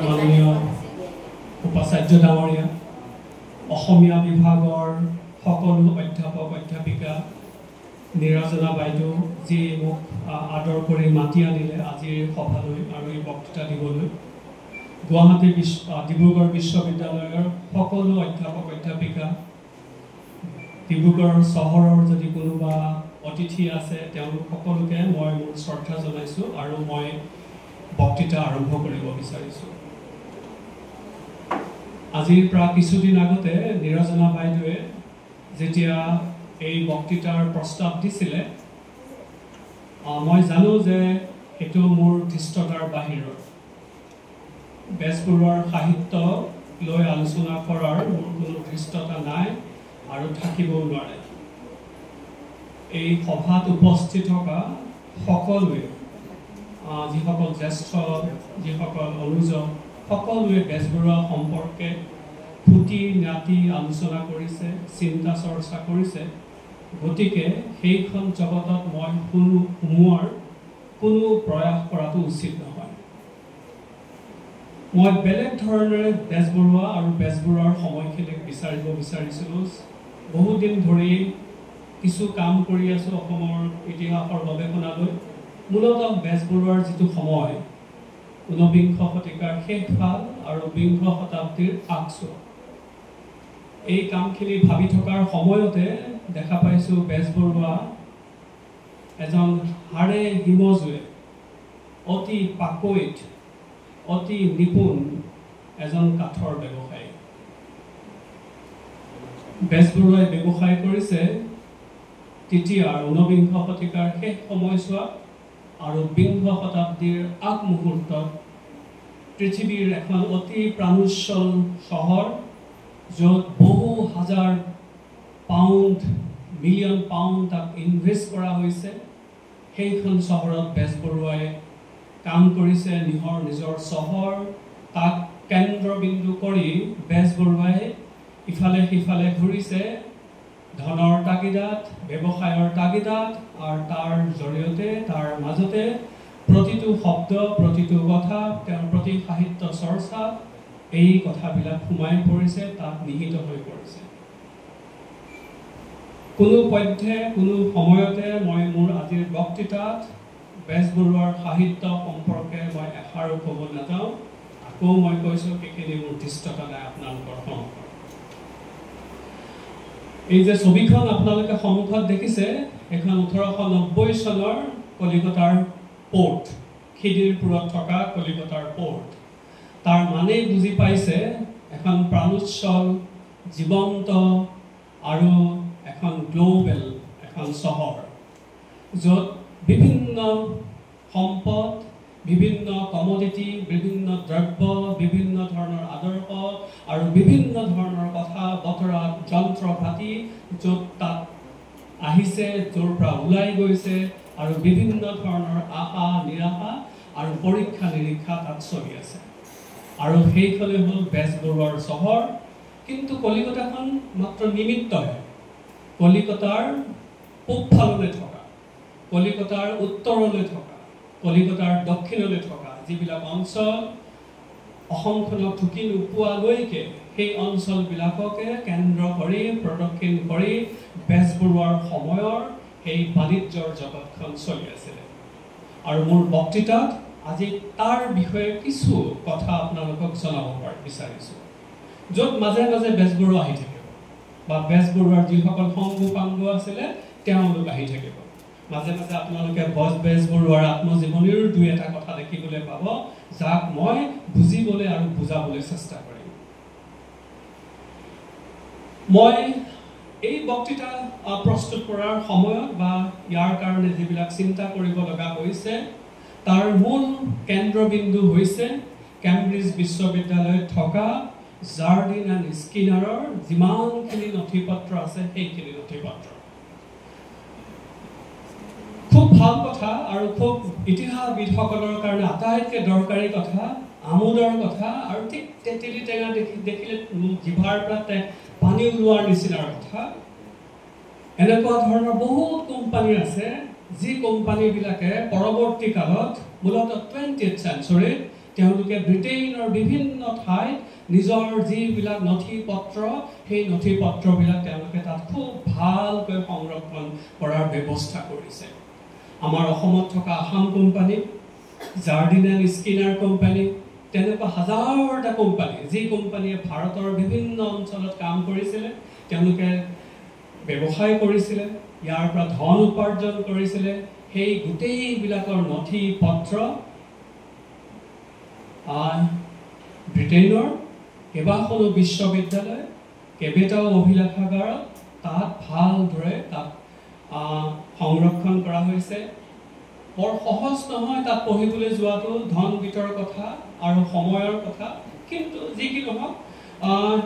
মাননীয় উপাচাৰ্য ডাঙৰীয়া অসমীয়া বিভাগৰ সকলো অধ্যাপক অধ্যাপিকা নিৰঞ্জনা বাইদেউ যি মোক আদৰ কৰি মাতি আনিলে আজিৰ সভালৈ আৰু এই বক্তৃতা দিবলৈ গুৱাহাটী ডিব্ৰুগড় বিশ্ববিদ্যালয়ৰ সকলো অধ্যাপক অধ্যাপিকা ডিব্ৰুগড় চহৰৰ যদি কোনোবা অতিথি আছে তেওঁলোক সকলোকে মই মোৰ শ্ৰদ্ধা জনাইছোঁ আৰু মই বক্তৃতা আৰম্ভ কৰিব বিচাৰিছোঁ। আজিৰ প্ৰায় কিছুদিন আগতে নিৰঞ্জনা বাইদেৱে যেতিয়া এই বক্তৃতাৰ প্ৰস্তাৱ দিছিলে মই জানো যে এইটো মোৰ ধৃষ্টতাৰ বাহিৰৰ বেজবৰুৱাৰ সাহিত্য লৈ আলোচনা কৰাৰ মোৰ কোনো ধৃষ্টতা নাই আৰু থাকিবও নোৱাৰে। এই সভাত উপস্থিত থকা সকলোৱে যিসকল জ্যেষ্ঠ যিসকল অনুজন সকলোৱে বেজবৰুৱা সম্পৰ্কে ফুটি নাটি আলোচনা কৰিছে, চিন্তা চৰ্চা কৰিছে। গতিকে সেইখন জগতত মই সোমোৱাৰ কোনো প্ৰয়াস কৰাটো উচিত নহয়। মই বেলেগ ধৰণেৰে বেজবৰুৱা আৰু বেজবৰুৱাৰ সময়খিনিক বিচাৰিব বিচাৰিছিলোঁ। বহুদিন ধৰি কিছু কাম কৰি আছোঁ অসমৰ ইতিহাসৰ গৱেষণালৈ। মূলতঃ বেজবৰুৱাৰ যিটো সময় ঊনবিংশ শতিকাৰ শেষভাগ আৰু বিংশ শতাব্দীৰ আগছোৱা, এই কামখিনি ভাবি থকাৰ সময়তে দেখা পাইছোঁ বেজবৰুৱা এজন হাড়ে হিমজুৱে অতি পাকৈত অতি নিপুণ এজন কাঠৰ ব্যৱসায়ী। বেজবৰুৱাই ব্যৱসায় কৰিছে তেতিয়াৰ ঊনবিংশ শতিকাৰ শেষ সময়ছোৱাত আৰু বিংশ শতাব্দীৰ আগমুহূৰ্তত পৃথিৱীৰ এখন অতি প্ৰাণোচ্ছল চহৰ য'ত বহু হাজাৰ পাউণ্ড মিলিয়ন পাউণ্ড তাক ইনভেষ্ট কৰা হৈছে। সেইখন চহৰত বেজবৰুৱাই কাম কৰিছে। নিজৰ চহৰ তাক কেন্দ্ৰবিন্দু কৰি বেজবৰুৱাই ইফালে সিফালে ঘূৰিছে ধনৰ তাগিদাত, ব্যৱসায়ৰ তাগিদাত, আৰু তাৰ জৰিয়তে তাৰ মাজতে প্ৰতিটো শব্দ প্ৰতিটো কথা তেওঁৰ প্ৰতি সাহিত্য চৰ্চা এই কথাবিলাক সোমাই পৰিছে, তাত নিহিত হৈ পৰিছে। কোনো পধ্যে কোনো সময়তে মই মোৰ আজিৰ বক্তৃতাত বেজবৰুৱাৰ সাহিত্য সম্পৰ্কে মই এষাৰো ক'ব নাযাওঁ। আকৌ মই কৈছোঁ সেইখিনি মোৰ ধৃষ্টতা নাই আপোনালোকৰ সন্মুখত। এই যে ছবিখন আপোনালোকে সন্মুখত দেখিছে এখন 1890 চনৰ কলিকতাৰ পৰ্ট, খিদিৰপুৰত থকা কলিকতাৰ পৰ্ট। তাৰ মানেই বুজি পাইছে এখন প্ৰাণোচ্ছল জীৱন্ত আৰু এখন গ্ল'বেল এখন চহৰ য'ত বিভিন্ন সম্পদ, বিভিন্ন কমডিটি, বিভিন্ন দ্ৰব্য, বিভিন্ন ধৰণৰ আদৰ্শ আৰু বিভিন্ন ধৰণৰ কথা বতৰা যন্ত্ৰ পাতি য'ত তাত আহিছে, য'ৰ পৰা ওলাই গৈছে আৰু বিভিন্ন ধৰণৰ আশা নিৰাশা আৰু পৰীক্ষা নিৰীক্ষা তাত চলি আছে। আৰু সেইখনে হ'ল বেজবৰুৱাৰ চহৰ। কিন্তু কলিকতাখন মাত্ৰ নিমিত্তহে। কলিকতাৰ পূবফাললৈ থকা, কলিকতাৰ উত্তৰলৈ থকা, কলিকতাৰ দক্ষিণলৈ থকা যিবিলাক অঞ্চল অসমখনক ঢুকি নোপোৱালৈকে সেই অঞ্চলবিলাককে কেন্দ্ৰ কৰি প্ৰদক্ষিণ কৰি বেজবৰুৱাৰ সময়ৰ সেই বাণিজ্যৰ জগতখন চলি আছিলে। আৰু মোৰ বক্তৃতাত আজি তাৰ বিষয়ে কিছু কথা আপোনালোকক জনাব বিচাৰিছোঁ, য'ত মাজে মাজে বেজবৰুৱা আহি থাকিব বা বেজবৰুৱাৰ যিসকল সংগু পাংগু আছিলে তেওঁলোক আহি থাকিব। মাজে মাজে আপোনালোকে বেজবৰুৱাৰ আত্মজীৱনীৰ দুই এটা কথা দেখিবলৈ পাব, যাক মই বুজিবলৈ আৰু বুজাবলৈ চেষ্টা কৰিম। মই এই বক্তৃতা প্ৰস্তুত কৰাৰ সময়ত বা ইয়াৰ কাৰণে যিবিলাক চিন্তা কৰিব লগা হৈছে তাৰ মূল কেন্দ্ৰবিন্দু হৈছে কেম্ব্ৰিজ বিশ্ববিদ্যালয়ত থকা জাৰ্ডিন এণ্ড স্কিনাৰৰ যিমানখিনি নথি পত্ৰ আছে সেইখিনি নথি পত্ৰ। খুব ভাল কথা আৰু খুব ইতিহাসবিদসকলৰ কাৰণে আটাইতকৈ দৰকাৰী কথা, আমোদৰ কথা আৰু ঠিক তেতেলী টেঙা দেখিলে জিভাৰ পৰা পানী ওলোৱাৰ নিচিনাৰ কথা। এনেকুৱা ধৰণৰ বহুত কোম্পানী আছে যি কোম্পানীবিলাকে পৰৱৰ্তী কালত মূলতঃ 20th চেঞ্চুৰীত তেওঁলোকে ব্ৰিটেইনৰ বিভিন্ন ঠাইত নিজৰ যিবিলাক নথি পত্ৰ সেই নথি পত্ৰবিলাক তেওঁলোকে তাত খুব ভালকৈ সংৰক্ষণ কৰাৰ ব্যৱস্থা কৰিছে আমাৰ অসমত থকা Assam company Jardine and Skinner company তেনেকুৱা হাজাৰটা কোম্পানী যি কোম্পানীয়ে ভাৰতৰ বিভিন্ন অঞ্চলত কাম কৰিছিলে তেওঁলোকে ব্যৱসায় কৰিছিলে ইয়াৰ পৰা ধন উপাৰ্জন কৰিছিলে সেই গোটেইবিলাকৰ নথি পত্ৰ ব্ৰিটেইনৰ কেইবাখনো বিশ্ববিদ্যালয় কেইবাটাও অভিলেখাগাৰত তাত ভালদৰে তাত সংৰক্ষণ কৰা হৈছে বৰ সহজ নহয় তাত পঢ়িবলৈ যোৱাটো ধন বিতৰ কথা আৰু সময়ৰ কথা কিন্তু যি কি নহওক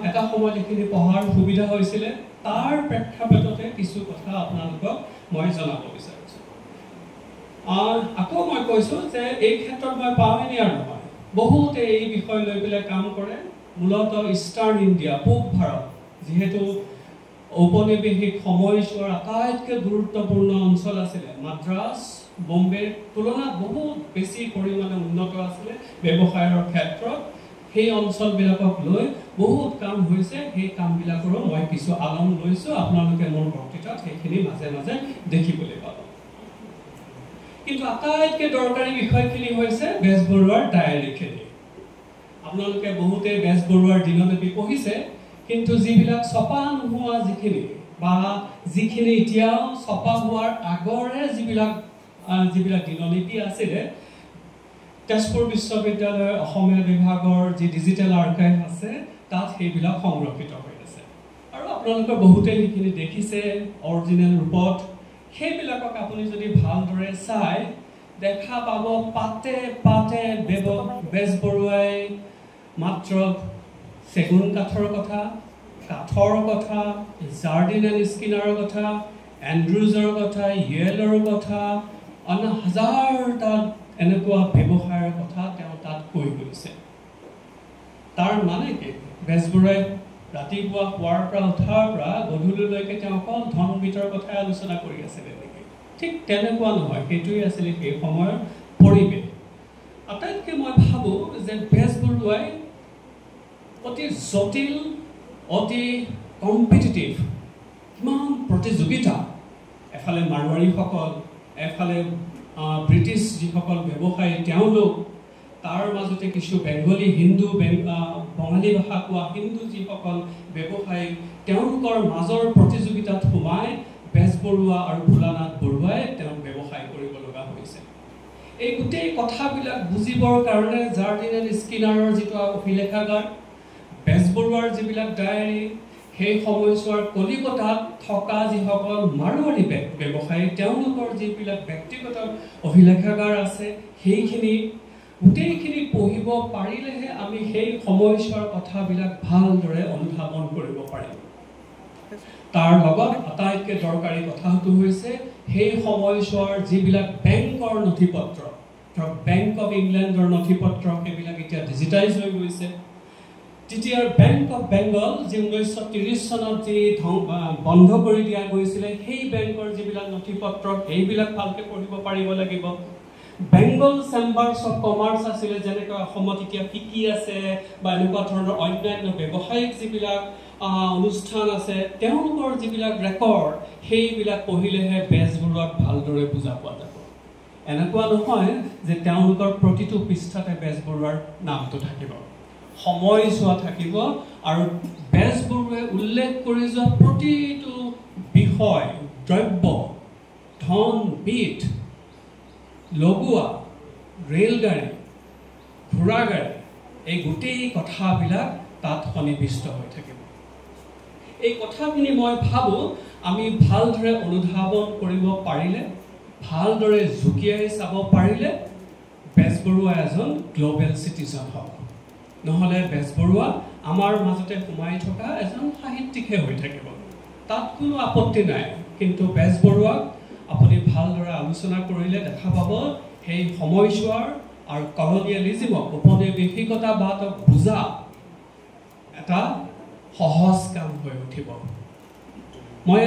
এটা সময়ত এইখিনি পঢ়াৰ সুবিধা হৈছিলে তাৰ প্ৰেক্ষাপটতে কিছু কথা আপোনালোকক মই জনাব বিচাৰিছোঁ আকৌ মই কৈছোঁ যে এই ক্ষেত্ৰত মই পাওঁহিয়াৰ নহয় বহুতে এই বিষয় লৈ পেলাই কাম কৰে মূলতঃ ইষ্টাৰ্ণ ইণ্ডিয়া পূব ভাৰত যিহেতু ঔপনিৱেশিক সময়ছোৱাৰ আটাইতকৈ গুৰুত্বপূৰ্ণ অঞ্চল আছিলে মাদ্ৰাছ বম্বেৰ তুলনাত বহুত বেছি পৰিমাণে উন্নত আছিলে ব্যৱসায়ৰ ক্ষেত্ৰত সেই অঞ্চলবিলাকক লৈ বহুত কাম হৈছে সেই কামবিলাকৰো মই কিছু আলম লৈছোঁ আপোনালোকে মোৰ বক্তৃতাত সেইখিনি মাজে মাজে দেখিবলৈ পাব কিন্তু আটাইতকৈ দৰকাৰী বিষয়খিনি হৈছে বেজবৰুৱাৰ ডায়েৰীখিনি আপোনালোকে বহুতে বেজবৰুৱাৰ দিনলিপি পঢ়িছে কিন্তু যিবিলাক ছপা নোহোৱা যিখিনি এতিয়াও ছপা হোৱাৰ আগৰে যিবিলাক দিনলিপি আছিলে তেজপুৰ বিশ্ববিদ্যালয়ৰ অসমীয়া বিভাগৰ যি ডিজিটেল আৰ্কাইভ আছে তাত সেইবিলাক সংৰক্ষিত হৈ আছে আৰু আপোনালোকে বহুতে সেইখিনি দেখিছে অৰিজিনেল ৰূপত সেইবিলাকক আপুনি যদি ভালদৰে চাই দেখা পাব পাতে পাতে বেজবৰুৱাই মাত্ৰ চেগুন কাঠৰ কথা জাৰ্ডিন এণ্ড স্কিনাৰৰ কথা এণ্ড্ৰুজৰ কথা ইয়েলৰ কথা অন্য হাজাৰটা এনেকুৱা ব্যৱসায়ৰ কথা তেওঁ তাত কৈ গৈছে তাৰ মানে কি বেজবৰুৱাই ৰাতিপুৱা শুৱাৰ পৰা উঠাৰ পৰা গধূলিলৈকে তেওঁ অকল ধন বিতৰ কথাই আলোচনা কৰি আছিলে নেকি ঠিক তেনেকুৱা নহয় সেইটোৱেই আছিলে সেই সময়ৰ পৰিৱেশ আটাইতকৈ মই ভাবোঁ যে বেজবৰুৱাই অতি জটিল অতি কম্পিটিটিভ কিমান প্ৰতিযোগিতা এফালে মাৰোৱাৰীসকল এফালে ব্ৰিটিছ যিসকল ব্যৱসায়ী তেওঁলোক তাৰ মাজতে কিছু বেংগলী হিন্দু বঙালী ভাষা কোৱা হিন্দু যিসকল ব্যৱসায়ী তেওঁলোকৰ মাজৰ প্ৰতিযোগিতাত সোমাই বেজবৰুৱা আৰু ভোলানাথ বৰুৱাই তেওঁ ব্যৱসায় কৰিব লগা হৈছে এই গোটেই কথাবিলাক বুজিবৰ কাৰণে জাৰ্ডিন এণ্ড স্কিনাৰৰ যিটো অভিলেখাগাৰ বেজবৰুৱাৰ যিবিলাক ডায়েৰী সেই সময়ছোৱাৰ কলিকতাত থকা যিসকল মাৰোৱাৰী ব্যৱসায়ী তেওঁলোকৰ যিবিলাক ব্যক্তিগত অভিলেখাগাৰ আছে সেইখিনি গোটেইখিনি পঢ়িব পাৰিলেহে আমি সেই সময়ছোৱাৰ কথাবিলাক ভালদৰে অনুধাৱন কৰিব পাৰিম তাৰ লগত আটাইতকৈ দৰকাৰী কথাটো হৈছে সেই সময়ছোৱাৰ যিবিলাক বেংকৰ নথি পত্ৰ ধৰক বেংক অফ ইংলেণ্ডৰ নথি পত্ৰ সেইবিলাক এতিয়া ডিজিটাইজ হৈ গৈছে তেতিয়াৰ বেংক অফ বেংগল যি 1930 চনত যি বন্ধ কৰি দিয়া গৈছিলে সেই বেংকৰ যিবিলাক নথি পত্ৰ সেইবিলাক ভালকৈ পঢ়িব পাৰিব লাগিব বেংগল চেম্বাৰ্ছ অফ কমাৰ্চ আছিলে যেনেকৈ অসমত এতিয়া ফিকি আছে বা এনেকুৱা ধৰণৰ অন্যান্য ব্যৱসায়িক যিবিলাক অনুষ্ঠান আছে তেওঁলোকৰ যিবিলাক ৰেকৰ্ড সেইবিলাক পঢ়িলেহে বেজবৰুৱাক ভালদৰে বুজা পোৱা যাব এনেকুৱা নহয় যে তেওঁলোকৰ প্ৰতিটো পৃষ্ঠাতে বেজবৰুৱাৰ নামটো থাকিব সময়ছোৱা থাকিব আৰু বেজবৰুৱাই উল্লেখ কৰি যোৱা প্ৰতিটো বিষয় দ্ৰব্য ধন বিধ লগোৱা ৰেলগাড়ী ঘোঁৰাগাড়ী এই গোটেই কথাবিলাক তাত সন্নিৱিষ্ট হৈ থাকিব এই কথাখিনি মই ভাবোঁ আমি ভালদৰে অনুধাৱন কৰিব পাৰিলে ভালদৰে জুকিয়াই চাব পাৰিলে বেজবৰুৱা এজন গ্ল'বেল চিটিজেন হ'ব নহ'লে বেজবৰুৱা আমাৰ মাজতে সোমাই থকা এজন সাহিত্যিকহে হৈ থাকিব তাত কোনো আপত্তি নাই কিন্তু বেজবৰুৱাক আপুনি ভালদৰে আলোচনা কৰিলে দেখা পাব সেই সময়ছোৱাৰ আৰু কলনিয়েলিজিমক উপনিৱেশিকতাবাদক বুজা এটা সহজ কাম হৈ উঠিব মই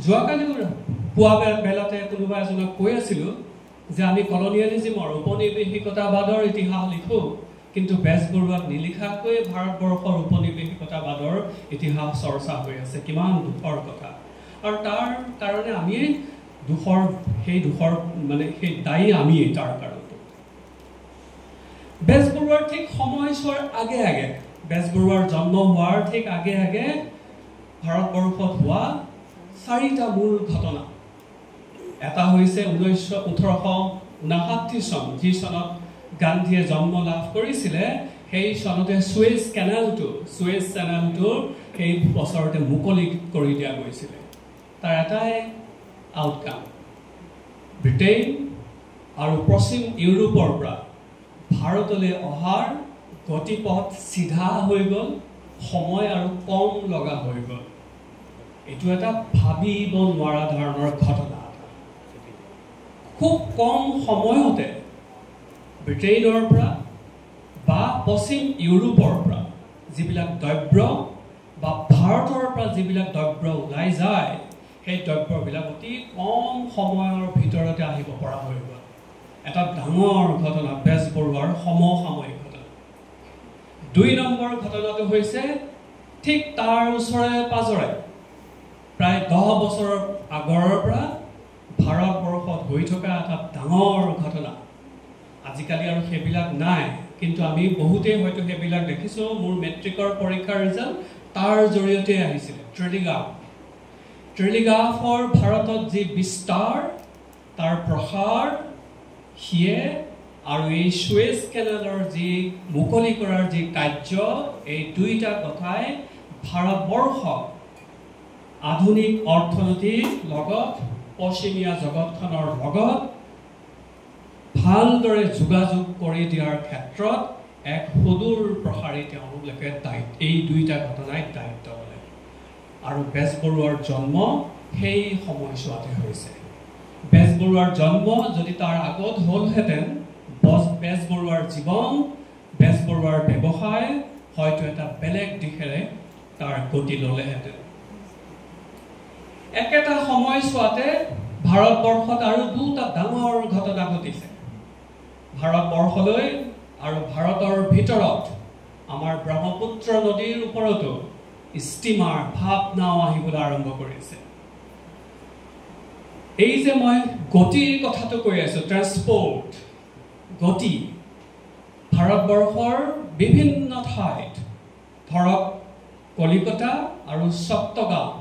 যোৱাকালি পুৱা বেলাতে কোনোবা এজনক কৈ আছিলোঁ যে আমি কলনিয়েলিজিমৰ উপনিৱেশিকতাবাদৰ ইতিহাস লিখোঁ কিন্তু বেজবৰুৱাক নিলিখাকৈ ভাৰতবৰ্ষৰ উপনিৱেশিকতাবাদৰ ইতিহাস চৰ্চা হৈ আছে কিমান দুখৰ কথা আৰু তাৰ কাৰণে আমি দুখৰ মানে সেই দায়ী আমি তাৰ কাৰণে বেজবৰুৱাৰ ঠিক সময়ছোৱাৰ আগে আগে বেজবৰুৱাৰ জন্ম হোৱাৰ ঠিক আগে আগে ভাৰতবৰ্ষত হোৱা 4টা মূল ঘটনা এটা হৈছে 1859 চন যি চনত গান্ধীয়ে জন্ম লাভ কৰিছিলে সেই চনতে সুৱেজ কেনেলটো সেই বছৰতে মুকলি কৰি দিয়া গৈছিলে তাৰ এটাই আউটকাম ব্ৰিটেইন আৰু পশ্চিম ইউৰোপৰ পৰা ভাৰতলৈ অহাৰ গতিপথ সিধা হৈ গ'ল সময় আৰু কম লগা হৈ গ'ল এটো এটা ভাবিব নোৱাৰা ধৰণৰ ঘটনা খুব কম সময়তে ব্ৰিটেইনৰ পৰা বা পশ্চিম ইউৰোপৰ পৰা যিবিলাক দ্ৰব্য বা ভাৰতৰ পৰা যিবিলাক দ্ৰব্য ওলাই যায় সেই দ্ৰব্যবিলাক অতি কম সময়ৰ ভিতৰতে আহিব পৰা হৈ গ'ল এটা ডাঙৰ ঘটনা বেজবৰুৱাৰ সমসাময়িক ঘটনা 2 নম্বৰ ঘটনাটো হৈছে ঠিক তাৰ ওচৰে পাজৰে প্ৰায় 10 বছৰৰ আগৰৰ পৰা ভাৰতবৰ্ষত হৈ থকা এটা ডাঙৰ ঘটনা আজিকালি আৰু সেইবিলাক নাই কিন্তু আমি বহুতে হয়তো সেইবিলাক দেখিছো মোৰ মেট্ৰিকৰ পৰীক্ষাৰ ৰিজাল্ট তাৰ জৰিয়তে আহিছিল ট্ৰিলিগ্ৰাফৰ ভাৰতত যি বিস্তাৰ তাৰ প্ৰসাৰ হিয়ে আৰু এই সুৱেজ কেনেলৰ যি মুকলি কৰাৰ যি কাৰ্য এই দুইটা কথাই ভাৰতবৰ্ষক আধুনিক অৰ্থনীতিৰ লগত পশ্চিমীয়া জগতখনৰ লগত ভালদৰে যোগাযোগ কৰি দিয়াৰ ক্ষেত্ৰত এক সুদূৰ প্ৰসাৰী তেওঁলোকে এই দুইটা ঘটনাই দায়িত্ব ল'লে আৰু বেজবৰুৱাৰ জন্ম সেই সময়ছোৱাতে হৈছে বেজবৰুৱাৰ জন্ম যদি তাৰ আগত হ'লহেঁতেন বেজবৰুৱাৰ জীৱন বেজবৰুৱাৰ ব্যৱসায় হয়তো এটা বেলেগ দিশেৰে তাৰ গতি ল'লেহেঁতেন একেটা সময়ছোৱাতে ভাৰতবৰ্ষত আৰু দুটা ডাঙৰ ঘটনা ঘটিছে ভাৰতবৰ্ষলৈ আৰু ভাৰতৰ ভিতৰত আমাৰ ব্ৰহ্মপুত্ৰ নদীৰ ওপৰতো ষ্টিমাৰ ভাৱনাও আহিবলৈ আৰম্ভ কৰিছে এই যে মই গতিৰ কথাটো কৈ আছো ট্ৰান্সপোৰ্ট গতি ভাৰতবৰ্ষৰ বিভিন্ন ঠাইত ধৰক কলিকতা আৰু চট্টগ্ৰাম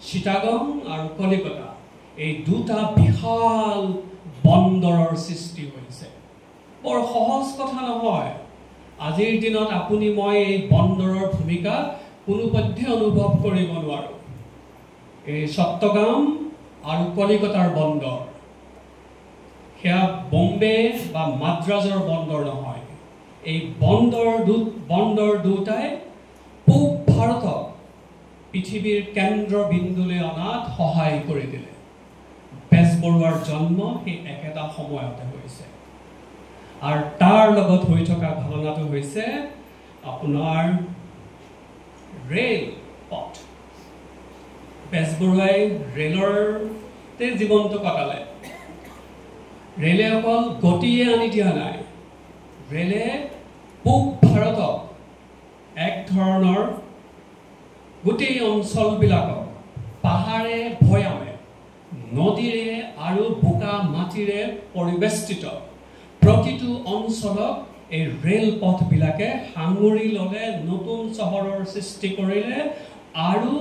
চিটাগং আৰু কলিকতা এই দুটা বিশাল বন্দৰৰ সৃষ্টি হৈছে বৰ সহজ কথা নহয় আজিৰ দিনত আপুনি মই এই বন্দৰৰ ভূমিকা কোনোপধ্যে অনুভৱ কৰিব নোৱাৰো এই চট্টগ্ৰাম আৰু কলিকতাৰ বন্দৰ সেয়া বম্বে বা মাদ্ৰাজৰ বন্দৰ নহয় এই বন্দৰ দুটাই পূব ভাৰতক পৃথিৱীৰ কেন্দ্ৰবিন্দুলৈ অনাত সহায় কৰি দিলে বেজবৰুৱাৰ জন্ম সেই একেটা সময়তে হৈছে আৰু তাৰ লগত হৈ থকা ঘটনাটো হৈছে আপোনাৰ ৰেল পথ বেজবৰুৱাই ৰেলৰতে জীৱনটো কটালে ৰেলে অকল গতিয়ে আনি দিয়া নাই ৰেলে পূব ভাৰতক এক ধৰণৰ গোটেই অঞ্চলবিলাকক পাহাৰে ভৈয়ামে নদীৰে আৰু বোকা মাটিৰে পৰিবেষ্টিত প্ৰতিটো অঞ্চলক এই ৰেল পথবিলাকে সাঙুৰি ল'লে নতুন চহৰৰ সৃষ্টি কৰিলে আৰু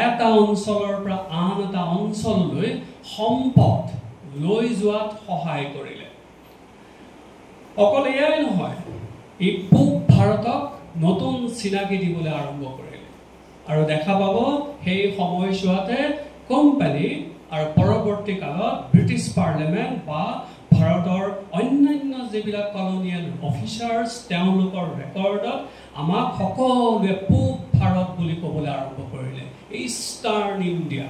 এটা অঞ্চলৰ পৰা আন এটা অঞ্চললৈ সম্পদ লৈ যোৱাত সহায় কৰিলে অকল এয়াই নহয় এই পূব ভাৰতক নতুন চিনাকি দিবলৈ আৰম্ভ কৰিলে আৰু দেখা পাব সেই সময়ছোৱাতে কোম্পানী আৰু পৰৱৰ্তী কালত ব্ৰিটিছ পাৰ্লিমেণ্ট বা ভাৰতৰ অন্যান্য যিবিলাক কলনিয়েল অফিচাৰ্ছ তেওঁলোকৰ ৰেকৰ্ডত আমাক সকলোৱে পূব ভাৰত বুলি ক'বলৈ আৰম্ভ কৰিলে ইষ্টাৰ্ণ ইণ্ডিয়া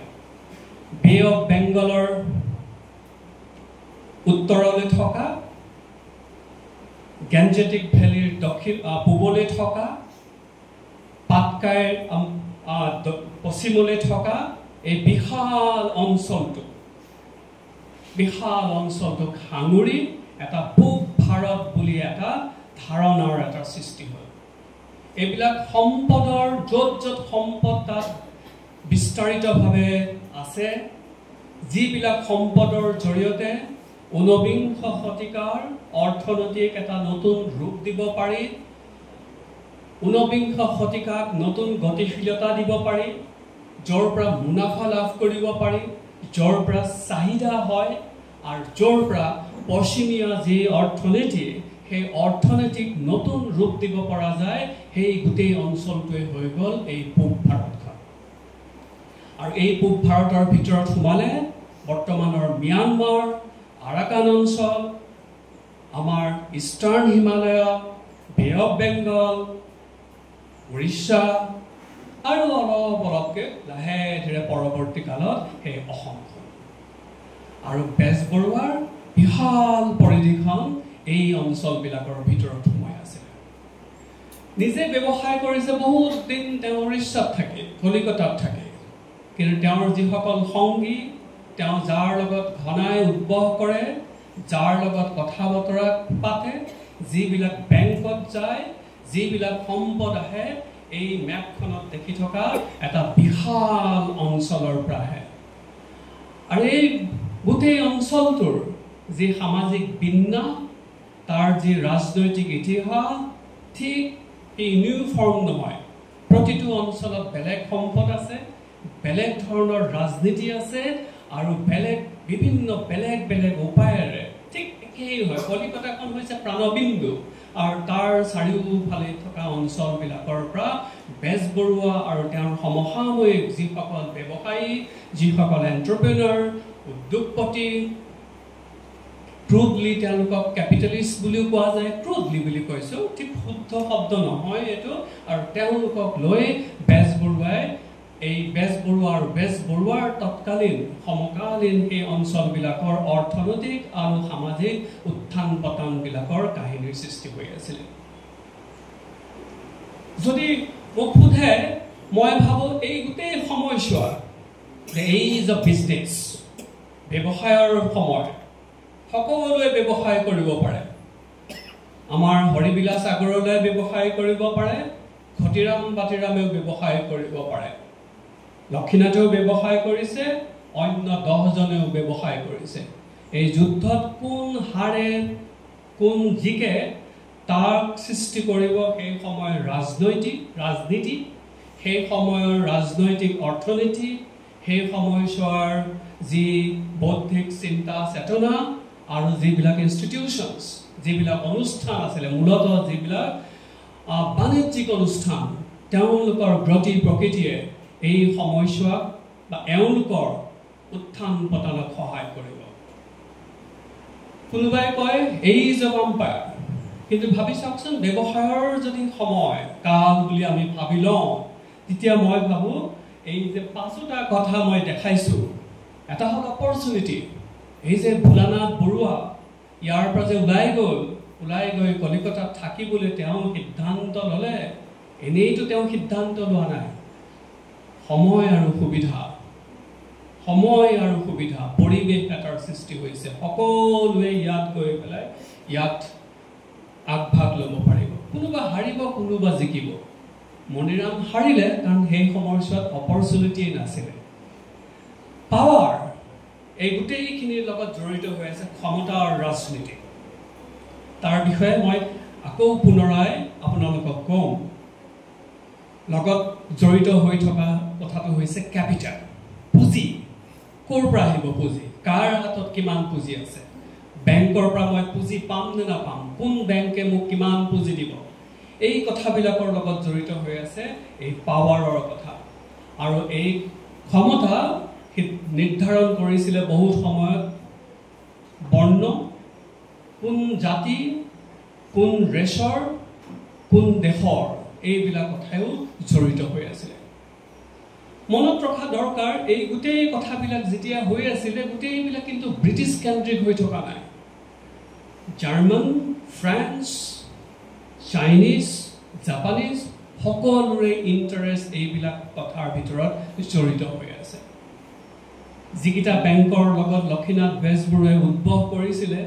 বে অফ বেংগলৰ উত্তৰলৈ থকা গেঞ্জেটিক ভেলীৰ পূবলৈ থকা পাটকাইৰ পশ্চিমলৈ থকা এই বিশাল অঞ্চলটোক সাঙুৰি এটা পূব ভাৰত বুলি এটা ধাৰণাৰ এটা সৃষ্টি হ'ল এইবিলাক সম্পদৰ য'ত য'ত সম্পদ তাত বিস্তাৰিতভাৱে আছে যিবিলাক সম্পদৰ জৰিয়তে ঊনবিংশ শতিকাৰ অৰ্থনৈতিক এটা নতুন ৰূপ দিব পাৰি ঊনবিংশ শতিকাক নতুন গতিশীলতা দিব পাৰি য'ৰ পৰা মুনাফা লাভ কৰিব পাৰি য'ৰ পৰা চাহিদা হয় আৰু য'ৰ পৰা পশ্চিমীয়া যি অৰ্থনীতি সেই অৰ্থনৈতিক নতুন ৰূপ দিব পৰা যায় সেই গোটেই অঞ্চলটোৱে হৈ গ'ল এই পূব ভাৰতখন আৰু এই পূব ভাৰতৰ ভিতৰত সোমালে বৰ্তমানৰ ম্যানমাৰ আৰাকান অঞ্চল আমাৰ eastern Himalaya bay of Bengal Orissa আৰু অলপকে লাহে ধীৰে পৰৱৰ্তী কালত সেই অসমখন আৰু বেজবৰুৱাৰ বিশাল পৰিধিখন এই অঞ্চলবিলাকৰ ভিতৰত সোমাই আছে নিজে ব্যৱসায় কৰিছে বহুত দিন তেওঁ উৰিষ্যাত থাকে কলিকতাত থাকে কিন্তু তেওঁৰ যিসকল সংগী তেওঁ যাৰ লগত ঘনাই উদ্বহ কৰে যাৰ লগত কথা বতৰা পাতে যিবিলাক বেংকত যায় যিবিলাক সম্পদ আহে এই মেপখনত দেখি থকা এটা বিশাল অঞ্চলৰ পৰা আহে আৰু এই গোটেই অঞ্চলটোৰ যি সামাজিক বিন্যাস তাৰ যি ৰাজনৈতিক ইতিহাস ঠিক এই ইউনিফৰ্ম নহয় প্ৰতিটো অঞ্চলত বেলেগ সম্পদ আছে বেলেগ ধৰণৰ ৰাজনীতি আছে আৰু বিভিন্ন বেলেগ বেলেগ উপায়েৰে ঠিক একেই হয় কলিকতাখন হৈছে প্ৰাণবিন্দু আৰু তাৰ চাৰিওফালে থকা অঞ্চলবিলাকৰ পৰা বেজবৰুৱা আৰু তেওঁৰ সমসাময়িক যিসকল ব্যৱসায়ী যিসকল এণ্টাৰপ্ৰেনাৰ উদ্যোগপতি ক্ৰুডলি তেওঁলোকক কেপিটেলিষ্ট বুলিও কোৱা যায় ক্ৰুডলি বুলি কৈছোঁ ঠিক শুদ্ধ শব্দ নহয় এইটো আৰু তেওঁলোকক লৈ বেজবৰুৱাই এই বেজবৰুৱা আৰু বেজবৰুৱাৰ তৎকালীন সমকালীন এই অঞ্চলবিলাকৰ অৰ্থনৈতিক আৰু সামাজিক উত্থান পতনবিলাকৰ কাহিনীৰ সৃষ্টি হৈ আছিল যদি মোক সোধে মই ভাবোঁ এই গোটেই সময়ছোৱা এইজ অফ বিজনেছ ব্যৱসায়ৰ সময় সকলোৱে ব্যৱসায় কৰিব পাৰে আমাৰ হৰিবিলাস আগৰৱালাই ব্যৱসায় কৰিব পাৰে ঘটিৰাম বাতিৰামেও ব্যৱসায় কৰিব পাৰে লক্ষীনাথেও ব্যৱসায় কৰিছে অন্য 10 জনেও ব্যৱসায় কৰিছে এই যুদ্ধত কোন হাৰে কোন জিকে তাক সৃষ্টি কৰিব সেই সময়ৰ ৰাজনীতি সেই সময়ৰ ৰাজনৈতিক অৰ্থনীতি সেই সময়ছোৱাৰ যি বৌদ্ধিক চিন্তা চেতনা আৰু যিবিলাক ইনষ্টিটিউচনছ যিবিলাক অনুষ্ঠান আছিলে মূলতঃ যিবিলাক বাণিজ্যিক অনুষ্ঠান তেওঁলোকৰ গতি প্ৰকৃতিয়ে এই সময়ছোৱা বা এওঁলোকৰ উত্থান পতনক সহায় কৰিব কোনোবাই কয় এইজ অফ এম্পায়াৰ কিন্তু ভাবি চাওকচোন ব্যৱসায়ৰ যদি সময় কাল বুলি আমি ভাবি লওঁ তেতিয়া মই ভাবোঁ এই যে পাঁচোটা কথা মই দেখাইছোঁ এটা হ'ল অপৰচুনিটি এই যে ভোলানাথ বৰুৱা ইয়াৰ পৰা যে ওলাই গৈ কলিকতাত থাকিবলৈ তেওঁ সিদ্ধান্ত ল'লে এনেইতো তেওঁ সিদ্ধান্ত লোৱা নাই সময় আৰু সুবিধা পৰিৱেশ এটাৰ সৃষ্টি হৈছে সকলোৱে ইয়াত গৈ পেলাই ইয়াত আগভাগ ল'ব পাৰিব কোনোবা হাৰিব কোনোবা জিকিব মণিৰাম হাৰিলে কাৰণ সেই সময়ছোৱাত অপৰচুনিটিয়ে নাছিলে পাৱাৰ এই গোটেইখিনিৰ লগত জড়িত হৈ আছে ক্ষমতা আৰু ৰাজনীতি তাৰ বিষয়ে মই আকৌ পুনৰাই আপোনালোকক কওঁ লগত জড়িত হৈ থকা কথাটো হৈছে ক্যাপিটাল পুঁজি ক'ৰ পৰা আহিব পুঁজি কাৰ হাতত কিমান পুঁজি আছে বেংকৰ পৰা মই পুঁজি পাম নে নাপাম কোন বেংকে মোক কিমান পুঁজি দিব এই কথাবিলাকৰ লগত জড়িত হৈ আছে এই পাৱাৰৰ কথা আৰু এই ক্ষমতা নিৰ্ধাৰণ কৰিছিলে বহুত সময়ত বৰ্ণ কোন জাতি কোন ৰেছৰ কোন দেশৰ এইবিলাক কথাও জড়িত হৈ আছিল মনত ৰখা দৰকাৰ এই গোটেই কথাবিলাক যেতিয়া হৈ আছিল গোটেইবিলাক কিন্তু ব্ৰিটিছ কেন্দ্ৰিক হৈ থকা নাই জাৰ্মান ফ্ৰান্স চাইনিজ জাপানিজ সকলোৰে ইণ্টাৰেষ্ট এইবিলাক কথাৰ ভিতৰত জড়িত হৈ আছে যিকেইটা বেংকৰ লগত লক্ষীনাথ বেজবৰুৱাই উদ্ভৱ কৰিছিলে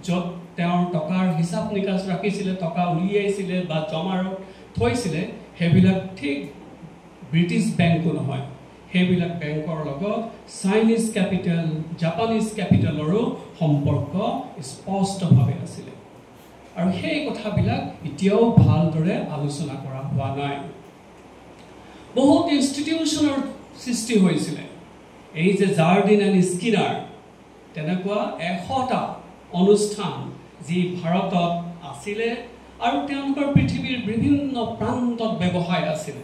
য'ত তেওঁৰ টকাৰ হিচাপ নিকাচ ৰাখিছিলে, টকা উলিয়াইছিলে বা জমা থৈছিলে, সেইবিলাক ঠিক ব্ৰিটিছ বেংকো নহয়। সেইবিলাক বেংকৰ লগত চাইনিজ কেপিটেল, জাপানিজ কেপিটেলৰো সম্পৰ্ক স্পষ্টভাৱে আছিলে। আৰু সেই কথাবিলাক এতিয়াও ভালদৰে আলোচনা কৰা হোৱা নাই। বহুত ইনষ্টিটিউশ্যনৰ সৃষ্টি হৈছিলে। এই যে জাৰ্ডিন এণ্ড স্কিনাৰ, তেনেকুৱা 100টা অনুষ্ঠান যি ভাৰতত আছিলে আৰু তেওঁলোকৰ পৃথিৱীৰ বিভিন্ন প্ৰান্তত ব্যৱসায় আছিলে।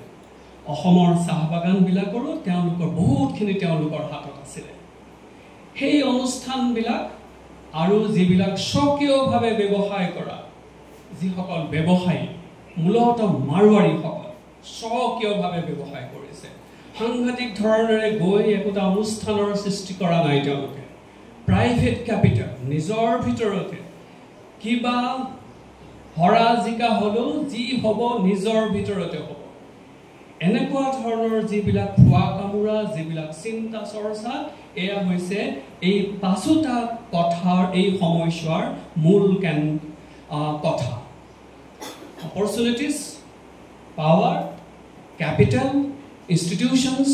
অসমৰ চাহ বাগানবিলাকৰো তেওঁলোকৰ বহুতখিনি তেওঁলোকৰ হাতত আছিলে। সেই অনুষ্ঠানবিলাক আৰু যিবিলাক স্বকীয়ভাৱে ব্যৱসায় কৰা যিসকল ব্যৱসায়ী, মূলতঃ মাৰোৱাৰীসকল স্বকীয়ভাৱে ব্যৱসায় কৰিছে। সাংঘাতিক ধৰণেৰে গৈ একোটা অনুষ্ঠানৰ সৃষ্টি কৰা নাই তেওঁলোকে। প্ৰাইভেট কেপিটেল নিজৰ ভিতৰতে কিবা হৰা জিকা হ'লেও যি হ'ব নিজৰ ভিতৰতে হ'ব। এনেকুৱা ধৰণৰ যিবিলাক খোৱা কামোৰা, যিবিলাক চিন্তা চৰ্চা, এয়া হৈছে এই 5টা কথাৰ এই সময়ছোৱাৰ মূল কথা। অপৰচুনিটিজ, পাৱাৰ, কেপিটেল, ইনষ্টিটিউশ্যনছ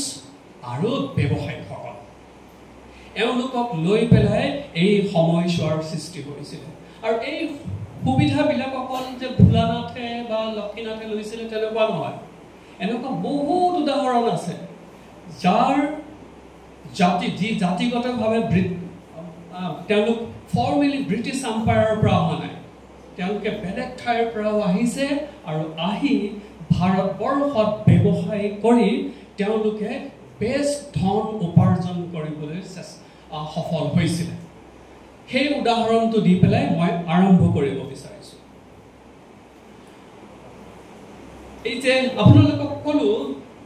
আৰু ব্যৱসায়ীসকল। এওঁলোকক লৈ পেলাই এই সময়ছোৱাৰ সৃষ্টি হৈছিলে। আৰু এই সুবিধাবিলাক অকল যে ভোলানাথে বা লক্ষীনাথে লৈছিলে তেনেকুৱা নহয়। এনেকুৱা বহুত উদাহৰণ আছে যাৰ জাতিগতভাৱে তেওঁলোক ফৰ্মেলি ব্ৰিটিছ এম্পায়াৰৰ পৰা অহা নাই। তেওঁলোকে বেলেগ ঠাইৰ পৰাও আহিছে আৰু আহি ভাৰতবৰ্ষত ব্যৱসায় কৰি তেওঁলোকে বেছ ধন উপাৰ্জন কৰিবলৈ সফল হৈছিলে। সেই উদাহৰণটো দি পেলাই মই আৰম্ভ কৰিব বিচাৰিছোঁ। এই যে আপোনালোকক ক'লো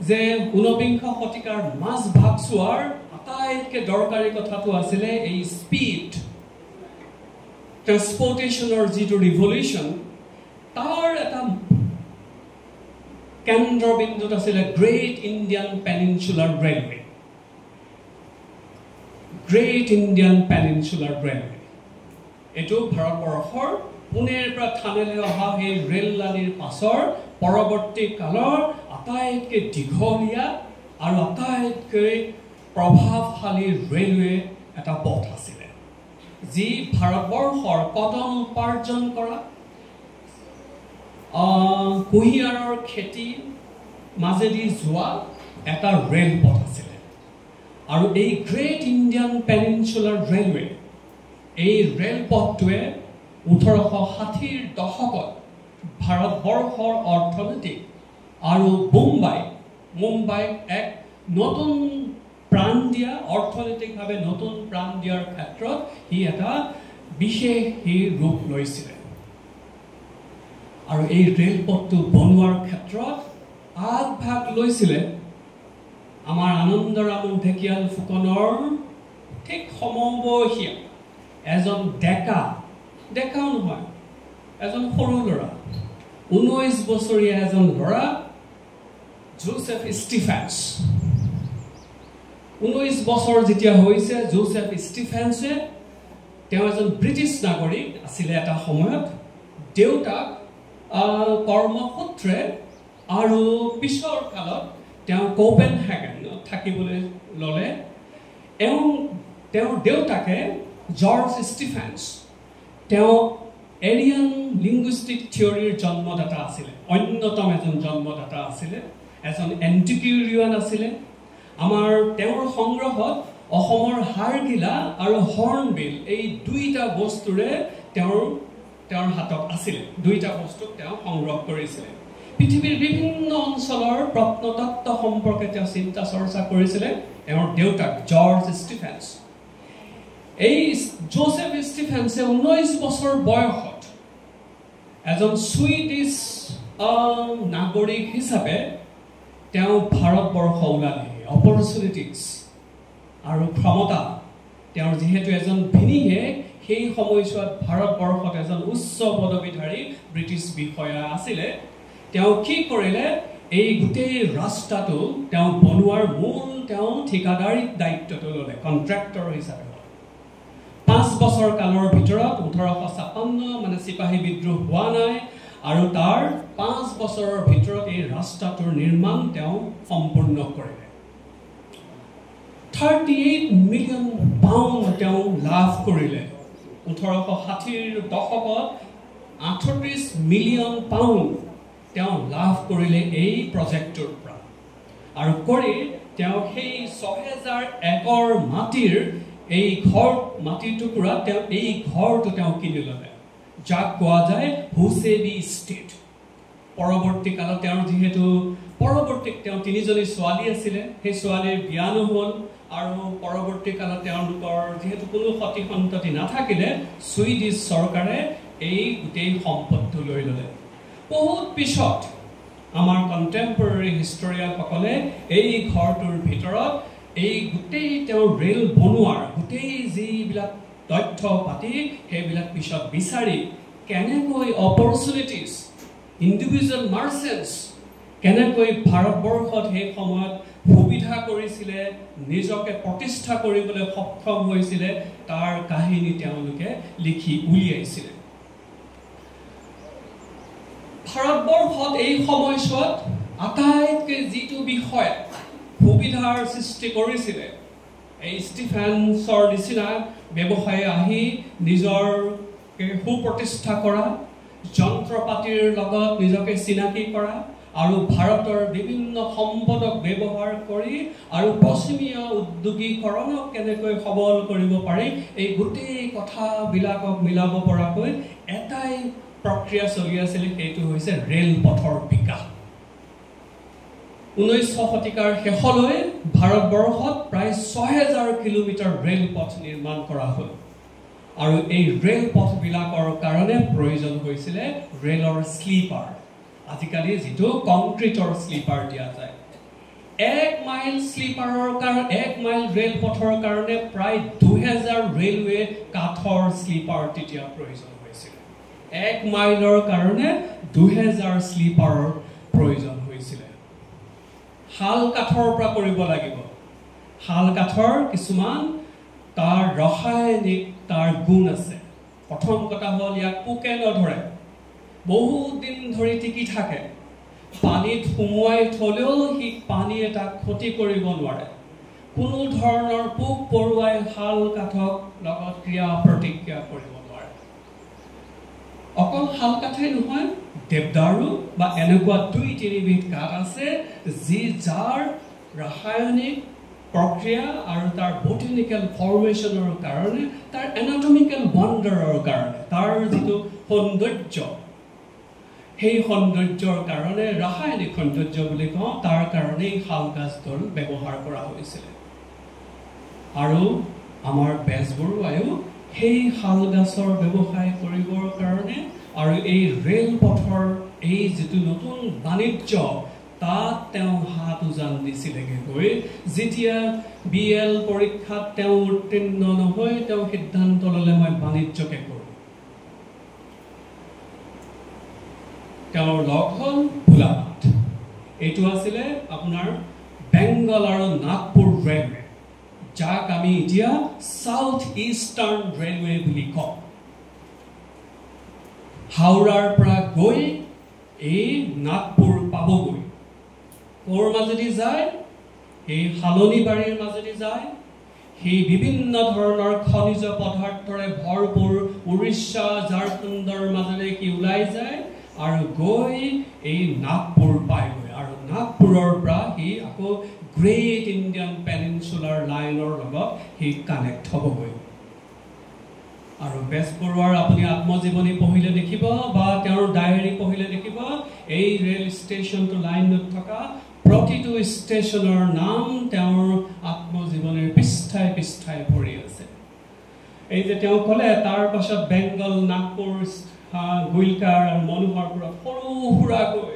যে ঊনবিংশ শতিকাৰ মাজভাগ চোৱাৰ আটাইতকৈ দৰকাৰী কথাটো আছিলে এই স্পীড, ট্ৰান্সপৰ্টেশ্যনৰ যিটো ৰিভলিউশ্যন, তাৰ এটা কেন্দ্ৰবিন্দুত আছিলে great Indian peninsular railway. Great Indian peninsular railway এইটো ভাৰতবৰ্ষৰ পুনেৰ পৰা থানেলৈ অহা সেই ৰেল লাইনৰ পাছৰ পৰৱৰ্তী কালৰ আটাইতকৈ দীঘলীয়া আৰু আটাইতকৈ প্ৰভাৱশালী ৰেলৱে এটা পথ আছিলে, যি ভাৰতবৰ্ষৰ কটন উপাৰ্জন কৰা, কুঁহিয়াৰৰ খেতি মাজেদি যোৱা এটা ৰেলপথ আছিলে। আৰু এই গ্ৰেট ইণ্ডিয়ান পেনিনচুলাৰ ৰেলৱে, এই ৰেলপথটোৱে 1860ৰ দশকত ভাৰতবৰ্ষৰ অৰ্থনীতিক আৰু মুম্বাইক এক নতুন প্ৰাণ দিয়া, অৰ্থনৈতিকভাৱে নতুন প্ৰাণ দিয়াৰ ক্ষেত্ৰত সি এটা বিশেষ ৰূপ লৈছিলে। আৰু এই ৰেলপথটো বনোৱাৰ ক্ষেত্ৰত আগভাগ লৈছিলে আমাৰ আনন্দৰাম ঢেকিয়াল ফুকনৰ ঠিক সমবয়সীয়া এজন ডেকাও নহয়, এজন সৰু ল'ৰা, 19 বছৰীয়া এজন ল'ৰা, জোচেফ ষ্টিফেন্স। 19 বছৰ যেতিয়া হৈছে জোচেফ ষ্টিফেন্সে, তেওঁ এজন ব্ৰিটিছ নাগৰিক আছিলে এটা সময়ত। দেউতাক কৰ্মসূত্ৰে আৰু পিছৰ কালত তেওঁ কোপেনহেগেনত থাকিবলৈ ল'লে। তেওঁৰ দেউতাকে জৰ্জ ষ্টিফেন্স, তেওঁ এৰিয়ান লিংগুইষ্টিক থিয়ৰীৰ জন্মদাতা আছিলে, অন্যতম এজন জন্মদাতা আছিলে, এজন এণ্টিকুৰিয়ান আছিলে। তেওঁৰ সংগ্ৰহত অসমৰ হাড়গিলা আৰু হৰ্ণবিল এই 2টা বস্তুৰে তেওঁৰ হাতত আছিলে। 2টা বস্তুক তেওঁ সংগ্ৰহ কৰিছিলে। পৃথিৱীৰ বিভিন্ন অঞ্চলৰ প্ৰত্নতত্ত্ব সম্পৰ্কে তেওঁ চিন্তা চৰ্চা কৰিছিলে। তেওঁৰ দেউতাক জৰ্জ ষ্টিফেন্স। এই জোচেফ ষ্টিফেন্সে 19 বছৰ বয়সত এজন ছুইডিছ নাগৰিক হিচাপে তেওঁ ভাৰতবৰ্ষ ওলালে। অপৰচুনিটিজ আৰু ক্ষমতা, তেওঁৰ যিহেতু এজন ভিনীহিয়েক, সেই সময়ছোৱাত ভাৰতবৰ্ষত এজন উচ্চ পদবীধাৰী ব্ৰিটিছ বিষয়া আছিলে। তেওঁ কি কৰিলে, এই গোটেই ৰাস্তাটো তেওঁ বনোৱাৰ মূল তেওঁ ঠিকাদাৰী দায়িত্বটো ল'লে, কণ্ট্ৰেক্টৰ হিচাপে। 5 বছৰ কালৰ ভিতৰত 1856 মানে চিপাহী বিদ্ৰোহ হোৱা নাই আৰু তাৰ 5 বছৰৰ ভিতৰত এই ৰাস্তাটোৰ নিৰ্মাণ তেওঁ সম্পূৰ্ণ কৰিলে 38 মিলিয়ন পাউণ্ড তেওঁ লাভ কৰিলে 1860ৰ দশকত 38 মিলিয়ন পাউণ্ড তেওঁ লাভ কৰিলে এই প্ৰজেক্টৰ পৰা আৰু কৰি তেওঁ সেই 6000 একৰ মাটিৰ এই ঘৰ মাটিৰ টুকুৰা তেওঁ এই ঘৰটো তেওঁ কিনি ল'লে যাক কোৱা যায় হুছেবি ষ্টেট পৰৱৰ্তী কালত তেওঁৰ যেহেতু পৰৱৰ্তী তেওঁ তিনিজনী ছোৱালী আছিল সেই ছোৱালীৰ বিয়া নহল আৰু পৰৱৰ্তী কালত তেওঁলোকৰ যেহেতু কোনো সতি সন্ততি নাথাকিলে সুইডিছ চৰকাৰে এই গোটেই সম্পত্তি লৈ ল'লে বহুত পিছত আমাৰ কন্টেম্পৰেৰী হিষ্টৰিয়ানসকলে এই ঘৰটোৰ ভিতৰত এই গোটেই তেওঁ ৰেল বনোৱাৰ গোটেই যিবিলাক তথ্য পাতি সেইবিলাক পিছত বিচাৰি কেনেকৈ অপৰচুনিটিজ ইণ্ডিভিজুৱেল মাৰ্চেণ্টছ কেনেকৈ ভাৰতবৰ্ষত সেই সময়ত সুবিধা কৰিছিলে নিজকে প্ৰতিষ্ঠা কৰিবলৈ সক্ষম হৈছিলে তাৰ কাহিনী তেওঁলোকে লিখি উলিয়াইছিলে ভাৰতবৰ্ষত এই সময়ছোৱাত আটাইতকৈ যিটো বিষয় সুবিধাৰ সৃষ্টি কৰিছিলে এই ষ্টিফেন্সৰ নিচিনা ব্যৱসায় আহি নিজৰ সুপ্ৰতিষ্ঠা কৰা যন্ত্ৰপাতিৰ লগত নিজকে চিনাকি কৰা আৰু ভাৰতৰ বিভিন্ন সম্পদক ব্যৱহাৰ কৰি আৰু পশ্চিমীয়া উদ্যোগীকৰণক কেনেকৈ সবল কৰিব পাৰি এই গোটেই কথাবিলাকক মিলাব পৰাকৈ এটাই প্ৰক্ৰিয়া চলি আছিল সেইটো হৈছে ৰেল পথৰ বিকাশ 19শ শতিকাৰ শেষলৈ ভাৰতবৰ্ষত প্ৰায় 6000 কিলোমিটাৰ ৰেল পথ নিৰ্মাণ কৰা হ'ল আৰু এই ৰেল পথবিলাকৰ কাৰণে প্ৰয়োজন হৈছিল ৰেলৰ স্লিপাৰ আজিকালি যেটো কংক্ৰিটৰ স্লিপাৰ দিয়া যায় 1 মাইল স্লিপাৰৰ কাৰণে 1 মাইল ৰেল পথৰ কাৰণে প্ৰায় 2000 ৰেলৱে কাঠৰ স্লিপাৰ তেতিয়া প্ৰয়োজন হৈছিল 1 মাইলৰ কাৰণে 2000 স্লিপাৰৰ প্ৰয়োজন হৈছিল হাল কাঠৰ পৰা কৰিব লাগিব হাল কাঠৰ কিছুমান তাৰ ৰাসায়নিক তাৰ গুণ আছে প্ৰথম কথা হ'ল ইয়াক পোকে নধৰে বহুত দিন ধৰি টিকি থাকে পানীত সুমুৱাই থলেও হি পানী এটা ক্ষতি কৰিব নোৱাৰে কোনো ধৰণৰ পোক পৰুৱাই হাল কাঠক লগত ক্ৰিয়া প্ৰতিক্ৰিয়া কৰিব নোৱাৰে অকল হাল কাঠে নহয় দেৱদাৰু বা এনেকুৱা 2-3 বিধ কাঠ আছে যি যাৰ ৰাসায়নিক প্ৰক্ৰিয়া আৰু তাৰ বটানিক্যাল ফৰ্মেশনৰ কাৰণে তাৰ এনাটমিক্যাল ওয়ান্ডাৰৰ কাৰণে তাৰ যেটো সৌন্দৰ্য সেই সৌন্দৰ্যৰ কাৰণে ৰাসায়নিক সৌন্দৰ্য বুলি কওঁ তাৰ কাৰণে হাল কাঠৰ ব্যৱহাৰ কৰা হৈছিল আৰু আমাৰ বেজবৰুৱায়ো সেই হাল কাঠৰ ব্যৱসায় কৰিবৰ কাৰণে আৰু এই ৰেল পথৰ এই যেটো নতুন বাণিজ্য তাত তেওঁ হাত উজান দিছিলেগে গৈ যেতিয়া বিএল পৰীক্ষাত তেওঁ উত্তীৰ্ণ নহয় তেওঁ সিদ্ধান্ত ললে মই বাণিজ্যকে কৰোঁ তেওঁৰ লগ হ'ল ভোলানাথ এইটো আছিল আপোনাৰ বেংগল আৰু নাগপুৰ ৰেলৱে যাক আমি এতিয়া সাউথ ইষ্টাৰ্ণ ৰেলৱে বুলি কওঁ হাওড়াৰ পৰা গৈ এই নাগপুৰ পাবগৈ কোৰ মাজেদি যায় এই হালনিবাৰীৰ মাজেদি যায় সেই বিভিন্ন ধৰণৰ খনিজ পদাৰ্থৰে ভৰপূৰ উৰিষ্যা ঝাৰখণ্ডৰ মাজেৰে কি ওলাই যায় আৰু গৈ এই নাগপুৰ পায়গৈ আৰু নাগপুৰৰ পৰা হি আকৌ গ্ৰেট ইণ্ডিয়ান পেনিনসুলাৰ লাইনৰ লগত হি কানেক্ট হ'বগৈ আৰু বেজবৰুৱাৰ আপুনি আত্মজীৱনী পঢ়িলে দেখিব বা তেওঁৰ ডায়েৰী পঢ়িলে দেখিব এই ৰেল ষ্টেচনটো লাইনত থকা প্ৰতিটো ষ্টেচনৰ নাম তেওঁৰ আত্মজীৱনীৰ পৃষ্ঠাই পৃষ্ঠাই ভৰি আছে এই যে তেওঁ ক'লে তাৰ পাছত বেংগল নাগপুৰ গুইলকাৰ আৰু মনোহৰপুৰত সৰু সুৰাকৈ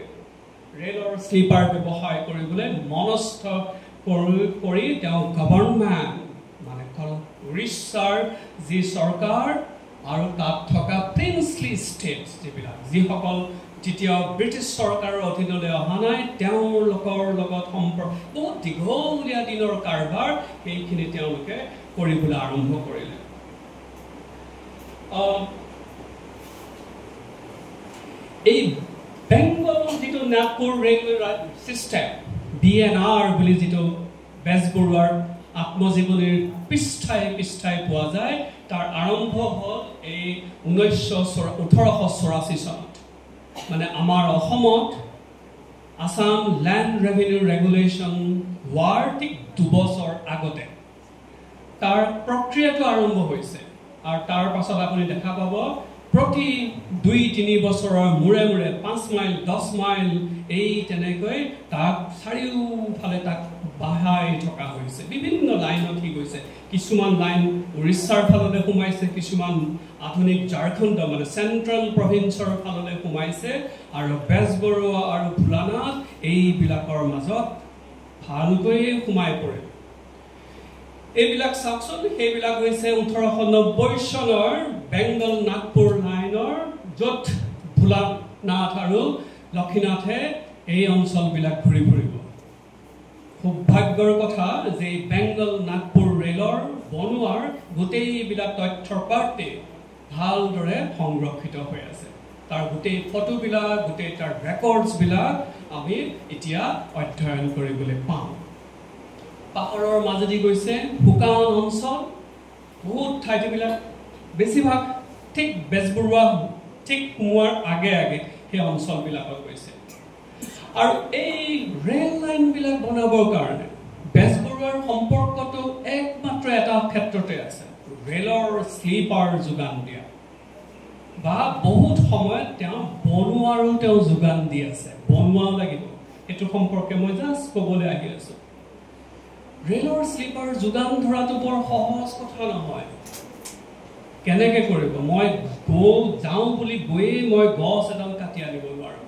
ৰেলৰ স্লিপাৰ ব্যৱসায় কৰিবলৈ মনস্থ কৰি তেওঁ গভৰ্ণমেণ্ট মানে উৰিষ্যাৰ যি চৰকাৰ আৰু তাত থকা প্ৰিন্সলি ষ্টেটছ যিসকল যেতিয়া ব্ৰিটিছ চৰকাৰৰ অধীনলৈ অহা নাই তেওঁলোকৰ লগত সম্পৰ্ক বহুত দীঘলীয়া দিনৰ কাৰবাৰ সেইখিনি তেওঁলোকে কৰিবলৈ আৰম্ভ কৰিলে এই বেংগল যেটো নাগপুৰ ৰেলৱে সিস্টেম BNR বুলি যেটো বেজবৰুৱাৰ আত্মজীৱনীৰ পৃষ্ঠাই পোৱা যায় তাৰ আৰম্ভ হ'ল এই 1884 চনত মানে আমাৰ অসমত আসাম ল্যান্ড ৰেভিনিউ ৰেগুলেশন হোৱাৰ ঠিক 2 বছৰ আগতে তাৰ প্ৰক্ৰিয়াটো আৰম্ভ হৈছে আৰু তাৰ পাছত আপুনি দেখা পাব প্ৰতি 2-3 বছৰৰ মূৰে মূৰে 5 মাইল 10 মাইল এই তেনেকৈ তাক চাৰিওফালে তাক বাহাই থকা হৈছে বিভিন্ন লাইনত কি গৈছে কিছুমান লাইন উৰিষ্যাৰ ফাললৈ সোমাইছে কিছুমান আধুনিক ঝাৰখণ্ড মানে সেন্ট্ৰাল প্ৰভিন্সৰ ফাললৈ সোমাইছে আৰু বেজবৰুৱা আৰু ভোলানাথ এই বিলাকৰ মাজত ভালকৈ সোমাই পৰে এইবিলাক চাকচোন সেইবিলাক হৈছে 1890 চনৰ বেংগল নাগপুৰ লাইনৰ য'ত ভোলানাথ আৰু লক্ষীনাথে এই অঞ্চলবিলাক ঘূৰি ফুৰিব সৌভাগ্যৰ কথা যে বেংগল নাগপুৰ ৰেলৰ বনোৱাৰ গোটেইবিলাক তথ্যৰ পাৰ্টি ভালদৰে সংৰক্ষিত হৈ আছে তাৰ গোটেই ফটোবিলাক গোটেই তাৰ ৰেকৰ্ডছবিলাক আমি এতিয়া অধ্যয়ন কৰিবলৈ পাওঁ পাহাৰৰ মাজেদি গৈছে শুকান অঞ্চল বহুত ঠাইবিলাক বেছিভাগ ঠিক বেজবৰুৱা ঠিক সোমোৱাৰ আগে আগে সেই অঞ্চলবিলাকত গৈছে আৰু এই ৰেল লাইনবিলাক বনাবৰ কাৰণে বেজবৰুৱাৰ সম্পৰ্কটো একমাত্ৰ এটা ক্ষেত্ৰতে আছে ৰেলৰ স্লিপাৰ যোগান দিয়া বা বহুত সময়ত তেওঁ বনোৱাৰো তেওঁ যোগান দি আছে বনোৱাও লাগিব এটো সম্পৰ্কে মই জাস্ট ক'বলৈ আহি আছো ৰেলৰ স্লিপাৰ যোগান ধৰাটো বৰ সহজ কথা নহয় কেনেকৈ কৰিব মই যাওঁ বুলি গৈয়ে মই গছ এডাল কাটি আনিব নোৱাৰো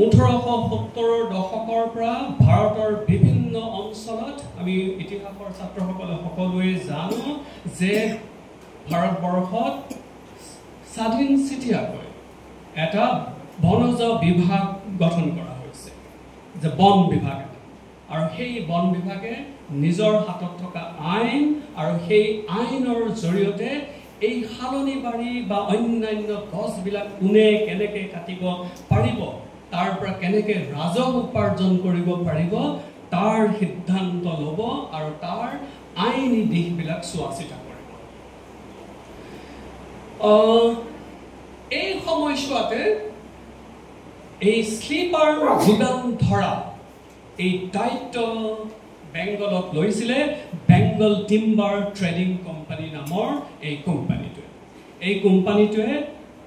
1870ৰ দশকৰ পৰা ভাৰতৰ বিভিন্ন অঞ্চলত আমি ইতিহাসৰ ছাত্ৰসকলে সকলোৱে জানো যে ভাৰতবৰ্ষত স্বাধীন চিঠিয়াকৈ এটা বনজ বিভাগ গঠন কৰা হৈছে যে বন বিভাগ আৰু সেই বন বিভাগে নিজৰ হাতত থকা আইন আৰু সেই আইনৰ জৰিয়তে এই হালনি বাৰী বা অন্যান্য গছবিলাক কোনে কেনেকৈ কাটিব পাৰিব তাৰ পৰা কেনেকৈ ৰাজহ উপাৰ্জন কৰিব পাৰিব তাৰ সিদ্ধান্ত ল'ব আৰু তাৰ আইনী দিশবিলাক চোৱাচিতা কৰিব এই সময়ছোৱাতে এই স্লিপাৰ যোগান ধৰা এই দায়িত্ব বেংগলত লৈছিলে বেংগল টিম্বাৰ ট্ৰেডিং কোম্পানী নামৰ এই কোম্পানীটোৱে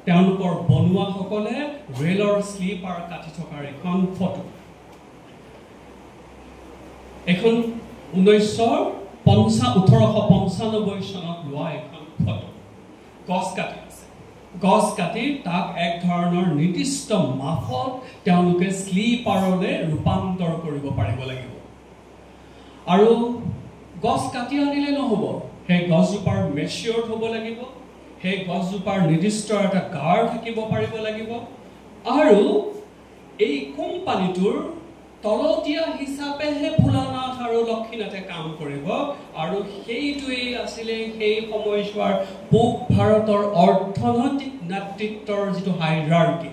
তেওঁলোকৰ বনুৱাসকলে ৰেলৰ স্লিপাৰ কাটি থকাৰ এখন ফটো এখন 1895 চনত লোৱা এখন ফটো গছ কাটি তাক এক ধৰণৰ নিৰ্দিষ্ট মাপত তেওঁলোকে স্লিপাৰলৈ ৰূপান্তৰ কৰিব পাৰিব লাগিব আৰু গছ কাটি আনিলে নহব সেই গছজোপাৰ মেচিয়ৰ্ড হ'ব লাগিব সেই গছজোপাৰ নিৰ্দিষ্ট এটা গাৰ থাকিব পাৰিব লাগিব আৰু এই কোম্পানীটোৰ তলতীয়া হিচাপেহে ভোলানাথ আৰু লক্ষীনাথে কাম কৰিব আৰু সেইটোৱেই আছিলে সেই সময়ছোৱাৰ পূব ভাৰতৰ অৰ্থনৈতিক নেতৃত্বৰ যিটো হাইৰাৰ্কি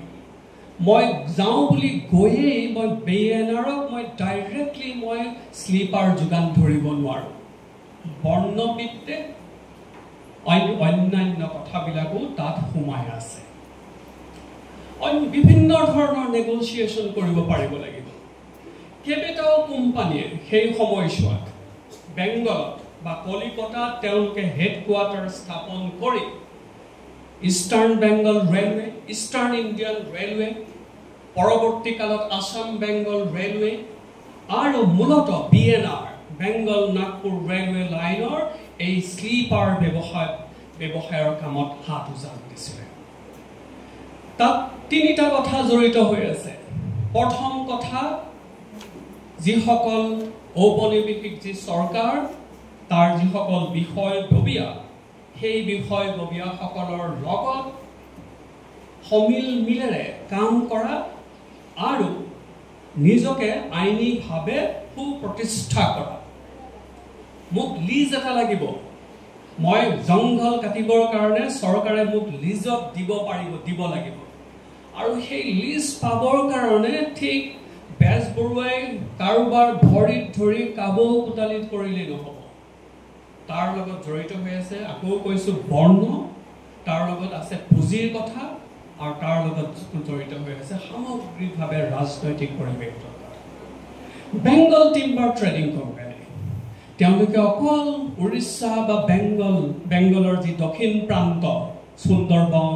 মই যাওঁ বুলি গৈয়েই মই BNRক মই ডাইৰেক্টলি মই স্লিপাৰ যোগান ধৰিব নোৱাৰো বৰ্ণবিত্তে অন্যান্য কথাবিলাকো তাত সোমাই আছে বিভিন্ন ধৰণৰ নেগোচিয়েশ্যন কৰিব পাৰিব লাগিব কেইবাটাও কোম্পানীয়ে সেই সময়ছোৱাত বেংগলত বা কলিকতাত তেওঁলোকে হেডকোৱাৰ্টাৰ স্থাপন কৰি eastern Bengal railway eastern Indian railway পৰৱৰ্তী কালত আসাম বেংগল ৰেলৱে আৰু মূলত BNR বেংগল নাগপুৰ ৰেলৱে লাইনৰ এই স্লিপাৰ ব্যৱসায়ৰ কামত হাত উজান দিছিলে তাত তিনিটা কথা জড়িত হৈ আছে প্ৰথম কথা যিসকল ঔপনিৱেশিক যি চৰকাৰ তাৰ যিসকল বিষয়ববীয়া সেই বিষয়ববীয়াসকলৰ লগত মিলেৰে কাম কৰা আৰু নিজকে আইনীভাৱে সুপ্ৰতিষ্ঠা কৰা মোক লিজ এটা লাগিব মই জংঘল কাটিবৰ কাৰণে চৰকাৰে মোক লিজত দিব লাগিব আৰু সেই লিজ পাবৰ কাৰণে ঠিক বেজবৰুৱাই কাৰোবাৰ ভৰিত ধৰি কাবৌ কোটালিত কৰিলে নহ'ব তাৰ লগত জড়িত হৈ আছে আকৌ কৈছো বৰ্ণ তাৰ লগত আছে পুঁজিৰ কথা আৰু তাৰ লগত জড়িত হৈ আছে সামগ্ৰিকভাৱে ৰাজনৈতিক পৰিৱেশ বেংগল টিম্বাৰ ট্ৰেডিং কোম্পানী তেওঁলোকে অকল উৰিষ্যা বা বেংগলৰ যি দক্ষিণ প্ৰান্ত সুন্দৰবন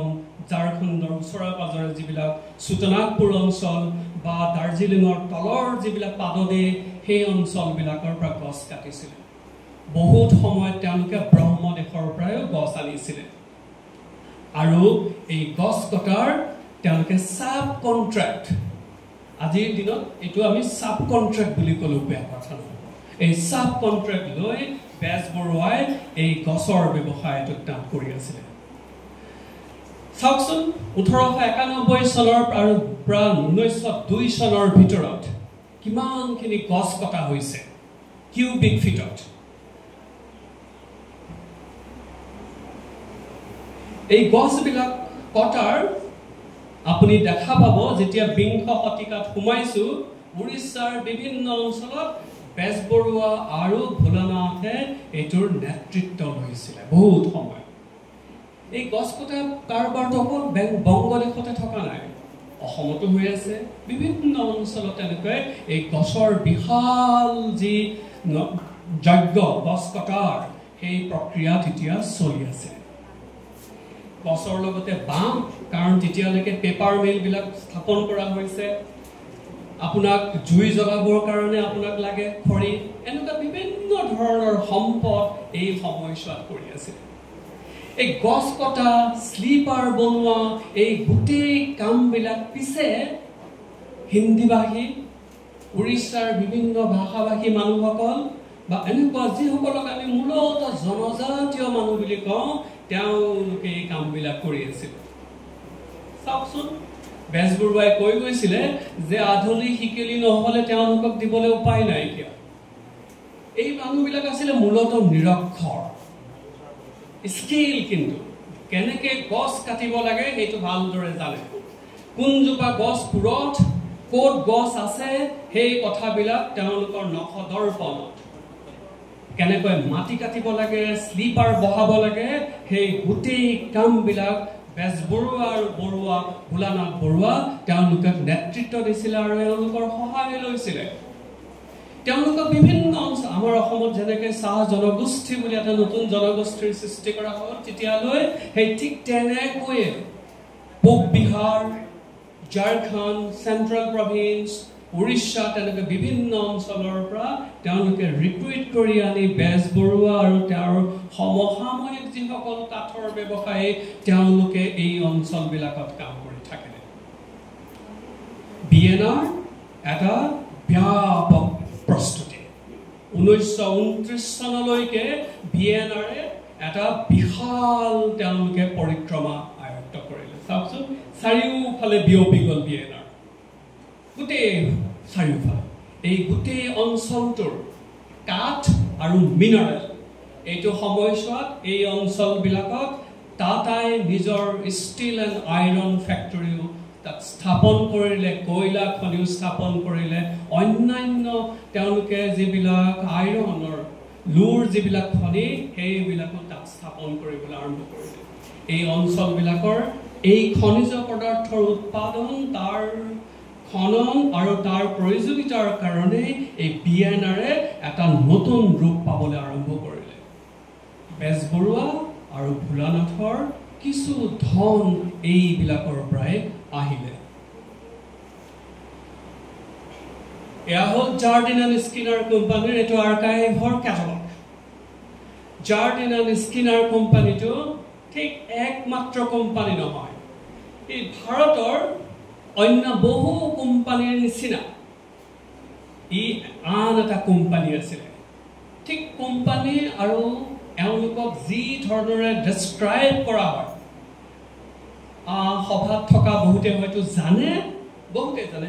ঝাৰখণ্ডৰ ওচৰে পাজৰে যিবিলাক সুতনাগপুৰ অঞ্চল বা দাৰ্জিলিঙৰ তলৰ যিবিলাক পাদদেশ সেই অঞ্চলবিলাকৰ পৰা গছ কাটিছিলে বহুত সময়ত তেওঁলোকে ব্ৰহ্মদেশৰ পৰাও গছ আনিছিলে আৰু এই গছ কটাৰ তেওঁলোকে সাব কন্ট্ৰাক্ট আজিৰ দিনত এটো আমি সাব কন্ট্ৰাক্ট বুলি কলো বেয়া কথা নহয় এই সাব কন্ট্ৰাক্ট লৈ বেজবৰুৱাই এই গছৰ ব্যৱসায়টো কাম কৰি আছিল চাওকচোন 1891 চনৰ আৰু প্ৰায় 1902 চনৰ ভিতৰত কিমানখিনি গছ কটা হৈছে কিউবিক ফিটত এই গছবিলাক কটাৰ আপুনি দেখা পাব যেতিয়া বিংশ শতিকাত সোমাইছো উৰিষ্যাৰ বিভিন্ন অঞ্চলত বেজবৰুৱা আৰু ভোলানাথে এইটোৰ নেতৃত্ব লৈছিল বহুত সময় এই গছ কটা কাৰবাৰটো অকল বংগদেশতে থকা নাই অসমতো হৈ আছে বিভিন্ন অঞ্চলত এনেকৈ এই গছৰ বিশাল যি যজ্ঞ গছ কটাৰ সেই প্ৰক্ৰিয়া তেতিয়া চলি আছে গছৰ লগতে বাঁহ কাৰণ তেতিয়ালৈকে পেপাৰ মিল বিলাক স্থাপন কৰা হৈছে আপোনাক জুই জ্বলাবৰ কাৰণে আপোনাক লাগে খৰি এনেকুৱা বিভিন্ন ধৰণৰ সম্পদ এই সময়ছোৱাত কৰি আছে এই গছ কটা স্লিপাৰ বনোৱা এই গোটেই কামবিলাক পিছে হিন্দীভাষী উৰিষ্যাৰ বিভিন্ন ভাষাভাষী মানুহসকল বা এনেকুৱা যিসকলক আমি মূলত জনজাতীয় মানুহ বুলি কওঁ তেওঁলোকে এই কামবিলাক কৰি আছিল চাওকচোন বেজবৰুৱাই কৈ গৈছিলে যে আধুনিক শিকিলি নহলে তেওঁলোকক দিবলৈ উপায় নাই কিয় এই মানুহবিলাক আছিল মূলত নিৰক্ষৰ স্কিল কিন্তু কেনেকে গছ কাটিব লাগে সেইটো ভালদৰে জানে কোনজোপা গছ পুৰত ক'ত গছ আছে সেই কথাবিলাক তেওঁলোকৰ নখদৰ্পণত কেনেকৈ মাটি কাটিব লাগে স্লিপাৰ বহাব লাগে সেই গোটেই কামবিলাক বেজবৰুৱা আৰু বৰুৱা ভোলানাথ বৰুৱা তেওঁলোকে নেতৃত্ব দিছিল আৰু তেওঁলোকৰ সহায় লৈছিল তেওঁলোকৰ বিভিন্ন অঞ্চল আমাৰ অসমত যেনেকৈ চাহ জনগোষ্ঠী বুলি এটা নতুন জনগোষ্ঠীৰ সৃষ্টি কৰা হ'ল তেতিয়ালৈ সেই ঠিক তেনেকৈ পূব বিহাৰ ঝাৰখণ্ড চেন্ট্ৰেল প্ৰভিন্স উৰিষ্যা তেনেকৈ বিভিন্ন অঞ্চলৰ পৰা তেওঁলোকে ৰিক্ৰুইট কৰি আনি বেজবৰুৱা আৰু তেওঁৰ সমসাময়িক যিসকল কাঠৰ ব্যৱসায়ী তেওঁলোকে এই অঞ্চলবিলাকত কাম কৰি থাকিলে বিএনআৰ এটা ব্যাপক প্ৰস্তুতি 1929 চনলৈকে বিএনআৰে এটা বিশাল তেওঁলোকে পৰিক্ৰমা আয়ত্ত কৰিলে চাওকচোন চাৰিওফালে বিয়পি গ'ল বিএনআৰ গোটেই চাৰিওফালে এই গোটেই অঞ্চলটোৰ কাঠ আৰু মিনাৰেল এইটো সময়ছোৱাত এই অঞ্চলবিলাকত টাটাই নিজৰ ষ্টিল এণ্ড আইৰণ ফেক্টৰীও তাত স্থাপন কৰিলে কয়লা খনিও স্থাপন কৰিলে অন্যান্য তেওঁলোকে যিবিলাক আইৰণৰ লুৰ যিবিলাক খনি সেইবিলাকো তাত স্থাপন কৰিবলৈ আৰম্ভ কৰিলে এই অঞ্চলবিলাকৰ এই খনিজ পদাৰ্থৰ উৎপাদন তাৰ খনন আৰু তাৰ প্ৰয়োজনীয়তাৰ কাৰণে এই বিএনআৰে এটা নতুন ৰূপ পাবলৈ আৰম্ভ কৰিলে বেজবৰুৱা আৰু ভোলানাথৰ কিছু ধন এইবিলাকৰ পৰাই আহিলে এয়া হ'ল জাৰ্ডিন এণ্ড স্কিনাৰ কোম্পানীৰ এইটো আৰ্কাইভৰ কেটালগ জাৰ্ডিন এণ্ড স্কিনাৰ কোম্পানীটো ঠিক একমাত্ৰ কোম্পানী নহয় এই ভাৰতৰ অন্য বহু কোম্পানীৰ নিচিনা ই আন এটা কোম্পানী আছিলে ঠিক কোম্পানী আৰু এওঁলোকক যি ধৰণেৰে ডেছক্ৰাইব কৰা হয় সভাত থকা বহুতে হয়তো জানে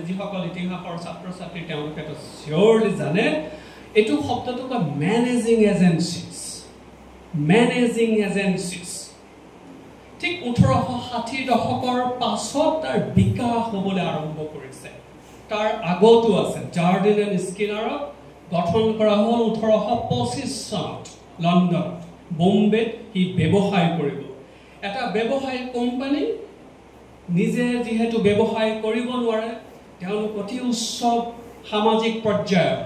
যিসকল ইতিহাসৰ ছাত্ৰ ছাত্ৰী তেওঁলোকেতো চিয়ৰলি জানে এইটো শব্দটো কয় মেনেজিং এজেঞ্চিজ মেনেজিং এজেন্সিজ ঠিক 1860 দশকৰ পাছত তাৰ বিকাশ হ'বলৈ আৰম্ভ কৰিছে তাৰ আগতো আছে জাৰ্ডিন এণ্ড স্কিনাৰক গঠন কৰা হ'ল 1825 চনত লণ্ডনত বোম্বেত হি ব্যৱসায় কৰিব এটা ব্যৱসায় কোম্পানী নিজে যেহেতু ব্যৱসায় কৰিব নোৱাৰে তেওঁলোক অতি উচ্চ সামাজিক পৰ্যায়ৰ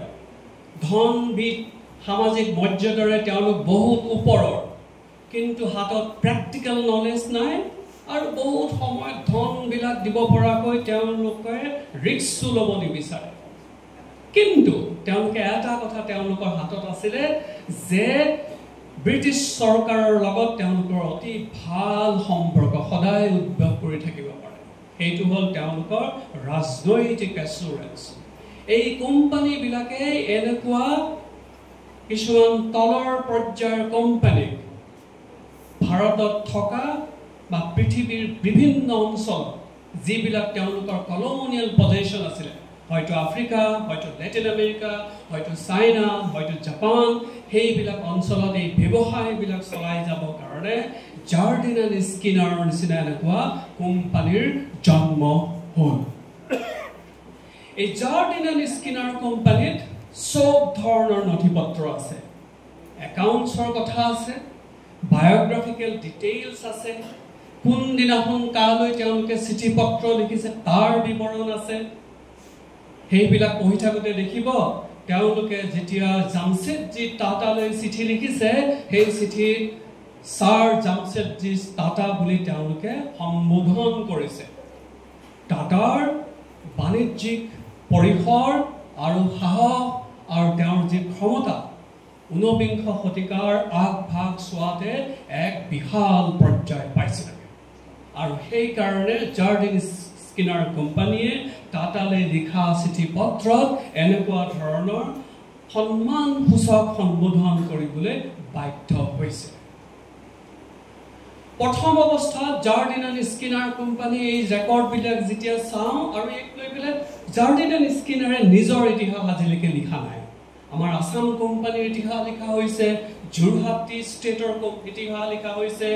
ধনবিদ সামাজিক মৰ্যাদাৰে তেওঁলোক বহুত ওপৰৰ কিন্তু হাতত প্ৰেক্টিকেল নলেজ নাই আৰু বহুত সময় ধনবিলাক দিব পৰাকৈ তেওঁলোকে ৰিস্ক ল'ব নিবিচাৰে কিন্তু তেওঁলোকে এটা কথা তেওঁলোকৰ হাতত আছিলে যে ব্ৰিটিছ চৰকাৰৰ লগত তেওঁলোকৰ অতি ভাল সম্পৰ্ক সদায় উদ্ভৱ কৰি থাকিব পাৰে সেইটো হ'ল তেওঁলোকৰ ৰাজনৈতিক এছুৰেঞ্চ এই কোম্পানীবিলাকে এনেকুৱা কিছুমান তলৰ পৰ্যায়ৰ কোম্পানী ভাৰতত থকা বা পৃথিৱীৰ বিভিন্ন অঞ্চল যিবিলাক তেওঁলোকৰ কলনিয়েল পজিশ্যন আছিলে হয়তো আফ্ৰিকা হয়তো লেটিন আমেৰিকা হয়তো চাইনা হয়তো জাপান সেইবিলাক অঞ্চলত এই ব্যৱসায়বিলাক চলাই যাবৰ কাৰণে জাৰ্ডিন এণ্ড স্কিনাৰৰ নিচিনা এনেকুৱা কোম্পানীৰ জন্ম হ'ল এই জাৰ্ডিন এণ্ড স্কিনাৰ কোম্পানীত সব ধৰণৰ নথিপত্ৰ আছে একাউণ্টছৰ কথা আছে বায়োগ্ৰাফিকেল ডিটেইলছ আছে কোন দিনাখন কালৈ তেওঁলোকে চিঠি পত্ৰ লিখিছে তাৰ বিৱৰণ আছে সেইবিলাক পঢ়ি থাকোঁতে দেখিব তেওঁলোকে যেতিয়া জামছেদজী টাটালৈ চিঠি লিখিছে সেই চিঠিত ছাৰ জামছেদজী টাটা বুলি তেওঁলোকে সম্বোধন কৰিছে টাটাৰ বাণিজ্যিক পৰিসৰ আৰু সাহস আৰু তেওঁৰ যি ক্ষমতা 19 শতিকাৰ আগভাগ চোৱাতে এক বিশাল পৰ্যায় পাইছিল আৰু সেই কাৰণে জাৰ্ডিন স্কিনাৰ কোম্পানীয়ে টাটালৈ লিখা চিঠি পত্ৰত এনেকুৱা ধৰণৰ সন্মানসূচক সম্বোধন কৰিবলৈ বাধ্য হৈছে প্ৰথম অৱস্থাত জাৰ্ডিন এণ্ড স্কিনাৰ কোম্পানী এই ৰেকৰ্ডবিলাক যেতিয়া চাওঁ আৰু এক লৈ পেলাই জাৰ্ডিন এণ্ড স্কিনাৰে নিজৰ ইতিহাস আজিলৈকে লিখা নাই আমাৰ আসাম কোম্পানীৰ ইতিহাস লিখা হৈছে যোৰহাট টি ষ্টেটৰ ইতিহাস লিখা হৈছে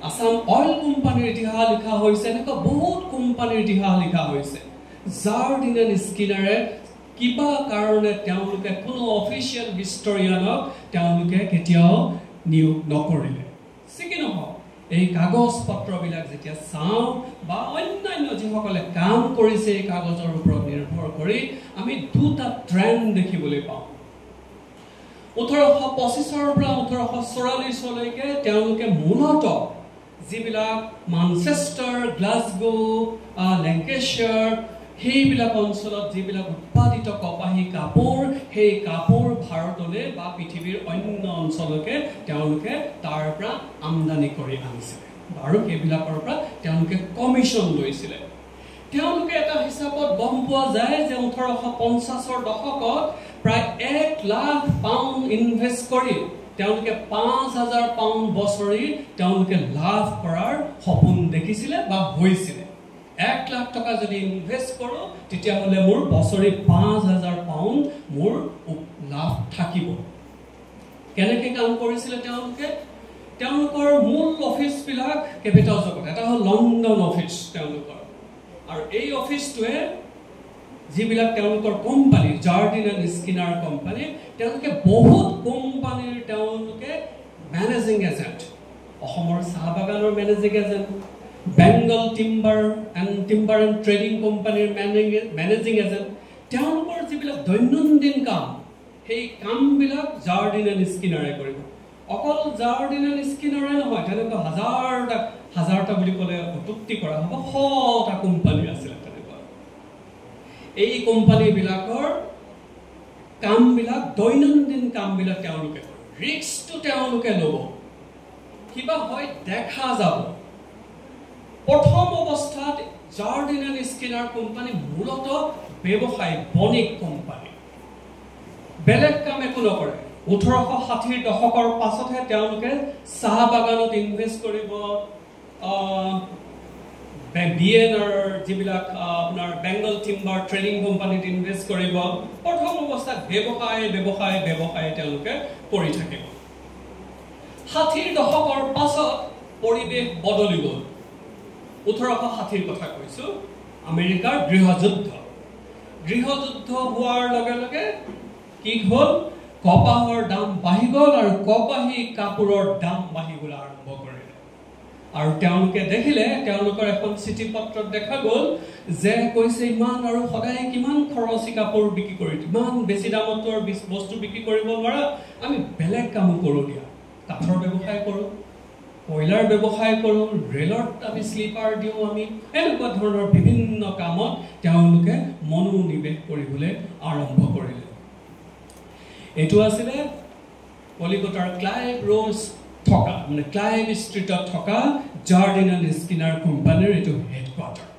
আসাম অইল কোম্পানীৰ ইতিহাস লিখা হৈছে এনেকুৱা বহুত কোম্পানীৰ ইতিহাস লিখা হৈছে জাৰ্ডিন এণ্ড স্কিনাৰে কিবা কাৰণে তেওঁলোকে কোনো অফিচিয়েল হিষ্টৰিয়ানক তেওঁলোকে কেতিয়াও নিয়োগ নকৰিলে কি নহওক এই কাগজ পত্ৰবিলাক যেতিয়া চাওঁ বা অন্যান্য যিসকলে কাম কৰিছে এই কাগজৰ ওপৰত নিৰ্ভৰ কৰি আমি দুটা ট্ৰেণ্ড দেখিবলৈ পাওঁ 1825 পৰা 1844 লৈকে তেওঁলোকে মূলতঃ যিবিলাক মানচেষ্টাৰ গ্লাছগো লেংকেশ্বায়াৰ সেইবিলাক অঞ্চলত যিবিলাক উৎপাদিত কপাহী কাপোৰ সেই কাপোৰ ভাৰতলৈ বা পৃথিৱীৰ অন্য অঞ্চলকে তেওঁলোকে তাৰ পৰা আমদানি কৰি আনিছিলে আৰু সেইবিলাকৰ পৰা তেওঁলোকে কমিশ্যন লৈছিলে তেওঁলোকে এটা হিচাপত গম পোৱা যায় যে 1850ৰ দশকত প্ৰায় 1 লাখ পাউণ্ড ইনভেষ্ট কৰি তেওঁলোকে 5000 পাউণ্ড বছৰি তেওঁলোকে লাভ কৰাৰ সপোন দেখিছিলে বা হৈছিলে 1 লাখ টকা যদি ইনভেষ্ট কৰো তেতিয়া হলে মোৰ বছৰি 5000 পাউণ্ড মোৰ লাভ থাকিব কেনেকৈ কাম কৰিছিলে তেওঁলোকৰ মূল অফিচ বিলাক কেপিটেল জগত এটা হ'ল লণ্ডন অফিচ তেওঁলোকৰ আৰু এই অফিচটোৱে যিবিলাক তেওঁলোকৰ company Jardine and Skinner company তেওঁলোকে বহুত কোম্পানীৰ তেওঁলোকে মেনেজিং এজেণ্ট অসমৰ চাহ বাগানৰ managing agent Bengal timber and trading কোম্পানীৰ মেনেজিং এজেণ্ট তেওঁলোকৰ যিবিলাক দৈনন্দিন কাম সেই কামবিলাক জাৰ্ডিন এণ্ড স্কিনাৰে কৰিব অকল জাৰ্ডিন এণ্ড স্কিনাৰে নহয় তেনেকুৱা হাজাৰটা বুলি ক'লে অত্যুক্তি কৰা হ'ব 100টা কোম্পানী আছিলে তেনেকুৱা এই কোম্পানীবিলাকৰ কামবিলাক দৈনন্দিন কামবিলাক তেওঁলোকে কৰে ৰিস্কটো তেওঁলোকে ল'ব কিবা হয় দেখা যাব প্ৰথম অৱস্থাত জাৰ্ডিন এণ্ড স্কিনাৰ কোম্পানী মূলতঃ ব্যৱসায় বণিক কোম্পানী বেলেগ কাম একো নকৰে 1860ৰ দশকৰ পাছতহে তেওঁলোকে চাহ বাগানত ইনভেষ্ট কৰিব বিএনৰ যিবিলাক আপোনাৰ বেংগল টিম্বাৰ ট্ৰেডিং কোম্পানীত ইনভেষ্ট কৰিব প্ৰথম অৱস্থাত ব্যৱসায় তেওঁলোকে কৰি থাকিব 60 দশকৰ পাছত পৰিৱেশ বদলি গ'ল 1860 কথা কৈছো আমেৰিকাৰ গৃহযুদ্ধ হোৱাৰ লগে লগে কি হ'ল কপাহৰ দাম বাঢ়ি গ'ল আৰু কপাহী কাপোৰৰ দাম বাঢ়িবলৈ আৰম্ভ কৰিলে আৰু তেওঁলোকে দেখিলে তেওঁলোকৰ এখন চিঠি পত্ৰত দেখা গ'ল যে কৈছে ইমান আৰু সদায় কিমান খৰচী কাপোৰ বিক্ৰী কৰি ইমান বেছি দামত বস্তু বিক্ৰী কৰিব নোৱাৰা আমি বেলেগ কাম কৰোঁ দিয়া কাঠৰ ব্যৱসায় কৰোঁ কয়লাৰ ব্যৱসায় কৰোঁ ৰেলত আমি স্লিপাৰ দিওঁ আমি এনেকুৱা ধৰণৰ বিভিন্ন কামত তেওঁলোকে মনোনিৱেশ কৰিবলৈ আৰম্ভ কৰিলে এইটো আছিলে কলিকতাৰ ক্লাইভ ৰোজ থকা মানে ক্লাইভ ষ্ট্ৰীটত থকা জাৰ্ডিন এণ্ড স্কিনাৰ কোম্পানীৰ এইটো হেডকোৱাৰ্টাৰ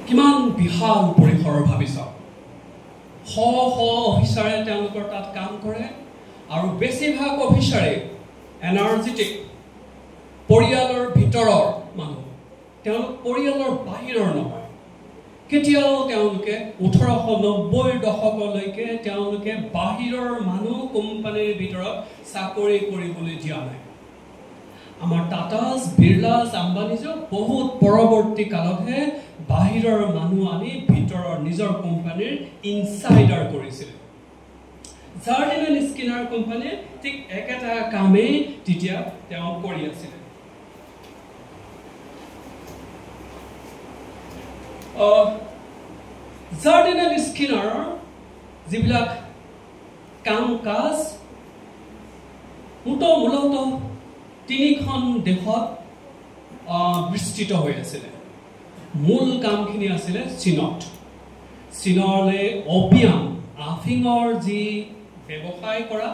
কিমান বিশাল পৰিসৰৰ ভাবি চাওক শ অফিচাৰে তেওঁলোকৰ তাত কাম কৰে আৰু বেছিভাগ অফিচাৰে এনাৰ্জেটিক পৰিয়ালৰ ভিতৰৰ মানুহ তেওঁলোক পৰিয়ালৰ বাহিৰৰ নহয় কেতিয়াও তেওঁলোকে 1890 দশকলৈকে তেওঁলোকে বাহিৰৰ মানুহ কোম্পানীৰ ভিতৰত চাকৰি কৰিবলৈ দিয়া নাই আমাৰ টাটাছ বিৰলাছ আম্বানীজো বহুত পৰৱৰ্তী কালতহে বাহিৰৰ মানুহ আনি ভিতৰৰ নিজৰ কোম্পানীৰ ইনসাইডাৰ কৰিছিল জাৰ্ডিন এণ্ড স্কিনাৰ কোম্পানীয়ে ঠিক একেটা কামেই তেতিয়া তেওঁ কৰি আছিল জাৰ্ডিন এণ্ড স্কিনাৰৰ যিবিলাক কাম কাজ মূলত তিনিখন দেশত বিস্তৃত হৈ আছিলে মূল কামখিনি আছিলে চীনলৈ অপিয়াম আফিঙৰ যি ব্যৱসায় কৰা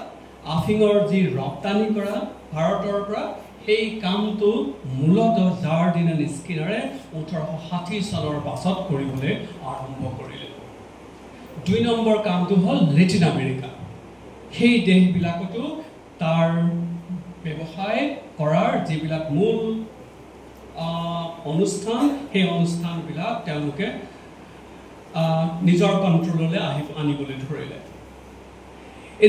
আফিঙৰ যি ৰপ্তানি কৰা ভাৰতৰ পৰা সেই কামটো মূলত জাৰ্ডিন এণ্ড স্কিনাৰে 1860 চনৰ পাছত কৰিবলৈ আৰম্ভ কৰিলে 2 নম্বৰ কামটো হ'ল লেটিন আমেৰিকা সেই দেশবিলাকতো তাৰ ব্যৱসায় কৰাৰ যিবিলাক মূল অনুষ্ঠান সেই অনুষ্ঠানবিলাক তেওঁলোকে নিজৰ কণ্ট্ৰললৈ আনিবলৈ ধৰিলে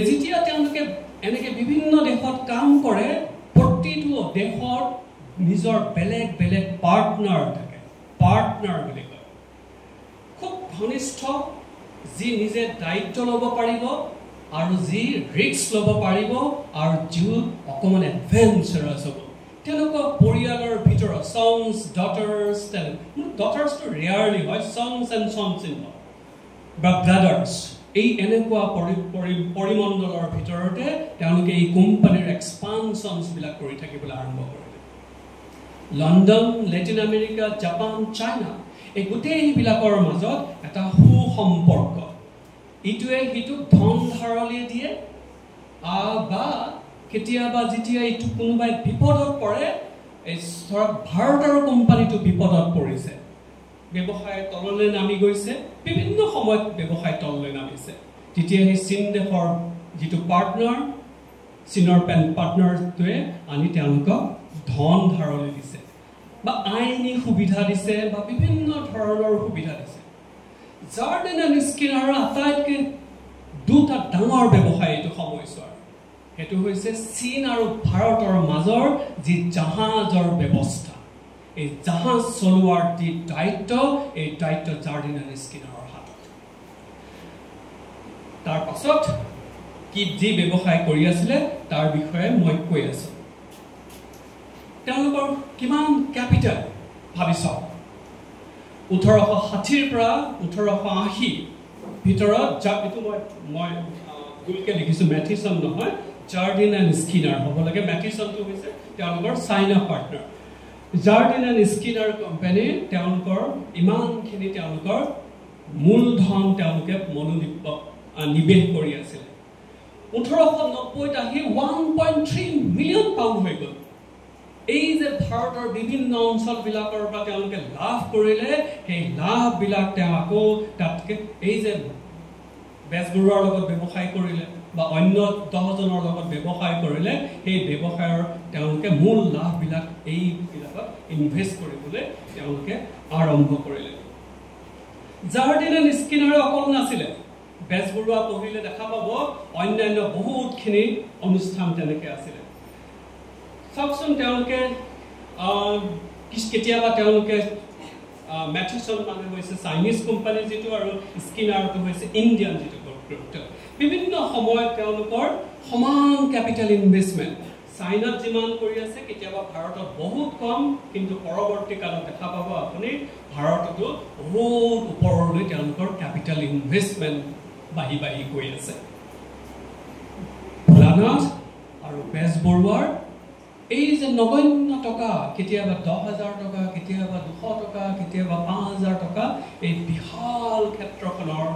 যেতিয়া তেওঁলোকে এনেকৈ বিভিন্ন দেশত কাম কৰে প্ৰতিটো দেশত নিজৰ বেলেগ বেলেগ পাৰ্টনাৰ থাকে পাৰ্টনাৰ বুলি কয় খুব ঘনিষ্ঠ যি নিজে দায়িত্ব ল'ব পাৰিব আৰু যি ৰিস্ক ল'ব পাৰিব আৰু যি অকমান এডভেঞ্চাৰাছ হ'ব তেনেকুৱা পৰিয়ালৰ ভিতৰত সন্স ডটাৰ্ছ ডটাৰ্ছটো ৰেয়াৰলি হয় sons and sons in law বা ব্ৰাদাৰ্ছ এই এনেকুৱা পৰিমণ্ডলৰ ভিতৰতে তেওঁলোকে এই কোম্পানীৰ এক্সপানশ্যনছবিলাক কৰি থাকিবলৈ আৰম্ভ কৰিলে London Latin America Japan China এই গোটেইবিলাকৰ মাজত এটা সুসম্পৰ্ক ইটোৱে সিটোক ধন ধাৰলে দিয়ে বা কেতিয়াবা যেতিয়া এইটো কোনোবাই বিপদত পৰে এই ধৰক ভাৰতৰ কোম্পানীটো বিপদত পৰিছে ব্যৱসায় তললৈ নামি গৈছে বিভিন্ন সময়ত ব্যৱসায় তললৈ নামিছে তেতিয়া সেই চীন দেশৰ যিটো পাৰ্টনাৰ চীনৰ পাৰ্টনাৰটোৱে আনি তেওঁলোকক ধন ধাৰলে দিছে বা আইনী সুবিধা দিছে বা বিভিন্ন ধৰণৰ সুবিধা দিছে জাৰ্ডিন এণ্ড স্কিনাৰৰ আটাইতকৈ দুটা ডাঙৰ ব্যৱসায় এইটো সময়ছোৱাৰ সেইটো হৈছে চীন আৰু ভাৰতৰ মাজৰ যি জাহাজৰ ব্যৱস্থা এই জাহাজ চলোৱাৰ যি দায়িত্ব এই দায়িত্ব জাৰ্ডিন এণ্ড স্কিনাৰৰ হাতত তাৰ পাছত কি যি ব্যৱসায় কৰি আছিলে তাৰ বিষয়ে মই কৈ আছো তেওঁলোকৰ কিমান কেপিটেল ভাবি চাওক 1860 পৰা 1880 ভিতৰত এইটো মই ভুলকে লিখিছো মেথিছন নহয় জাৰ্ডিন এণ্ড স্কিনাৰ হ'ব লাগে মেথিছনটো হৈছে তেওঁলোকৰ China partner Jardin and Skinner company তেওঁলোকৰ ইমানখিনি তেওঁলোকৰ মূলধন তেওঁলোকে নিৱেশ কৰি আছিলে 1890 আহি 1.3 মিলিয়ন পাউণ্ড হৈ গ'ল এই যে ভাৰতৰ বিভিন্ন অঞ্চলবিলাকৰ পৰা তেওঁলোকে লাভ কৰিলে সেই লাভবিলাক তেওঁ আকৌ তাতকে এই যে বেজবৰুৱাৰ লগত ব্যৱসায় কৰিলে বা অন্য 10 জনৰ লগত ব্যৱসায় কৰিলে সেই ব্যৱসায়ৰ তেওঁলোকে মূল লাভবিলাক এইবিলাকত ইনভেষ্ট কৰিবলৈ তেওঁলোকে আৰম্ভ কৰিলে জাৰ্ডিন এণ্ড স্কিনাৰে অকল নাছিলে বেজবৰুৱা পঢ়িলে দেখা পাব অন্যান্য বহুতখিনি অনুষ্ঠান তেনেকৈ আছিলে চাওকচোন তেওঁলোকে কেতিয়াবা তেওঁলোকে মেথিছন মানে হৈছে চাইনিজ কোম্পানী যিটো আৰু স্কিনাৰটো হৈছে ইণ্ডিয়ান যিটো গ্ৰুপ বিভিন্ন সময়ত তেওঁলোকৰ সমান কেপিটেল ইনভেষ্টমেণ্ট চাইনাত যিমান কৰি আছে কেতিয়াবা ভাৰতত বহুত কম কিন্তু পৰৱৰ্তী কালত দেখা পাব আপুনি ভাৰততো বহুত ওপৰলৈ তেওঁলোকৰ কেপিটেল ইনভেষ্টমেণ্ট বাঢ়ি বাঢ়ি গৈ আছে ভোলানাথ আৰু বেজবৰুৱাৰ এই যে নগণ্য টকা কেতিয়াবা 10,000 টকা কেতিয়াবা 200 টকা কেতিয়াবা 5,000 টকা এই বিশাল ক্ষেত্ৰখনৰ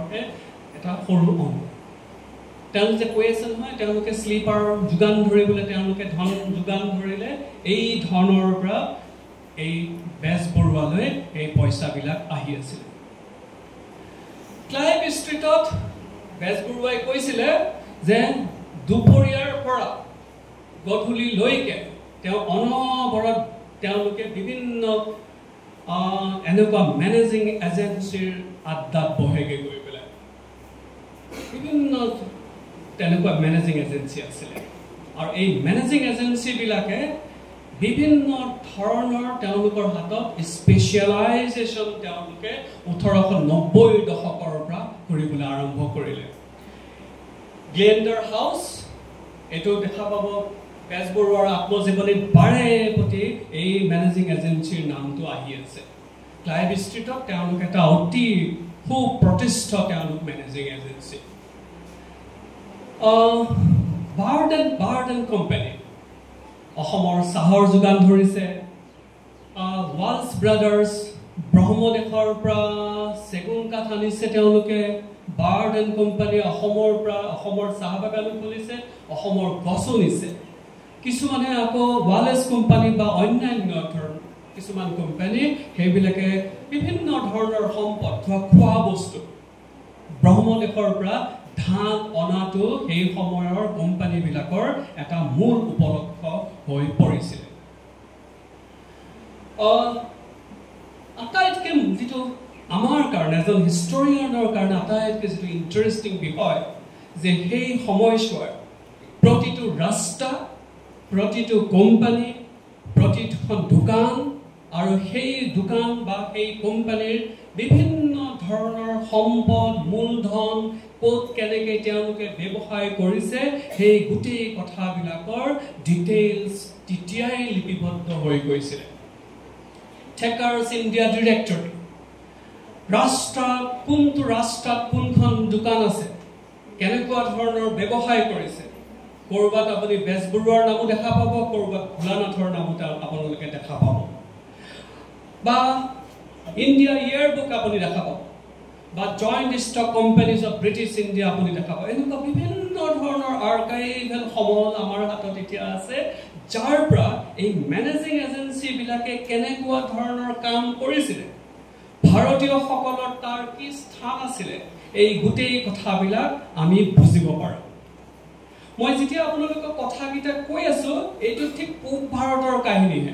এটা সৰু অংশ তেওঁলোকে কৈ আছে নহয় তেওঁলোকে স্লিপাৰ যোগান ধৰিবলৈ তেওঁলোকে ধন যোগান ধৰিলে এই ধনৰ পৰা এই বেজবৰুৱালৈ এই পইচাবিলাক আহি আছিল ক্লাইভ ষ্ট্ৰীটত বেজবৰুৱাই কৈছিলে যে দুপৰীয়াৰ পৰা গধূলিলৈকে তেওঁ অনবৰত তেওঁলোকে বিভিন্ন এনেকুৱা মেনেজিং এজেঞ্চিৰ আড্ডাত বহেগে গৈ পেলাই বিভিন্ন তেনেকুৱা মেনেজিং এজেঞ্চি আছিলে আৰু এই মেনেজিং এজেঞ্চিবিলাকে বিভিন্ন ধৰণৰ তেওঁলোকৰ হাতত স্পেচিয়েলাইজেশ্যন তেওঁলোকে 1890 দশকৰ পৰা কৰিবলৈ আৰম্ভ কৰিলে গ্লেণ্ডাৰ হাউচ এইটো দেখা পাব বেজবৰুৱাৰ আত্মজীৱনীত বাৰে প্ৰতি এই মেনেজিং এজেঞ্চিৰ নামটো আহি আছে ক্লাইভ ষ্ট্ৰীটত তেওঁলোক এটা অতি সুপ্ৰতিষ্ঠিত তেওঁলোক মেনেজিং এজেঞ্চি বাৰ্ডেন কোম্পানী অসমৰ চাহৰ যোগান ধৰিছে ৱালছ ব্ৰাদাৰ্ছ ব্ৰহ্মদেশৰ পৰা চেগুন কাঠ আনিছে তেওঁলোকে বাৰ্ডেন কোম্পানী অসমৰ পৰা অসমৰ চাহ বাগানো খুলিছে অসমৰ গছো নিছে কিছুমানে আকৌ ৱালেছ কোম্পানী বা অন্যান্য ধৰণৰ কিছুমান কোম্পানী সেইবিলাকে বিভিন্ন ধৰণৰ সম্পদ খোৱা বস্তু ব্ৰহ্মদেশৰ পৰা ধান অনাটো সেই সময়ৰ কোম্পানীবিলাকৰ এটা মূল উপলক্ষ হৈ পৰিছিল আটাইতকৈ যিটো আমাৰ কাৰণে এজন হিষ্টৰিয়ানৰ কাৰণে আটাইতকৈ যিটো ইণ্টাৰেষ্টিং বিষয় যে সেই সময়ছোৱাৰ প্ৰতিটো ৰাস্তা প্ৰতিটো কোম্পানী প্ৰতিখন দোকান আৰু সেই দোকান বা সেই কোম্পানীৰ বিভিন্ন ধৰণৰ সম্পদ মূলধন ক'ত কেনেকৈ তেওঁলোকে ব্যৱসায় কৰিছে সেই গোটেই কথাবিলাকৰ ডিটেইলছ তেতিয়াই লিপিবদ্ধ হৈ গৈছিলে ঠেকাৰ্ছ ইণ্ডিয়া ডিৰেক্টৰ কোনটো ৰাষ্ট্ৰত কোনখন দোকান আছে কেনেকুৱা ধৰণৰ ব্যৱসায় কৰিছে কৰবাত আপুনি বেজবৰুৱাৰ নামো দেখা পাব কৰবাত ভোলানাথৰ নামো আপোনালোকে দেখা পাব বা ইণ্ডিয়া ইয়েৰবুক আপুনি দেখা পাব বা joint stock companies of British India আপুনি দেখা পাব এনেকুৱা বিভিন্ন ধৰণৰ আৰ্কাইভেল সমল আমাৰ হাতত এতিয়া আছে যাৰ পৰা এই মেনেজিং এজেঞ্চিবিলাকে কেনেকুৱা ধৰণৰ কাম কৰিছিলে ভাৰতীয়সকলৰ তাৰ কি স্থান আছিলে এই গোটেই কথাবিলাক আমি বুজিব পাৰোঁ মই যেতিয়া আপোনালোকক কথাকেইটা কৈ আছো এইটো ঠিক পূব ভাৰতৰ কাহিনীহে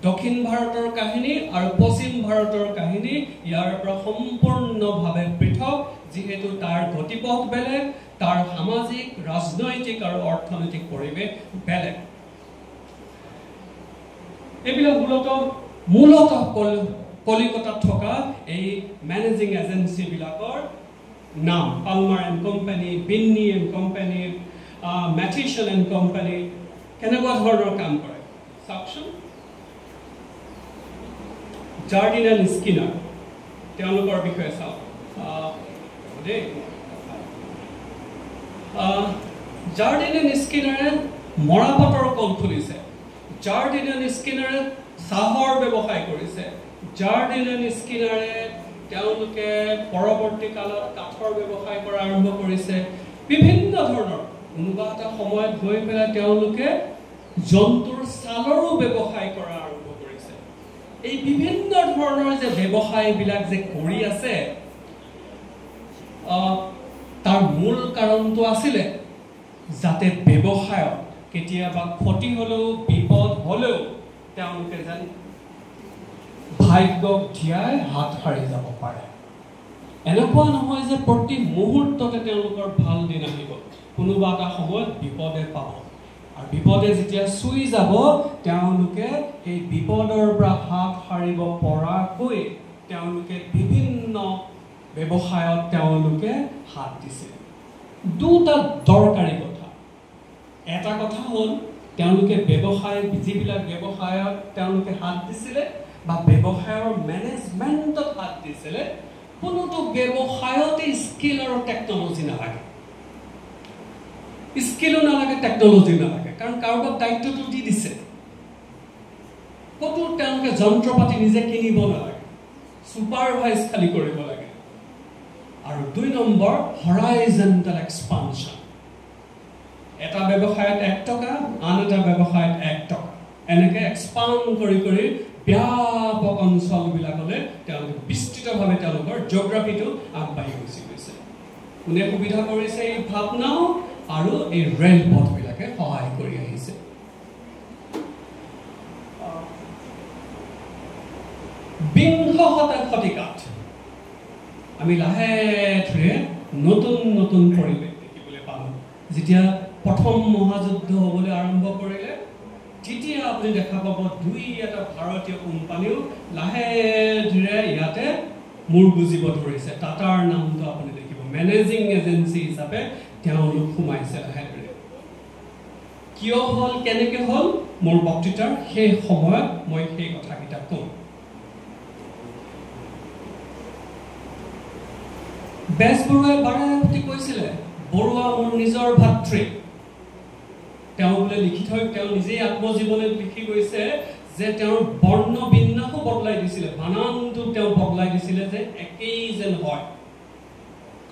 দক্ষিণ ভাৰতৰ কাহিনী আৰু পশ্চিম ভাৰতৰ কাহিনী ইয়াৰ পৰা সম্পূৰ্ণভাৱে পৃথক যিহেতু তাৰ গতিপথ বেলেগ তাৰ সামাজিক ৰাজনৈতিক আৰু অৰ্থনৈতিক পৰিৱেশ বেলেগ এইবিলাক মূলতঃ কলিকতাত থকা এই মেনেজিং এজেঞ্চিবিলাকৰ নাম Palmer and company Binny and company Matheson and company কেনেকুৱা ধৰণৰ কাম কৰে চাওকচোন জাৰ্ডিন এণ্ড স্কিনাৰ তেওঁলোকৰ বিষয়ে চাওক দেই জাৰ্ডিন এণ্ড স্কিনাৰে মৰাপাটৰ কল খুলিছে জাৰ্ডিন এণ্ড স্কিনাৰে চাহৰ ব্যৱসায় কৰিছে জাৰ্ডিন এণ্ড স্কিনাৰে তেওঁলোকে পৰৱৰ্তী কালত কাঠৰ ব্যৱসায় কৰা আৰম্ভ কৰিছে বিভিন্ন ধৰণৰ কোনোবা এটা সময়ত গৈ পেলাই তেওঁলোকে জন্তুৰ ছালৰো ব্যৱসায় কৰা আৰম্ভ কৰিছে এই বিভিন্ন ধৰণৰ যে ব্যৱসায়বিলাক যে কৰি আছে তাৰ মূল কাৰণটো আছিলে যাতে ব্যৱসায়ত কেতিয়াবা ক্ষতি হ'লেও বিপদ হ'লেও তেওঁলোকে যেন ভাগ্যক ধিয়াই হাত সাৰি যাব পাৰে এনেকুৱা নহয় যে প্ৰতি মুহূৰ্ততে তেওঁলোকৰ ভাল দিন আহিব, কোনোবা এটা সময়ত বিপদে পাব, আৰু বিপদে যেতিয়া চুই যাব তেওঁলোকে সেই বিপদৰ পৰা হাত সাৰিব পৰাকৈ তেওঁলোকে বিভিন্ন ব্যৱসায়ত তেওঁলোকে হাত দিছে। দুটা দৰকাৰী কথা। এটা কথা হ'ল তেওঁলোকে ব্যৱসায়, যিবিলাক ব্যৱসায়ত তেওঁলোকে হাত দিছিলে বা ব্যৱসায়ৰ মেনেজমেণ্টত হাত দিছিলে, কোনোটো ব্যৱসায়তে স্কিল আৰু টেকনলজি নালাগে। স্কিলো নালাগে, টেকনলজি নালাগে, কাৰণ কাৰোবাক দায়িত্বটো দি দিছে। ক'তো তেওঁলোকে যন্ত্ৰপাতি নিজে কিনিব নালাগে, ছুপাৰভাইজ খালি কৰিব লাগে। আৰু 2 নম্বৰ, হৰাইজেণ্টেল এক্সপানশ্যন। এটা ব্যৱসায়ত 1 টকা, আন এটা ব্যৱসায়ত 1 টকা, এনেকৈ এক্সপাণ্ড কৰি কৰি ব্যাপক অঞ্চলবিলাকলৈ তেওঁলোকে বিস্তৃতভাৱে তেওঁলোকৰ জিঅ'গ্ৰাফিটো আগবাঢ়ি গৈছে। কোনে সুবিধা কৰিছে? এই ভাৱনাও আৰু এই ৰেলপথবিলাকে সহায় কৰি আহিছে। বিংশ শতিকাত আমি লাহে ধীৰে নতুন নতুন পৰিৱেশ দেখিবলৈ পালোঁ। যেতিয়া প্ৰথম মহাযুদ্ধ হ'বলৈ আৰম্ভ কৰিলে, তেতিয়া আপুনি দেখা পাব 2-এটা ভাৰতীয় কোম্পানীও লাহে ধীৰে ইয়াতে মূৰ বুজিব ধৰিছে। টাটাৰ নামটো আপুনি দেখিব, মেনেজিং এজেঞ্চি হিচাপে তেওঁলোক সোমাইছে লাহে ধীৰে। কিয় হ'ল, কেনেকৈ হ'ল, মোৰ বক্তৃতাৰ সেই সময়ত মই সেই কথাকেইটা ক'ম। বেজবৰুৱাই বাৰে কৈছিলে, বৰুৱা মোৰ নিজৰ ভাতৃ। তেওঁ বোলে লিখি থৈ, তেওঁ নিজেই আত্মজীৱনীত লিখি গৈছে যে তেওঁৰ বৰ্ণ বিন্যাসো বদলাই দিছিলে, বানানটো তেওঁ বদলাই দিছিলে যে একেই যেন হয়।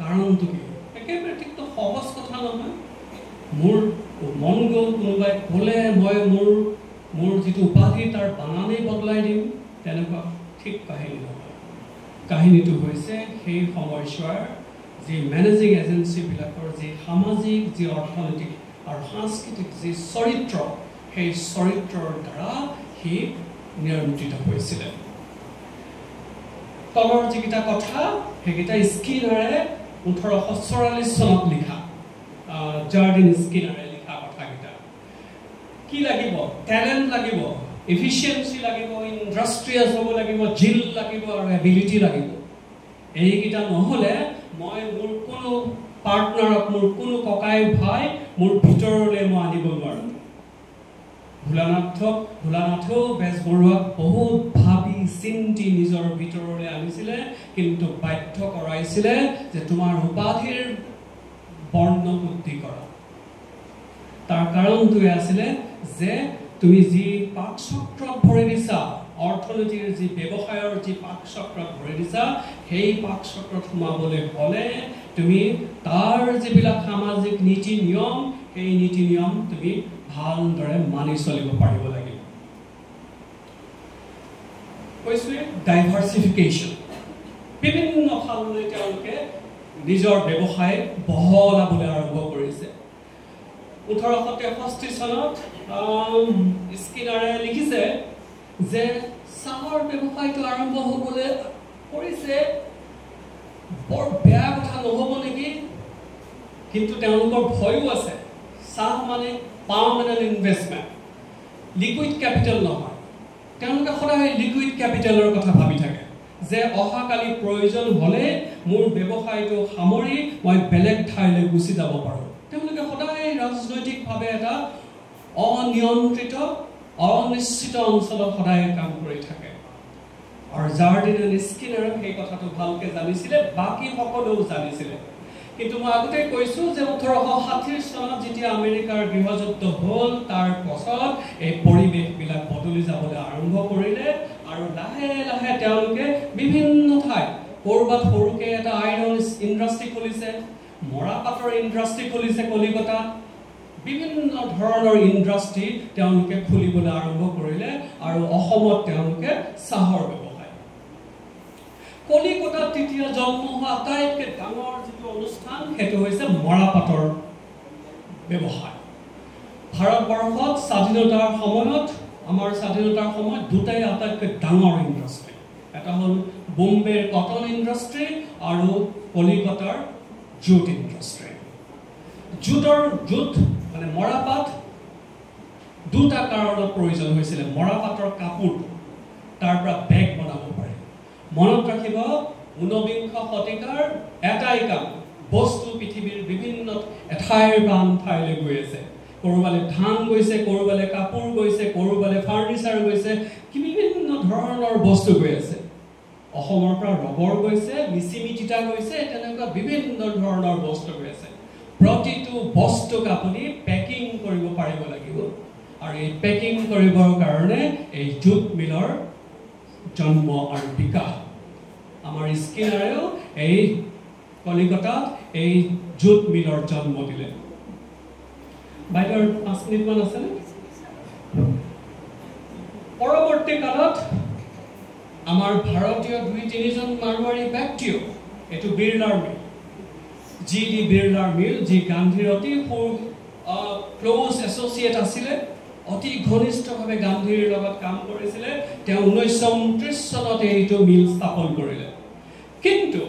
কাৰণটো কি? একেবাৰে ঠিকতো সহজ কথা নহয়। মোৰ মন গ'ল, কোনোবাই ক'লে মই মোৰ যিটো উপাধি তাৰ বানানেই বদলাই দিম, তেনেকুৱা ঠিক কাহিনী নহয়। কাহিনীটো হৈছে সেই সময়ছোৱাৰ যি মেনেজিং এজেঞ্চিবিলাকৰ যি সামাজিক, যি অৰ্থনৈতিক আৰু সাংস্কৃতিক যি চৰিত্ৰ, সেই চৰিত্ৰৰ দ্বাৰা সি নিয়ন্ত্ৰিত হৈছিলে। তলৰ যিকেইটা কথা, সেইকেইটা স্কিনাৰে 1844 চনত লিখা, জাৰ্ডিন স্কিনাৰে লিখা কথাকেইটা। কি লাগিব? টেলেণ্ট লাগিব, এফিচিয়েঞ্চি লাগিব, ইণ্ডাষ্ট্ৰিয়াছ হ'ব লাগিব, জিল লাগিব আৰু এবিলিটি লাগিব। এইকেইটা নহ'লে মই মোৰ কোনো পাৰ্টনাৰক, মোৰ কোনো ককাই ভাই মোৰ ভিতৰলৈ মই আনিব নোৱাৰোঁ। ভোলানাথেও বেজবৰুৱাক বহুত ভাবি চিন্তি নিজৰ ভিতৰলৈ আনিছিলে, কিন্তু বাধ্য কৰাইছিলে যে তোমাৰ উপাধিৰ বৰ্ণ শুদ্ধি কৰা। তাৰ কাৰণটোৱে আছিলে যে তুমি যি পাকচক্ৰত ভৰি দিছা, অৰ্থনীতিৰ যি ব্যৱসায়ৰ যি পাকচক্ৰত ভৰি দিছা, সেই পাকচক্ৰত সোমাবলৈ হ'লে তুমি তাৰ যিবিলাক সামাজিক নীতি নিয়ম, সেই নীতি নিয়ম তুমি ভালদৰে মানি চলিব পাৰিব লাগিব। কৈছোৱে ডাইভাৰ্চিফিকেশ্যন। বিভিন্ন ফাললৈ তেওঁলোকে নিজৰ ব্যৱসায় বহলাবলৈ আৰম্ভ কৰিছে। 1863 চনত স্কিনাৰে লিখিছে যে চাহৰ ব্যৱসায়টো আৰম্ভ হ'বলৈ কৰিছে, বৰ বেয়া কথা নহ'ব নেকি? কিন্তু তেওঁলোকৰ ভয়ো আছে। চাহ মানে পাৰ্মানেণ্ট ইনভেষ্টমেণ্ট, লিকুইড কেপিটেল নহয়। তেওঁলোকে সদায় লিকুইড কেপিটেলৰ কথা ভাবি থাকে যে অহাকালি প্ৰয়োজন হ'লে মোৰ ব্যৱসায়টো সামৰি মই বেলেগ ঠাইলৈ গুচি যাব পাৰোঁ। তেওঁলোকে সদায় ৰাজনৈতিকভাৱে এটা অনিয়ন্ত্ৰিত, অনিশ্চিত অঞ্চলত সদায় কাম কৰি থাকে। আৰু জাৰ্ডিন এণ্ড স্কিনাৰে সেই কথাটো ভালকৈ জানিছিলে, বাকী সকলেও জানিছিলে। কিন্তু মই আগতে কৈছোঁ যে 1860 চনত যেতিয়া আমেৰিকাৰ গৃহযুদ্ধ হ'ল, তাৰ পাছত এই পৰিৱেশবিলাক বদলি যাবলৈ আৰম্ভ কৰিলে আৰু লাহে লাহে তেওঁলোকে বিভিন্ন ঠাইত, ক'ৰবাত সৰুকৈ এটা আইৰণ ইণ্ডাষ্ট্ৰি খুলিছে, মৰাপাটৰ ইণ্ডাষ্ট্ৰি খুলিছে কলিকতাত, বিভিন্ন ধৰণৰ ইণ্ডাষ্ট্ৰি তেওঁলোকে খুলিবলৈ আৰম্ভ কৰিলে। আৰু অসমত তেওঁলোকে চাহৰ ব্যৱসায়। কলিকতাত তেতিয়া জন্ম হোৱা আটাইতকৈ ডাঙৰ যিটো অনুষ্ঠান, সেইটো হৈছে মৰাপাটৰ ব্যৱসায়। ভাৰতবৰ্ষত স্বাধীনতাৰ সময়ত, আমাৰ স্বাধীনতাৰ সময়ত দুটাই আটাইতকৈ ডাঙৰ ইণ্ডাষ্ট্ৰি। এটা হ'ল বোম্বেৰ কটন ইণ্ডাষ্ট্ৰী আৰু কলিকতাৰ জুট ইণ্ডাষ্ট্ৰী জুট মানে মৰাপাট দুটা কাৰণত প্ৰয়োজন হৈছিল মৰাপাটৰ কাপোৰ তাৰ পৰা বেগ বনাব পাৰে মনত ৰাখিব 19 শতিকাৰ এটাই কাম বস্তু পৃথিৱীৰ বিভিন্ন এঠাইৰ পৰা আন ঠাইলৈ গৈ আছে কৰবালে ধান গৈছে কৰবালে কাপোৰ গৈছে কৰবালে ফাৰ্নিচাৰ গৈছে বিভিন্ন ধৰণৰ বস্তু গৈ আছে অসমৰ পৰা ৰবৰ গৈছে মিচিমিটিটা গৈছে তেনেকুৱা বিভিন্ন ধৰণৰ বস্তু গৈ আছে প্ৰতিটো বস্তুক আপুনি পেকিং কৰিব পাৰিব লাগিব আৰু এই পেকিং কৰিবৰ কাৰণে এই জুট মিলৰ জন্ম আৰু বিকাশ আমাৰ স্কিনাৰেও এই কলিকতাত এই জুট মিলৰ জন্ম দিলে বাইদেউৰ 5 মিনিটমান আছে পৰৱৰ্তী কালত আমাৰ ভাৰতীয় 2-3 জন মাৰোৱাৰী ব্যক্তিও এটো বিৰলাৰ মিল জি.ডি. বিৰলাৰ মিল যি গান্ধীৰ অতি ক্লোজ এছ'চিয়েট আছিলে অতি ঘনিষ্ঠভাৱে গান্ধীৰ লগত কাম কৰিছিলে তেওঁ 1929 চনত এইটো মিল স্থাপন কৰিলে কিন্তু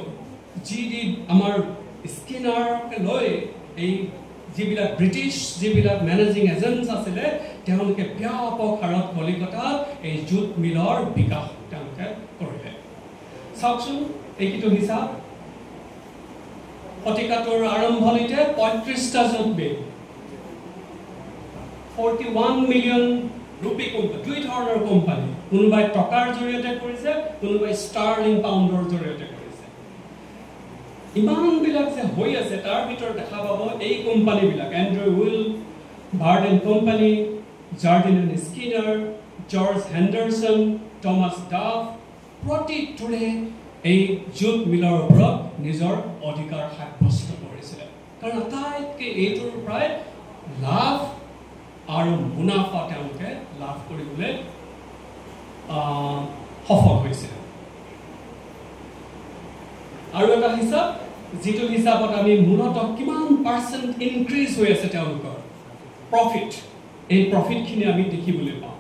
জি.ডি. আমাৰ স্কিনাৰকে লৈ এই যিবিলাক ব্ৰিটিছ যিবিলাক মেনেজিং এজেণ্টছ আছিলে তেওঁলোকে ব্যাপক হাৰত কলিকতাত এই জুট মিলৰ বিকাশ তেওঁলোকে কৰিলে চাওকচোন এইটো হিচাপ শতিকাটোৰ আৰম্ভণিতে 35টা জুট মিল 41 মিলিয়ন ৰূপী কোম্পানী দুই ধৰণৰ কোম্পানী কোনোবাই টকাৰ জৰিয়তে কৰিছে কোনোবাই ষ্টাৰ্লিং পাউণ্ডৰ জৰিয়তে কৰিছে ইমান বিলাক যে হৈ আছে তাৰ ভিতৰত দেখা পাব এই কোম্পানী বিলাক এন্ড্ৰু উইল বাৰ্ডেন company Jardine and Skinner George Henderson Thomas Duff প্ৰতিটোৰে এই জুট মিলৰ ওপৰত নিজৰ অধিকাৰ সাব্যস্ত কৰিছিলে কাৰণ আটাইতকৈ এইটোৰ প্ৰায় লাভ আৰু মুনাফা তেওঁলোকে লাভ কৰিবলৈ সফল হৈছিল আৰু এটা হিচাপ যিটো হিচাপত আমি মূলতঃ কিমান পাৰ্চেণ্ট ইনক্ৰিজ হৈ আছে তেওঁলোকৰ প্ৰফিট এই প্ৰফিটখিনি আমি দেখিবলৈ পাওঁ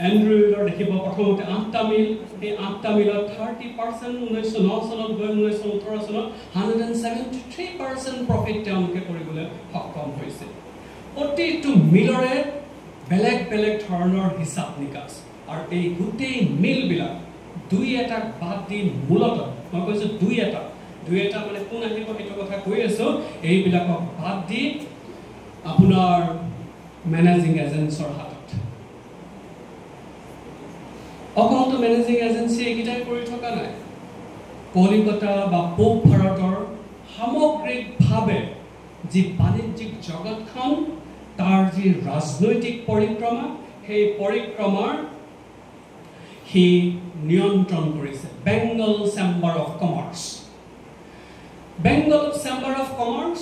এন্ড্ৰু উইলৰ দেখিব প্ৰথমতে 8টা মিল এই 8টা মিলত 30% 1909 চনত গৈ 1918 চনত 173% প্ৰফিট তেওঁলোকে কৰিবলৈ সক্ষম হৈছে প্ৰতিটো মিলৰে বেলেগ বেলেগ ধৰণৰ হিচাপ নিকাচ আৰু এই গোটেই মিলবিলাক দুই এটা বাদ দি মূলতঃ মই কৈছোঁ দুই এটা মানে কোন আহিব সেইটো কথা কৈ আছোঁ এইবিলাকক বাদ দি আপোনাৰ মেনেজিং এজেন্সৰ হাতত অকলতো মেনেজিং এজেন্সি এইকেইটাই কৰি থকা নাই কলিকতা বা পূব ভাৰতৰ সামগ্ৰিকভাৱে যি বাণিজ্যিক জগতখন তাৰ যি ৰাজনৈতিক পৰিক্ৰমা সেই পৰিক্ৰমাৰ হি নিয়ন্ত্ৰণ কৰিছে Bengal chamber of commerce Bengal chamber of commerce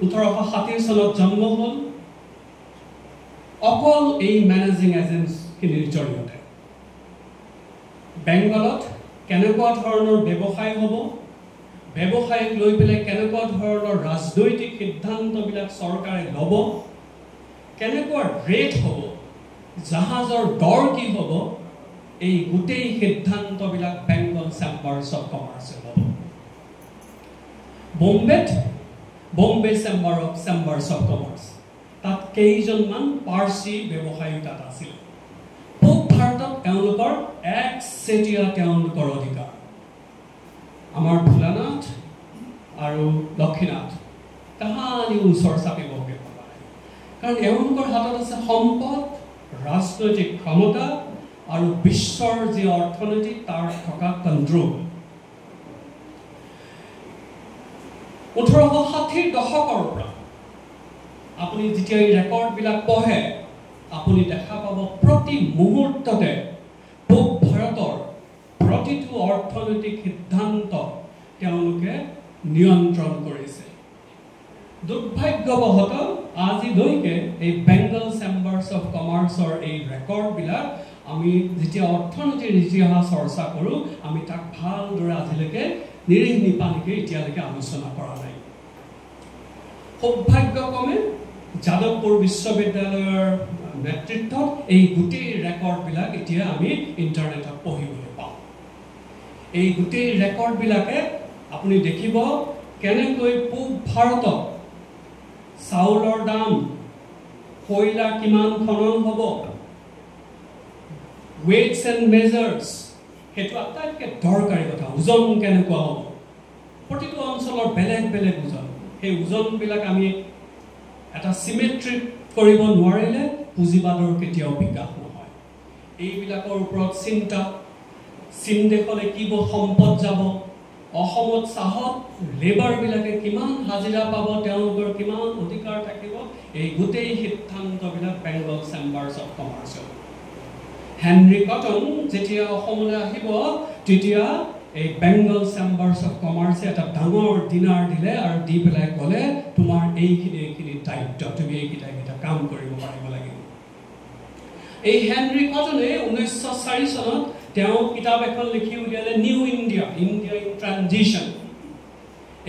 1860 চনত জন্ম হ'ল অকল এই মেনেজিং এজেন্সিৰ জৰিয়তে বেংগলত কেনেকুৱা ধৰণৰ ব্যৱসায় হ'ব ব্যৱসায়িক লৈ পেলাই কেনেকুৱা ধৰণৰ ৰাজনৈতিক সিদ্ধান্তবিলাক চৰকাৰে ল'ব কেনেকুৱা ৰেট হ'ব জাহাজৰ দৰ কি হ'ব এই গোটেই সিদ্ধান্তবিলাক বেংগল চেম্বাৰ্ছ অফ কমাৰ্চে ল'ব বম্বে চেম্বাৰ্ছ অফ কমাৰ্চ তাত কেইজনমান পাৰ্চী ব্যৱসায়ী তাত আছিল পূব ভাৰতত তেওঁলোকৰ একচেটিয়া তেওঁলোকৰ অধিকাৰ আমাৰ ভোলানাথ আৰু লক্ষীনাথ তাহানিও ওচৰ চাপিবগৈ কাৰণ এওঁলোকৰ হাতত আছে সম্পদ ৰাজনৈতিক ক্ষমতা আৰু বিশ্বৰ যি অৰ্থনীতি তাৰ থকা কণ্ট্ৰল 1860 দশকৰ পৰা আপুনি যেতিয়া এই ৰেকৰ্ডবিলাক পঢ়ে আপুনি দেখা পাব প্ৰতি মুহূৰ্ততে পূব ভাৰতৰ প্ৰতিটো অৰ্থনৈতিক সিদ্ধান্ত তেওঁলোকে নিয়ন্ত্ৰণ কৰিছে দুৰ্ভাগ্যবশতঃ আজিলৈকে এই বেংগল চেম্বাৰ্ছ অফ কমাৰ্চৰ এই ৰেকৰ্ডবিলাক আমি যেতিয়া অৰ্থনীতিৰ ইতিহাস চৰ্চা কৰোঁ আমি তাক ভালদৰে আজিলৈকে নিৰীহ নিপানীকে এতিয়ালৈকে আলোচনা কৰা নাই সৌভাগ্যক্ৰমে যাদৱপুৰ বিশ্ববিদ্যালয়ৰ নেতৃত্বত এই গোটেই ৰেকৰ্ডবিলাক এতিয়া আমি ইণ্টাৰনেটত পঢ়িবলৈ পাওঁ এই গোটেই ৰেকৰ্ডবিলাকে আপুনি দেখিব কেনেকৈ পূব ভাৰতত চাউলৰ দাম কয়লা কিমান খনন হ'ব weights and measures হেতু আটাইতকৈ দৰকাৰী কথা ওজন কেনেকুৱা হ'ব প্ৰতিটো অঞ্চলৰ বেলেগ বেলেগ ওজন সেই ওজনবিলাক আমি এটা সিমেট্ৰিক কৰিব নোৱাৰিলে পুঁজিবাদৰ কেতিয়াও বিকাশ নহয় এইবিলাকৰ ওপৰত চিন্তা চীন দেশলৈ কি সম্পদ যাব অসমত চাহত লেবাৰবিলাকে কিমান হাজিৰা পাব তেওঁলোকৰ কিমান অধিকাৰ থাকিব এই গোটেই সিদ্ধান্তবিলাক বেংগল চেম্বাৰ্ছ অফ কমাৰ্চৰ হেনৰি কটন যেতিয়া অসমলৈ আহিব তেতিয়া এই বেংগল চেম্বাৰ্ছ অফ কমাৰ্চে এটা ডাঙৰ ডিনাৰ দিলে আৰু দি পেলাই ক'লে তোমাৰ এইখিনি দায়িত্ব তুমি এইকেইটা কাম কৰিব পাৰিব লাগিব এই হেনৰি কটনে 1904 চনত তেওঁ কিতাপ এখন লিখি উলিয়ালে new India India in transition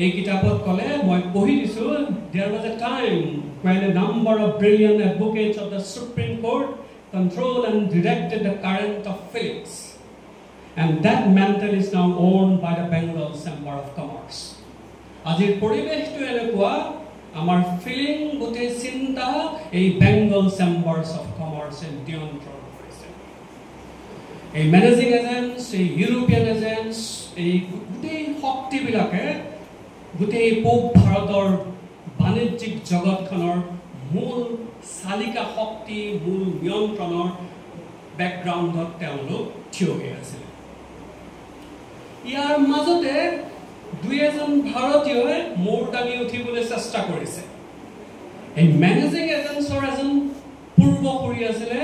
এই কিতাপত ক'লে মই পঢ়ি দিছো there was a time when a number of brilliant advocates of the Supreme Court controlled and directed the current of Phillips and that mantle is now owned by the Bengal Chamber of Commerce আজিৰ পৰিৱেশটো এনেকুৱা আমাৰ feeling গোটেই চিন্তা এই Bengal chambers of কমাৰ্চে নিয়ন্ত্ৰণ কৰিছে এই মেনেজিং এজেন্টছ এই ইউৰোপিয়ান এজেন্টছ এই গোটেই শক্তিবিলাকে গোটেই পূব ভাৰতৰ বাণিজ্যিক জগতখনৰ মূল চালিকা শক্তি মূল নিয়ন্ত্ৰণৰ বেকগ্ৰাউণ্ডত তেওঁলোক থিয় হৈ আছিল ইয়াৰ মাজতে দুই এজন ভাৰতীয়ই মূৰ দাঙি উঠিবলৈ চেষ্টা কৰিছে এই মেনেজিং এজেন্টছৰ এজন পূৰ্বসূৰী আছিলে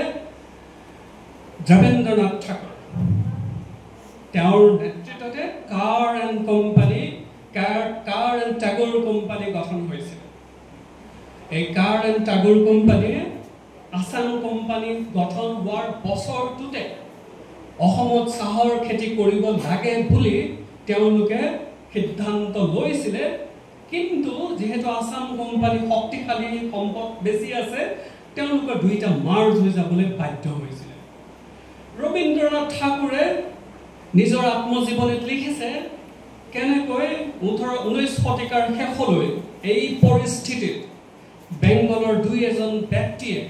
ৰবীন্দ্ৰনাথ ঠাকুৰ তেওঁৰ নেতৃত্বতে কাৰ এণ্ড টাগোৰ কোম্পানী গঠন হৈছিল এই কাৰ এণ্ড টাগোৰ কোম্পানীয়ে আছাম কোম্পানী গঠন হোৱাৰ বছৰটোতে অসমত চাহৰ খেতি কৰিব লাগে বুলি তেওঁলোকে সিদ্ধান্ত লৈছিলে কিন্তু যেহেতু আছাম কোম্পানী শক্তিশালী সম্পদ বেছি আছে তেওঁলোকে দুইটা মাৰ্জ হৈ যাবলৈ বাধ্য হৈছিল ৰবীন্দ্ৰনাথ ঠাকুৰে নিজৰ আত্মজীৱনীত লিখিছে কেনেকৈ 19 শতিকাৰ শেষলৈ এই পৰিস্থিতিত বেংগলৰ দুই এজন ব্যক্তিয়ে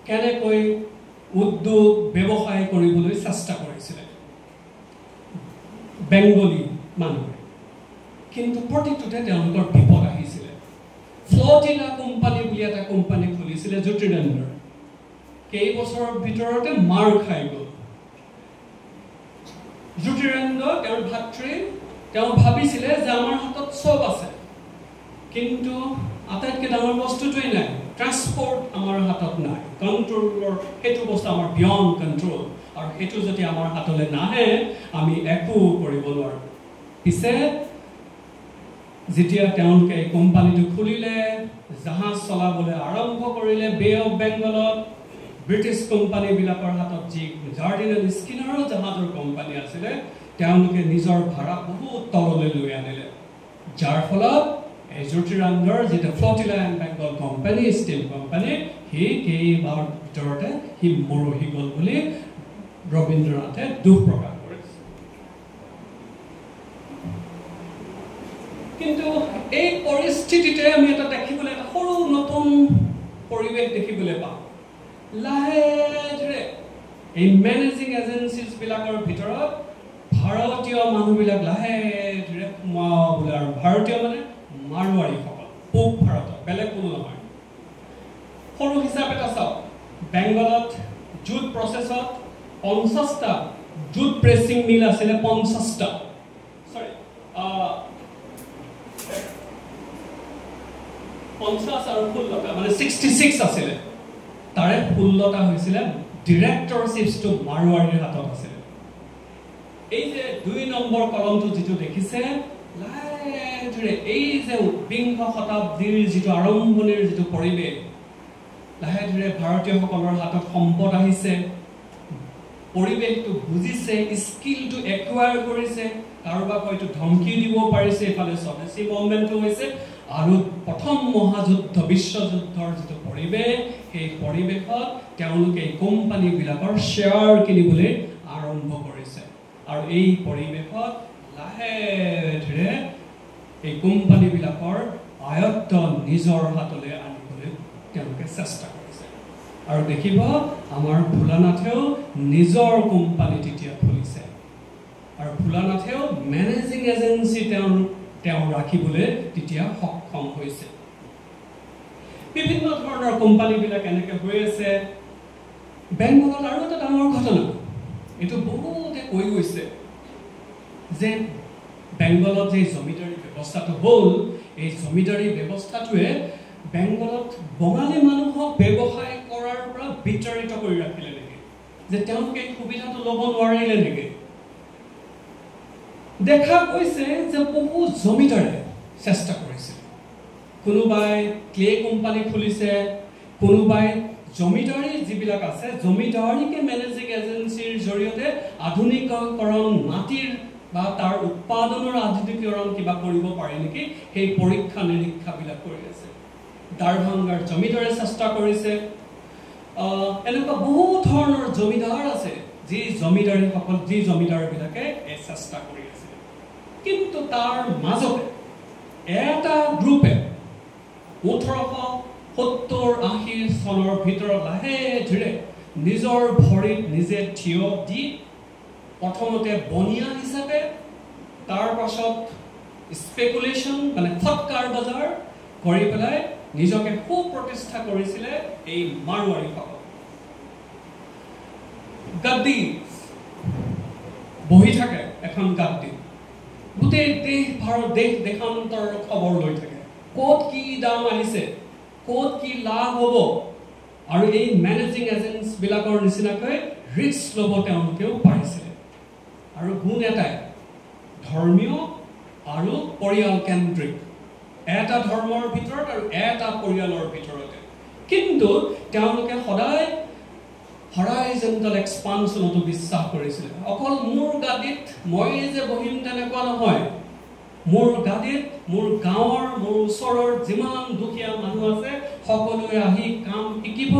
কেনেকৈ উদ্যোগ ব্যৱসায় কৰিবলৈ চেষ্টা কৰিছিলে বেংগলী মানুহে কিন্তু প্ৰতিটোতে তেওঁলোকৰ বিপদ আহিছিলে ফ্লটিলা কোম্পানী বুলি এটা কোম্পানী খুলিছিলে জ্যোতিৰেন্দ্ৰ কেইবছৰৰ ভিতৰতে মাৰ খাই গ'ল জ্যোতিৰেন্দ্ৰ তেওঁৰ ভাতৃ তেওঁ ভাবিছিলে যে আমাৰ হাতত সব আছে কিন্তু আটাইতকৈ ডাঙৰ বস্তুটোই নাই ট্ৰান্সপোৰ্ট আমাৰ হাতত নাই কন্ট্ৰোলৰ সেইটো বস্তু আমাৰ বিয়ণ্ড কন্ট্ৰোল আৰু সেইটো যদি আমাৰ হাতলৈ নাহে আমি একো কৰিব নোৱাৰোঁ পিছে যেতিয়া তেওঁলোকে কোম্পানীটো খুলিলে জাহাজ চলাবলৈ আৰম্ভ কৰিলে বে অফ বেংগলত ব্ৰিটিছ কোম্পানীবিলাকৰ হাতত যি জাৰ্ডিনেল স্কিনাৰৰ জাহাজৰ কোম্পানী আছিলে তেওঁলোকে নিজৰ ভাড়া বহুত তললৈ লৈ আনিলে যাৰ ফলত এই জ্যোতিৰেন্দ্ৰৰ যিটো flotilla and Bengal company steel company সি কেইবাৰ ভিতৰতে সি মৰহি গ'ল বুলি ৰবীন্দ্ৰনাথে দুখ প্ৰকাশ কৰিছে কিন্তু এই পৰিস্থিতিতে আমি এটা দেখিবলৈ এটা সৰু নতুন পৰিৱেশ দেখিবলৈ পাওঁ লাহে ধীৰে এই মেনেজিং এজেন্সিছবিলাকৰ ভিতৰত ভাৰতীয় মানুহবিলাক লাহে ধীৰে সোমাবলৈ আৰু ভাৰতীয় মানে মাৰোৱাৰীসকল পূব ভাৰতত বেলেগ কোনো নহয় সৰু হিচাপ এটা চাওক বেংগলত জুট প্ৰচেছত 50টা জুট প্ৰেছিং মিল আছিলে 50টা সৰি 50 আৰু 16টা মানে 66 আছিলে তাৰে 16টা হৈছিলে ডিৰেক্টৰশ্বিপটো মাৰোৱাৰীৰ হাতত আছিলে এই যে 2 নম্বৰ কলমটো যিটো দেখিছে লাহে ধীৰে এই যে বিংশ শতাব্দীৰ যিটো আৰম্ভণিৰ যিটো পৰিৱেশ লাহে ধীৰে ভাৰতীয়সকলৰ হাতত সম্পদ আহিছে পৰিৱেশটো বুজিছে স্কিলটো একুৱায়াৰ কৰিছে কাৰোবাক হয়তো ধমকি দিব পাৰিছে এফালে স্বদেশী মুভমেণ্টটো হৈছে আৰু প্ৰথম মহাযুদ্ধ বিশ্বযুদ্ধৰ যিটো পৰিৱেশ সেই পৰিৱেশত তেওঁলোকে কোম্পানীবিলাকৰ শ্বেয়াৰ কিনিবলৈ আৰম্ভ কৰিছে আৰু এই পৰিৱেশত লাহে ধীৰে এই কোম্পানীবিলাকৰ আয়ত্ত নিজৰ হাতলৈ আনিবলৈ তেওঁলোকে চেষ্টা কৰিছে আৰু দেখিব আমাৰ ভোলানাথেও নিজৰ কোম্পানী তেতিয়া খুলিছে আৰু ভোলানাথেও মেনেজিং এজেন্সি তেওঁ ৰাখিবলৈ তেতিয়া সক্ষম হৈছে বিভিন্ন ধৰণৰ কোম্পানীবিলাক এনেকৈ হৈ আছে বেংগলত আৰু এটা ডাঙৰ ঘটনা এইটো বহুতে কৈ গৈছে যে বেংগলত যে জমিদাৰী ব্যৱস্থাটো হ'ল এই জমিদাৰী ব্যৱস্থাটোৱে বেংগলত বঙালী মানুহক ব্যৱসায় কৰাৰ পৰা বিতাড়িত কৰি ৰাখিলে নেকি যে তেওঁলোকে সুবিধাটো ল'ব নোৱাৰিলে নেকি দেখা গৈছে যে বহু জমিদাৰে চেষ্টা কৰিছিল কোনোবাই ক্লে কোম্পানী খুলিছে কোনোবাই জমিদাৰী যিবিলাক আছে জমিদাৰীকে মেনেজিং এজেন্সিৰ জৰিয়তে আধুনিকীকৰণ মাটিৰ বা তাৰ উৎপাদনৰ আধুনিকীকৰণ কিবা কৰিব পাৰে নেকি সেই পৰীক্ষা নিৰীক্ষাবিলাক কৰি আছে দাৰভাংগাৰ জমিদাৰে চেষ্টা কৰিছে এনেকুৱা বহু ধৰণৰ জমিদাৰ আছে যি জমিদাৰবিলাকে এই চেষ্টা কৰি আছে কিন্তু তাৰ মাজতে এটা গ্ৰুপে 1870-80 চনৰ ভিতৰত লাহে ধীৰে নিজৰ ভৰিত নিজে থিয় দি প্ৰথমতে বনিয়া হিচাপে তাৰ পাছত স্পেকুলেশ্যন মানে ফটকাৰ বজাৰ কৰি পেলাই নিজকে সুপ্ৰতিষ্ঠা কৰিছিলে এই মাৰোৱাৰীসকল গাদ্দি বহি থাকে এখন গাদ্দি গোটেই দেশান্তৰৰ খবৰ লৈ থাকে ক'ত কি দাম আহিছে ক'ত কি লাভ হ'ব আৰু এই মেনেজিং এজেন্সবিলাকৰ নিচিনাকৈ ৰিস্ক ল'ব তেওঁলোকেও পাৰিছিলে আৰু গুণ এটাই ধৰ্মীয় আৰু পৰিয়াল কেন্দ্ৰিক এটা ধৰ্মৰ ভিতৰত আৰু এটা পৰিয়ালৰ ভিতৰতে কিন্তু তেওঁলোকে সদায় হৰাইজেণ্টেল এক্সপানশ্যনতো বিশ্বাস কৰিছিলে অকল মোৰ গাদীত মই যে বহিম তেনেকুৱা নহয় মোৰ গাদীত মোৰ গাঁৱৰ মোৰ ওচৰৰ যিমান দুখীয়া মানুহ আছে সকলোৱে আহি কাম শিকিব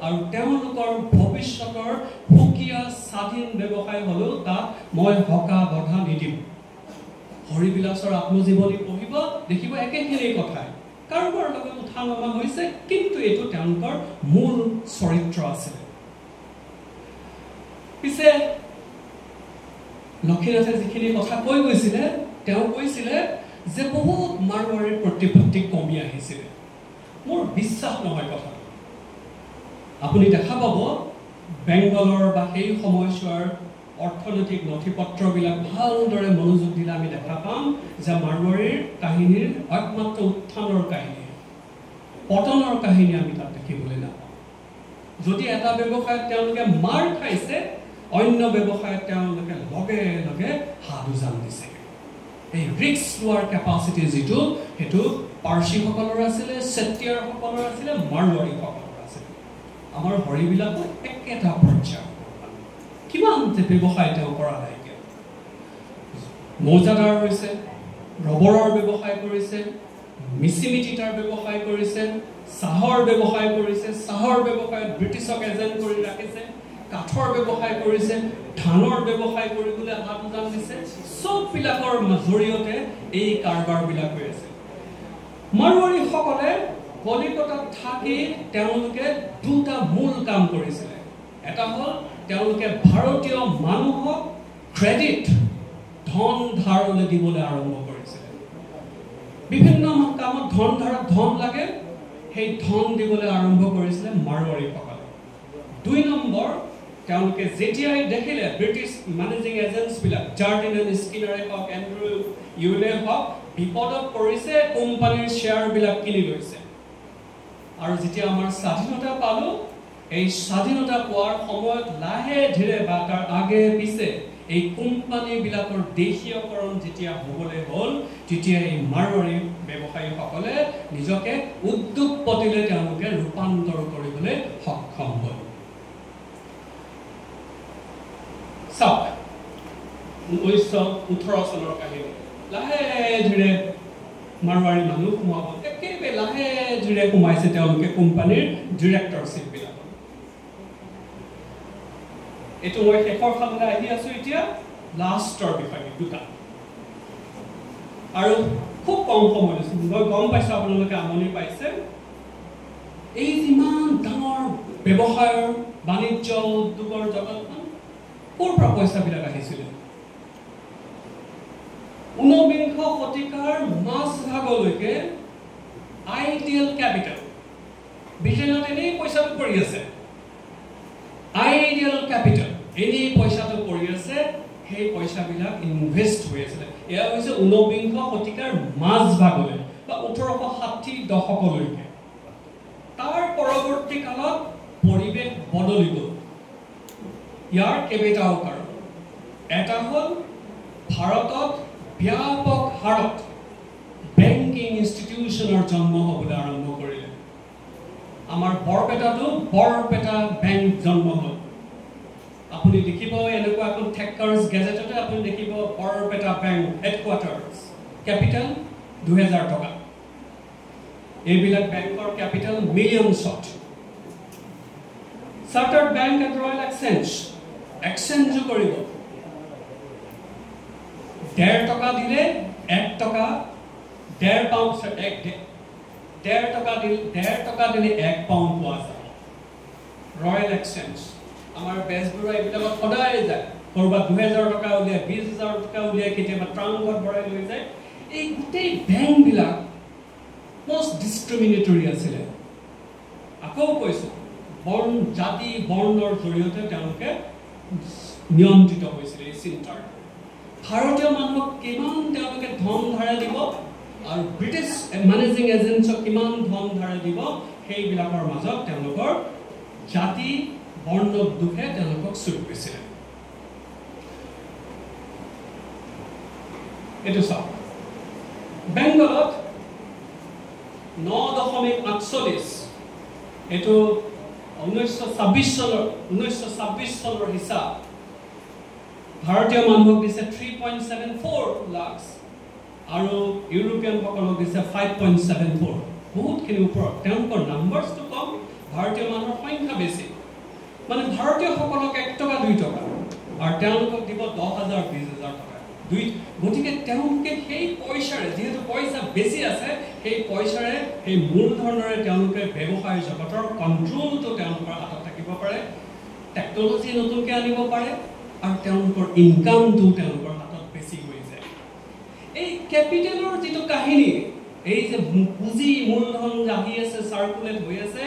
আৰু তেওঁলোকৰ ভৱিষ্যতৰ সুকীয়া স্বাধীন ব্যৱসায় হ'লেও তাত মই হকা বাধা নিদিম হৰিবিলাসৰ আত্মজীৱনী পঢ়িব দেখিব একেখিনি কথাই কাৰোবাৰ লগত উঠা নমা হৈছে কিন্তু এইটো তেওঁলোকৰ মূল চৰিত্ৰ আছিল পিছে লক্ষীনাথে যিখিনি কথা কৈ গৈছিলে তেওঁ কৈছিলে যে বহুত মাৰোৱাৰীৰ প্ৰতিপত্তি কমি আহিছিলে মোৰ বিশ্বাস নহয় কথাটো আপুনি দেখা পাব বেংগলৰ বা সেই সময়ছোৱাৰ অৰ্থনৈতিক নথিপত্ৰবিলাক ভালদৰে মনোযোগ দিলে আমি দেখা পাম যে মাৰোৱাৰীৰ কাহিনীৰ একমাত্ৰ উত্থানৰ কাহিনী পতনৰ কাহিনী আমি তাত দেখিবলৈ নাপাওঁ যদি এটা ব্যৱসায়ত তেওঁলোকে মাৰ খাইছে অন্য ব্যৱসায়ত তেওঁলোকে লগে লগে হাত উজান দিছে এই ৰিস্ক লোৱাৰ কেপাচিটি যিটো সেইটো পাৰ্চীসকলৰ আছিলে চেতিয়াৰসকলৰ আছিলে মাৰোৱাৰীসকলৰ আছিলে আমাৰ হৰিবিলাকো একেটা পৰ্যায়ৰ কিমান যে ব্যৱসায় তেওঁ কৰা নাইকিয়া মৌজাদাৰ হৈছে ৰবৰৰ ব্যৱসায় কৰিছে মিচিমিটিটাৰ ব্যৱসায় কৰিছে চাহৰ ব্যৱসায় কৰিছে চাহৰ ব্যৱসায়ত ব্ৰিটিছক এজেণ্ট কৰি ৰাখিছে কাঠৰ ব্যৱসায় কৰিছে ধানৰ ব্যৱসায় কৰিবলৈ হাত উজান দিছে চববিলাকৰ জৰিয়তে এই কাৰবাৰবিলাক হৈ আছে মাৰোৱাৰীসকলে কলিকতাত থাকি তেওঁলোকে দুটা মূল কাম কৰিছিলে এটা হ'ল তেওঁলোকে ভাৰতীয় মানুহক ক্ৰেডিট ধন ধাৰলৈ দিবলৈ আৰম্ভ কৰিছিলে বিভিন্ন কামত ধন লাগে সেই ধন দিবলৈ আৰম্ভ কৰিছিলে মাৰোৱাৰীসকলে দুই নম্বৰ তেওঁলোকে যেতিয়াই দেখিলে ব্ৰিটিছ মেনেজিং এজেন্সবিলাক জাৰ্ডিন এণ্ড স্কিনাৰে হওক এণ্ড্ৰু ইউলে হওক বিপদত পৰিছে কোম্পানীৰ শ্বেয়াৰবিলাক কিনি লৈছে আৰু যেতিয়া আমাৰ স্বাধীনতা পালোঁ এই স্বাধীনতা পোৱাৰ সময়ত লাহে ধীৰে বা তাৰ আগে পিছে এই কোম্পানীবিলাকৰ দেশীয়কৰণ যেতিয়া হ'বলৈ হ'ল তেতিয়া এই মাৰোৱাৰী ব্যৱসায়ীসকলে নিজকে উদ্যোগপতিলৈ তেওঁলোকে ৰূপান্তৰ কৰিবলৈ সক্ষম হ'ল চাওক 1918 চনৰ কাহিনী লাহে ধীৰে মাৰোৱাৰী মানুহ সোমাব একেবাৰে লাহে ধীৰে সোমাইছে তেওঁলোকে কোম্পানীৰ ডিৰেক্টৰশ্বিপবিলাক। এইটো মই শেষৰ ফাললৈ আহি আছো এতিয়া লাষ্টৰ বিষয়ে দুটা। আৰু খুব কম সময় লৈছো, মই গম পাইছো আপোনালোকে আমনি পাইছে। এই যিমান ডাঙৰ ব্যৱসায়ৰ বাণিজ্য উদ্যোগৰ জগতখন ক'ৰ পৰা পইচাবিলাক আহিছিলে? 19বিংশ শতিকাৰ মাজভাগলৈকে আইডিয়েল কেপিটেল ব্ৰিটেইনত এনেই পইচাটো পৰি আছে। আইডিয়েল কেপিটেল এনেই পইচাটো পৰি আছে, সেই পইচাবিলাক ইনভেষ্ট হৈ আছিলে। এয়া হৈছে 19বিংশ শতিকাৰ মাজভাগলৈ বা 1860 দশকলৈকে। তাৰ পৰৱৰ্তী কালত পৰিৱেশ বদলি গ'ল। ইয়াৰ কেইবাটাও কাৰণ। এটা হ'ল ভাৰতত ব্যাপক হাৰত বেংকিং ইনষ্টিটিউচনৰ জন্ম হ'বলৈ আৰম্ভ কৰিলে। আমাৰ বৰপেটাতো বৰপেটা বেংক জন্ম হ'ল। আপুনি দেখিব এনেকুৱা এখন ঠেক্কাৰ্ছ গেজেটতে আপুনি দেখিব বৰপেটা বেংক হেডকোৱাৰ্টাৰ্ছ, কেপিটেল 2000 টকা। এইবিলাক বেংকৰ কেপিটেল মিলিয়নছত। চাৰ্টাৰ্ড বেংক এণ্ড ৰয়েল এক্সচেঞ্জো কৰিব। 1.5 টকা দিলে 1 টকা, 1.5 পাউণ্ড, 1.5 টকা দিলে 1 পাউণ্ড পোৱা যায়। ৰয়েল এক্সচেঞ্জ আমাৰ বেজবৰুৱা এইবিলাকত সদায় যায়। ক'ৰবাত 2000 টকা উলিয়াই, 20,000 টকা উলিয়াই, কেতিয়াবা ট্ৰাংকত ভৰাই লৈ যায়। এই গোটেই বেংকবিলাক most ডিছক্ৰিমিনেটৰী আছিলে। আকৌ কৈছো, জাতি বৰ্ণৰ জৰিয়তে তেওঁলোকে নিয়ন্ত্ৰিত হৈছিলে এই চিন্তাৰ। ভাৰতীয় মানুহক কিমান তেওঁলোকে ধন ধাৰে দিব আৰু ব্ৰিটিছ মেনেজিং এজেণ্টছক কিমান ধন ধাৰে দিব, সেইবিলাকৰ মাজত তেওঁলোকৰ জাতি বৰ্ণ দুখে তেওঁলোকক চুট কৰিছিলে। এইটো চাওক, বেংগলত 9.48, এইটো 1926 চনৰ হিচাপ। ভাৰতীয় মানুহক দিছে 3.74 লাখ আৰু ইউৰোপিয়ানসকলক দিছে 5.74, বহুতখিনি ওপৰত। তেওঁলোকৰ নাম্বাৰছটো কম, ভাৰতীয় মানুহৰ সংখ্যা বেছি। মানে ভাৰতীয়সকলক 1 টকা 2 টকা আৰু তেওঁলোকক দিব 10,000 20,000 টকা। গতিকে তেওঁলোকে সেই পইচাৰে, যিহেতু পইচা বেছি আছে, সেই পইচাৰে সেই মূলধনেৰে তেওঁলোকে ব্যৱসায় জগতৰ কণ্ট্ৰলটো তেওঁলোকৰ হাতত থাকিব পাৰে, টেকন'লজি নতুনকৈ আনিব পাৰে আৰু তেওঁলোকৰ ইনকামটো তেওঁলোকৰ হাতত বেছি হৈ যায়। এই কেপিটেলৰ যিটো কাহিনী, এই যে পুঁজি মূলধন আহি আছে, চাৰ্কুলেট হৈ আছে,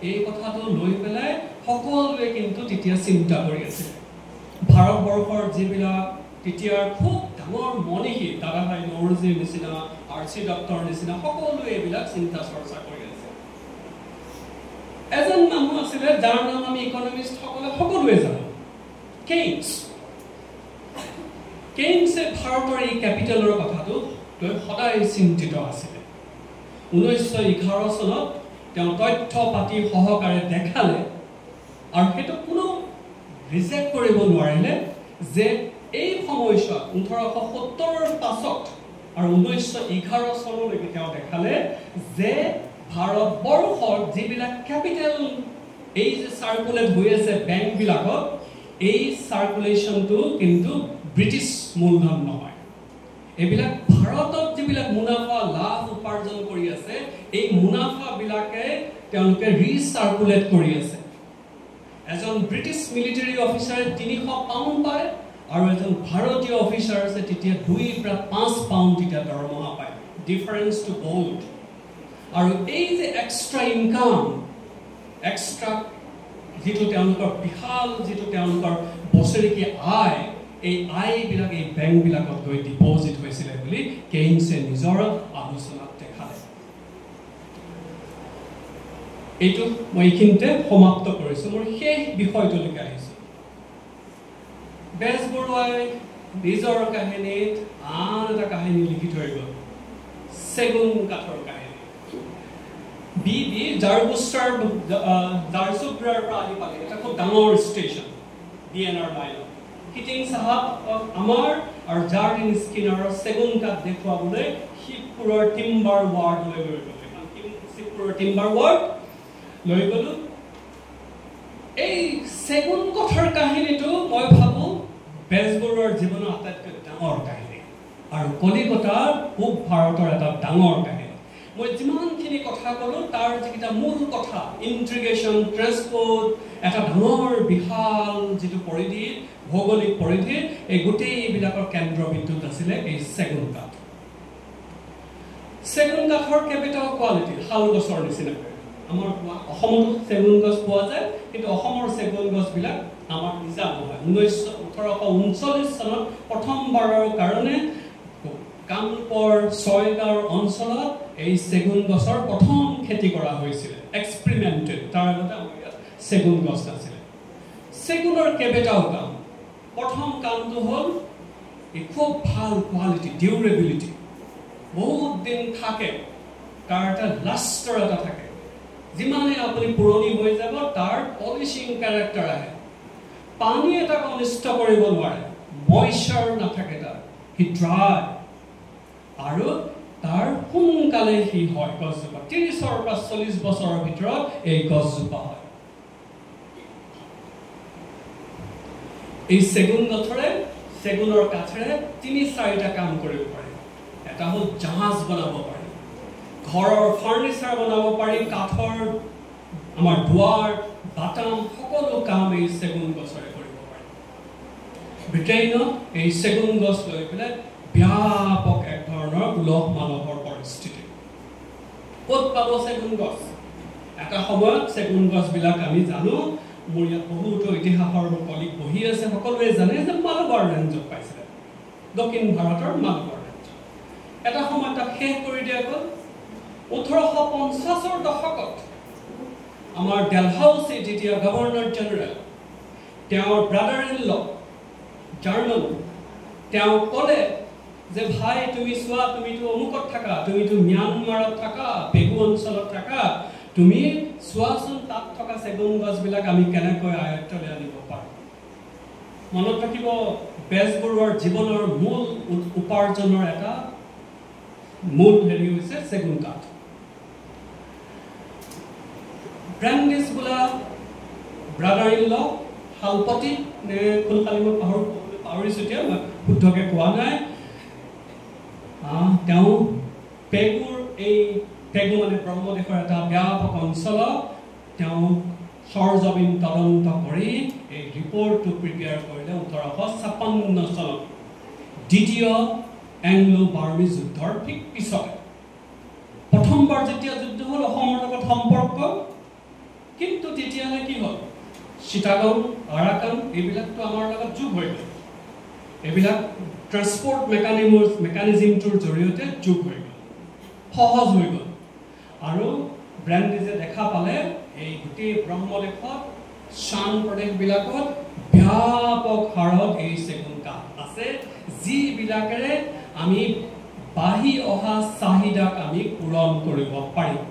এই কথাটো লৈ পেলাই সকলোৱে কিন্তু তেতিয়া চিন্তা কৰি আছিল। ভাৰতবৰ্ষৰ যিবিলাক তেতিয়াৰ খুব ডাঙৰ মনীষী, দাদাভাই নৌৰোজীৰ নিচিনা, RC ডক্টৰ নিচিনা, সকলোৱে এইবিলাক চিন্তা চৰ্চা কৰি আছে। এজন মানুহ আছিলে যাৰ নাম আমি ইকনমিষ্টসকলে সকলোৱে জানো, কেইনছে ভাৰতৰ এই কেপিটেলৰ কথাটো লৈ সদায় চিন্তিত আছিলে। 1911 চনত তেওঁ তথ্য পাতি সহকাৰে দেখালে আৰু সেইটো কোনো ৰিজেক্ট কৰিব নোৱাৰিলে যে এই সময়ছোৱাত 1870ৰ পাছত আৰু 1911 চনলৈকে তেওঁ দেখালে যে ভাৰতবৰ্ষৰ যিবিলাক কেপিটেল এই যে চাৰ্কুলেট হৈ আছে বেংকবিলাকত, এই চাৰ্কুলেশ্যনটো কিন্তু ব্ৰিটিছ মূলধন নহয়। এইবিলাক ভাৰতত যিবিলাক মুনাফা লাভ উপাৰ্জন কৰি আছে, এই মুনাফাবিলাকে তেওঁলোকে ৰিচাৰ্কুলেট কৰি আছে। এজন ব্ৰিটিছ মিলিটাৰী অফিচাৰে 300 পাউণ্ড পায় আৰু এজন ভাৰতীয় অফিচাৰ আছে তেতিয়া 2 পৰা 5 পাউণ্ড তেতিয়া দৰমহা পায়, ডিফাৰেঞ্চ টু গোল্ড। আৰু এই যে এক্সট্ৰা ইনকাম, এক্সট্ৰা যিটো তেওঁলোকৰ বিশাল যিটো তেওঁলোকৰ বছৰেকীয়া আয়, এই আয়বিলাক এই বেংকবিলাকত গৈ ডিপজিট হৈছিলে বুলি কেইনছে নিজৰ আলোচনাত দেখালে। এইটো মই এইখিনিতে সমাপ্ত কৰিছোঁ। মোৰ শেষ বিষয়টোলৈকে আহিছোঁ। বেজবৰুৱাই নিজৰ কাহিনীত আন এটা কাহিনী লিখি থৈ গ'ল, চেগুন কাঠৰ কাহিনী। জাৰচুগুড়াৰ পৰা আহি পালে এটা খুব ডাঙৰ ষ্টেচন DNR লাইনত। কিটিং চাহাব আমাৰ আৰু জাৰ্ডিন স্কিনাৰৰ চেগুন কাঠ দেখুৱাবলৈ শিৱপুৰৰ টিম্বাৰ ৱাৰ্ডলৈ লৈ গ'ল। তেজপুৰৰ টিম্বাৰ ৱাৰ্ড লৈ গ'লো। এই চেগুন কাঠৰ কাহিনীটো মই ভাবোঁ বেজবৰুৱাৰ জীৱনৰ আটাইতকৈ ডাঙৰ কাহিনী আৰু কলিকতাৰ পূব ভাৰতৰ এটা ডাঙৰ কাহিনী। মই যিমানখিনি কথা ক'লোঁ তাৰ যিকেইটা মূল কথা, ইণ্ট্ৰিগেশ্যন, ট্ৰেন্সপৰ্ট, এটা ডাঙৰ বিশাল যিটো পৰিধি, ভৌগোলিক পৰিধি, এই গোটেইবিলাকৰ কেন্দ্ৰবিন্দুত আছিলে এই চেগুন কাঠ। চেগুন কাঠৰ কেইবাটাও কোৱালিটি, শাল গছৰ নিচিনাকৈ। আমাৰ অসমতো চেগুন গছ পোৱা যায়, কিন্তু অসমৰ চেগুন গছবিলাক আমাৰ নিজা নহয়। 1839 চনত প্ৰথমবাৰৰ কাৰণে কামৰূপৰ ছয়গাঁৱৰ অঞ্চলত এই চেগুন গছৰ প্ৰথম খেতি কৰা হৈছিল, এক্সপেৰিমেণ্টেড। তাৰ আগতে আমাৰ ইয়াত চেগুন গছ নাছিলে। চেগুনৰ কেইবাটাও কাম। প্ৰথম কামটো হ'ল এই খুব ভাল কোৱালিটি, ডিউৰেবিলিটি, বহুত দিন থাকে, তাৰ এটা লাষ্টৰ এটা থাকে। যিমানে আপুনি পুৰণি হৈ যাব তাৰ পলিচিং কেৰেক্টাৰ আহে। পানী এটাক অনিষ্ট কৰিব নোৱাৰে, মইশ্চাৰ নাথাকে তাৰ, সি ড্ৰাই আৰু তাৰ সোনকালে সি হয় গছজোপা। 30ৰ পৰা 40 বছৰৰ ভিতৰত এই গছজোপা হয়। এই চেগুন গছৰে, চেগুনৰ কাঠেৰে 3-4টা কাম কৰিব পাৰি। এটা হ'ল জাহাজ বনাব পাৰি, ঘৰৰ ফাৰ্নিচাৰ বনাব পাৰি, কাঠৰ আমাৰ দুৱাৰ, বাটাম, সকলো কাম এই চেগুন গছৰে কৰিব পাৰি। ব্ৰিটেইনত এই চেগুন গছ লৈ পেলাই ব্যাপক এক ধৰণৰ উলহ মালহৰ পৰিস্থিতি। ক'ত পাব চেগুন গছ? এটা সময়ত চেগুন গছবিলাক আমি জানো, মোৰ ইয়াত বহুতো ইতিহাসৰ কলিগ বহি আছে, সকলোৱে জানে যে মালবাৰ ৰেঞ্জত পাইছিলে, দক্ষিণ ভাৰতৰ মালবাৰ ৰেঞ্জ। এটা সময়ত তাক শেষ কৰি দিয়া গ'ল। 1850ৰ দশকত আমাৰ ডেলহাউচি যেতিয়া গভৰ্ণৰ জেনেৰেল, তেওঁৰ ব্ৰাদাৰ ইন ল জাৰ্মান, তেওঁ ক'লে যে ভাই তুমি চোৱা, তুমিতো অমুকত থাকা, তুমিতো ম্যানমাৰত থাকা, পেগু অঞ্চলত থাকা, তুমি চোৱাচোন তাত থকা চেগুন গছবিলাক আমি কেনেকৈ আয়ত্তলৈ আনিব পাৰোঁ। মনত ৰাখিব, বেজবৰুৱাৰ জীৱনৰ মূল উপাৰ্জনৰ এটা মূল হেৰি হৈছে চেগুন কাঠ। ব্ৰেণ্ডিছ বোলা ব্ৰাদাৰ ইন ল, শালপতি নে ফুলকালি, মই পাহৰিছোঁ, এতিয়া মই শুদ্ধকৈ কোৱা নাই। তেওঁ পেগুৰ, এই পেগু মানে ব্ৰহ্মদেশৰ এটা ব্যাপক অঞ্চলত তেওঁ সৰজমিন তদন্ত কৰি এই ৰিপৰ্টটো প্ৰিপেয়াৰ কৰিলে 1856 চনত, দ্বিতীয় এংলো বাৰ্মিজ যুদ্ধৰ ঠিক পিছতে। প্ৰথমবাৰ যেতিয়া যুদ্ধ হ'ল অসমৰ লগত সম্পৰ্ক, কিন্তু তেতিয়ালৈ কি হ'ল, চিটাগং, আৰাকান এইবিলাকতো আমাৰ লগত যোগ হৈ গ'ল। এইবিলাক ট্ৰান্সপৰ্ট মেকানিজিমটোৰ জৰিয়তে যোগ হৈ গ'ল, সহজ হৈ গ'ল। আৰু ব্ৰেণ্ডিজে দেখা পালে এই গোটেই ব্ৰহ্মদেশত, শান প্ৰদেশবিলাকত ব্যাপক হাৰত এই চেগুন কাঠ আছে, যিবিলাকেৰে আমি বাঢ়ি অহা চাহিদাক আমি পূৰণ কৰিব পাৰিম।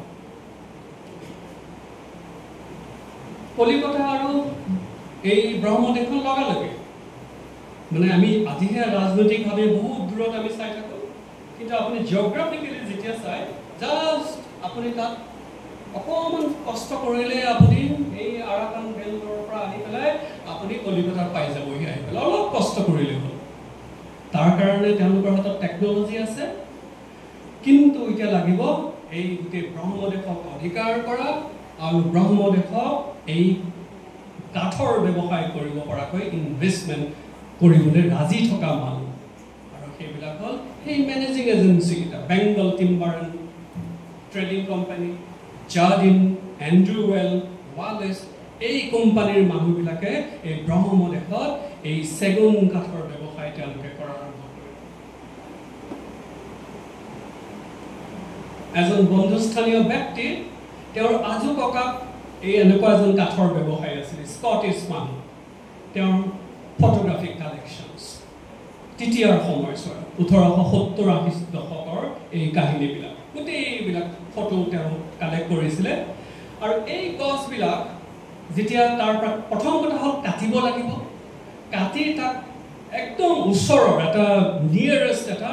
কলিকতা আৰু এই ব্ৰহ্মদেশৰ লগালগে, মানে আমি আজিহে ৰাজনৈতিকভাৱে বহুত দূৰত আমি চাই থাকোঁ, কিন্তু আপুনি জিঅ'গ্ৰাফিকেলি যেতিয়া চাই, জাষ্ট আপুনি তাত অকণমান কষ্ট কৰিলে আপুনি এই আৰাকান বেংগলৰ পৰা আহি পেলাই আপুনি কলিকতাত পাই যাবহি, আহি পেলাই অলপ কষ্ট কৰিলে হ'ল। তাৰ কাৰণে তেওঁলোকৰ হাতত টেকন'লজি আছে, কিন্তু এতিয়া লাগিব এই গোটেই ব্ৰহ্মদেশক অধিকাৰ কৰা আৰু ব্ৰহ্মদেশক এই কাঠৰ ব্যৱসায় কৰিব পৰাকৈ ইনভেষ্টমেণ্ট কৰিবলৈ ৰাজি থকা মানুহ। আৰু সেইবিলাক হ'ল সেই মেনেজিং এজেঞ্চিকেইটা, Bengal timber and trading company, Jardine, Andrew Yule, Wallace, এই কোম্পানীৰ মানুহবিলাকে এই ব্ৰহ্মদেশত এই চেগুন কাঠৰ ব্যৱসায় তেওঁলোকে কৰা আৰম্ভ কৰে। এজন বন্ধুস্থানীয় ব্যক্তি, তেওঁৰ আজু ককাক এই এনেকুৱা এজন কাঠৰ ব্যৱসায় আছিল, স্কটিছ মানুহ। তেওঁৰ ফটোগ্ৰাফিক কালেকশ্যনছ তেতিয়াৰ সময়ছোৱাৰ 1870-80 দশকৰ এই কাহিনীবিলাক, গোটেইবিলাক ফটো তেওঁ কালেক্ট কৰিছিলে। আৰু এই গছবিলাক যেতিয়া তাৰ প্ৰথম কথা হ'ল কাটিব লাগিব, কাটি তাক একদম ওচৰৰ এটা নিয়েৰেষ্ট এটা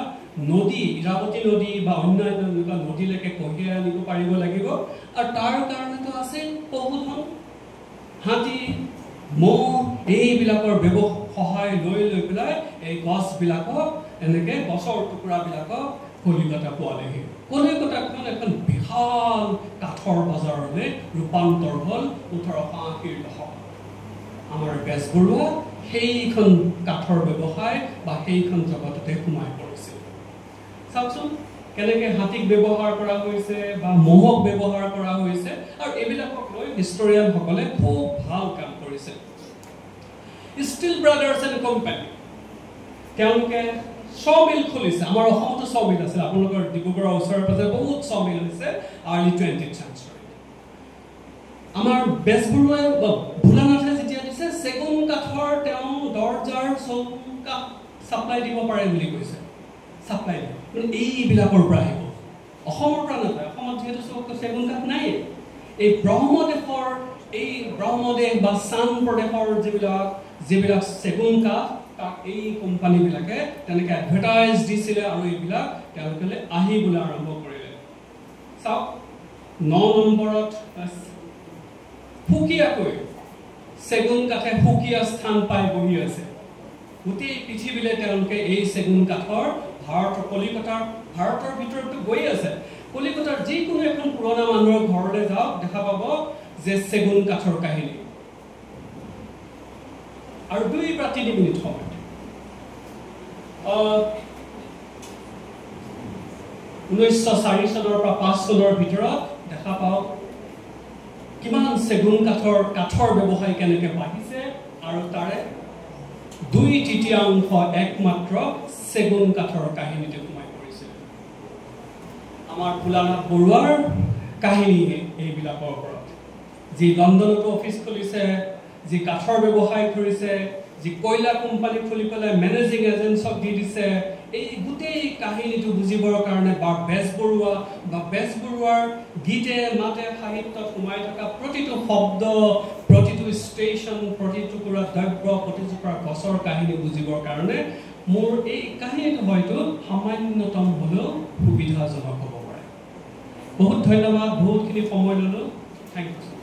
নদী ইৰাৱতী নদী বা অন্যান্য এনেকুৱা নদীলৈকে কঢ়িয়াই আনিব পাৰিব লাগিব আৰু তাৰ কাৰণেতো আছে পশুধন হাতী মহ এইবিলাকৰ সহায় লৈ পেলাই এই গছবিলাকক এনেকৈ গছৰ টুকুৰাবিলাকক কলিকতা পোৱালেহি কলিকতাখন এখন বিশাল কাঠৰ বজাৰলৈ ৰূপান্তৰ হ'ল 1880 দশক আমাৰ বেজবৰুৱা সেইখন কাঠৰ ব্যৱসায় বা সেইখন জগততে সোমাই পৰিছিল চাওকচোন কেনেকৈ হাতীক ব্যৱহাৰ কৰা হৈছে বা মহক ব্যৱহাৰ কৰা হৈছে আৰু এইবিলাকক লৈ হিষ্টৰিয়ানসকলে খুব ভাল কাম কৰিছে ষ্টিল ব্ৰাদাৰ্ছ এণ্ড কোম্পানী তেওঁলোকে সমিল খুলিছে আমাৰ অসমতো সমিল আছিল আপোনালোকৰ ডিব্ৰুগড়ৰ ওচৰে পাজৰে বহুত সমিল হৈছে আৰ্লি 20th century আমাৰ বেজবৰুৱাই ভোলানাথে যেতিয়া দিছে চেগুন কাঠৰ তেওঁ দৰ্জাৰ চৌকা সাপ্লাই দিব পাৰে বুলি কৈছে সাপ্লাই মানে এইবিলাকৰ পৰা আহিব অসমৰ পৰা নাপায় অসমত যিহেতু চেগুন কাঠ নাই এই ব্ৰহ্মদেশ বা চান প্ৰদেশৰ যিবিলাক চেগুন কাঠ তাক এই কোম্পানীবিলাকে তেনেকৈ এডভাৰটাইজ দিছিলে আৰু এইবিলাক তেওঁলোকে আহিবলৈ আৰম্ভ কৰিলে চাওক 9 নম্বৰত সুকীয়াকৈ চেগুন কাঠে সুকীয়া স্থান পাই বহি আছে গোটেই পৃথিৱীলৈ তেওঁলোকে এই চেগুন কাঠৰ ভাৰতৰ ভিতৰতো গৈ আছে কলিকতাৰ যিকোনো এখন পুৰণা মানুহৰ ঘৰলৈ যাওক দেখা পাব যে চেগুন কাঠৰ কাহিনী আৰু 2 বা 3 মিনিট সময় 1904 চনৰ পৰা 5 চনৰ ভিতৰত দেখা পাওঁ কিমান চেগুন কাঠৰ ব্যৱসায় কেনেকৈ বাঢ়িছে আৰু তাৰে 2/3 একমাত্ৰ চেগুন কাঠৰ কাহিনীতে সোমাই পৰিছে আমাৰ ভোলানাথ বৰুৱাৰ কাহিনী এইবিলাকৰ ওপৰত যি লণ্ডনতো অফিচ খুলিছে যি কাঠৰ ব্যৱসায় কৰিছে যি কয়লা কোম্পানী খুলি পেলাই মেনেজিং এজেন্টক দি দিছে এই গোটেই কাহিনীটো বুজিবৰ কাৰণে বা বেজবৰুৱাৰ গীতে মাতে সাহিত্যত সোমাই থকা প্ৰতিটো শব্দ প্ৰতিটো ষ্টেচন প্ৰতিটো টুকুৰা দ্ৰব্য প্ৰতিটো টুকুৰা গছৰ কাহিনী বুজিবৰ কাৰণে মোৰ এই কাহিনীটো হয়তো সামান্যতম হ'লেও সুবিধাজনক হ'ব পাৰে বহুত ধন্যবাদ বহুতখিনি সময় ল'লোঁ থেংক ইউ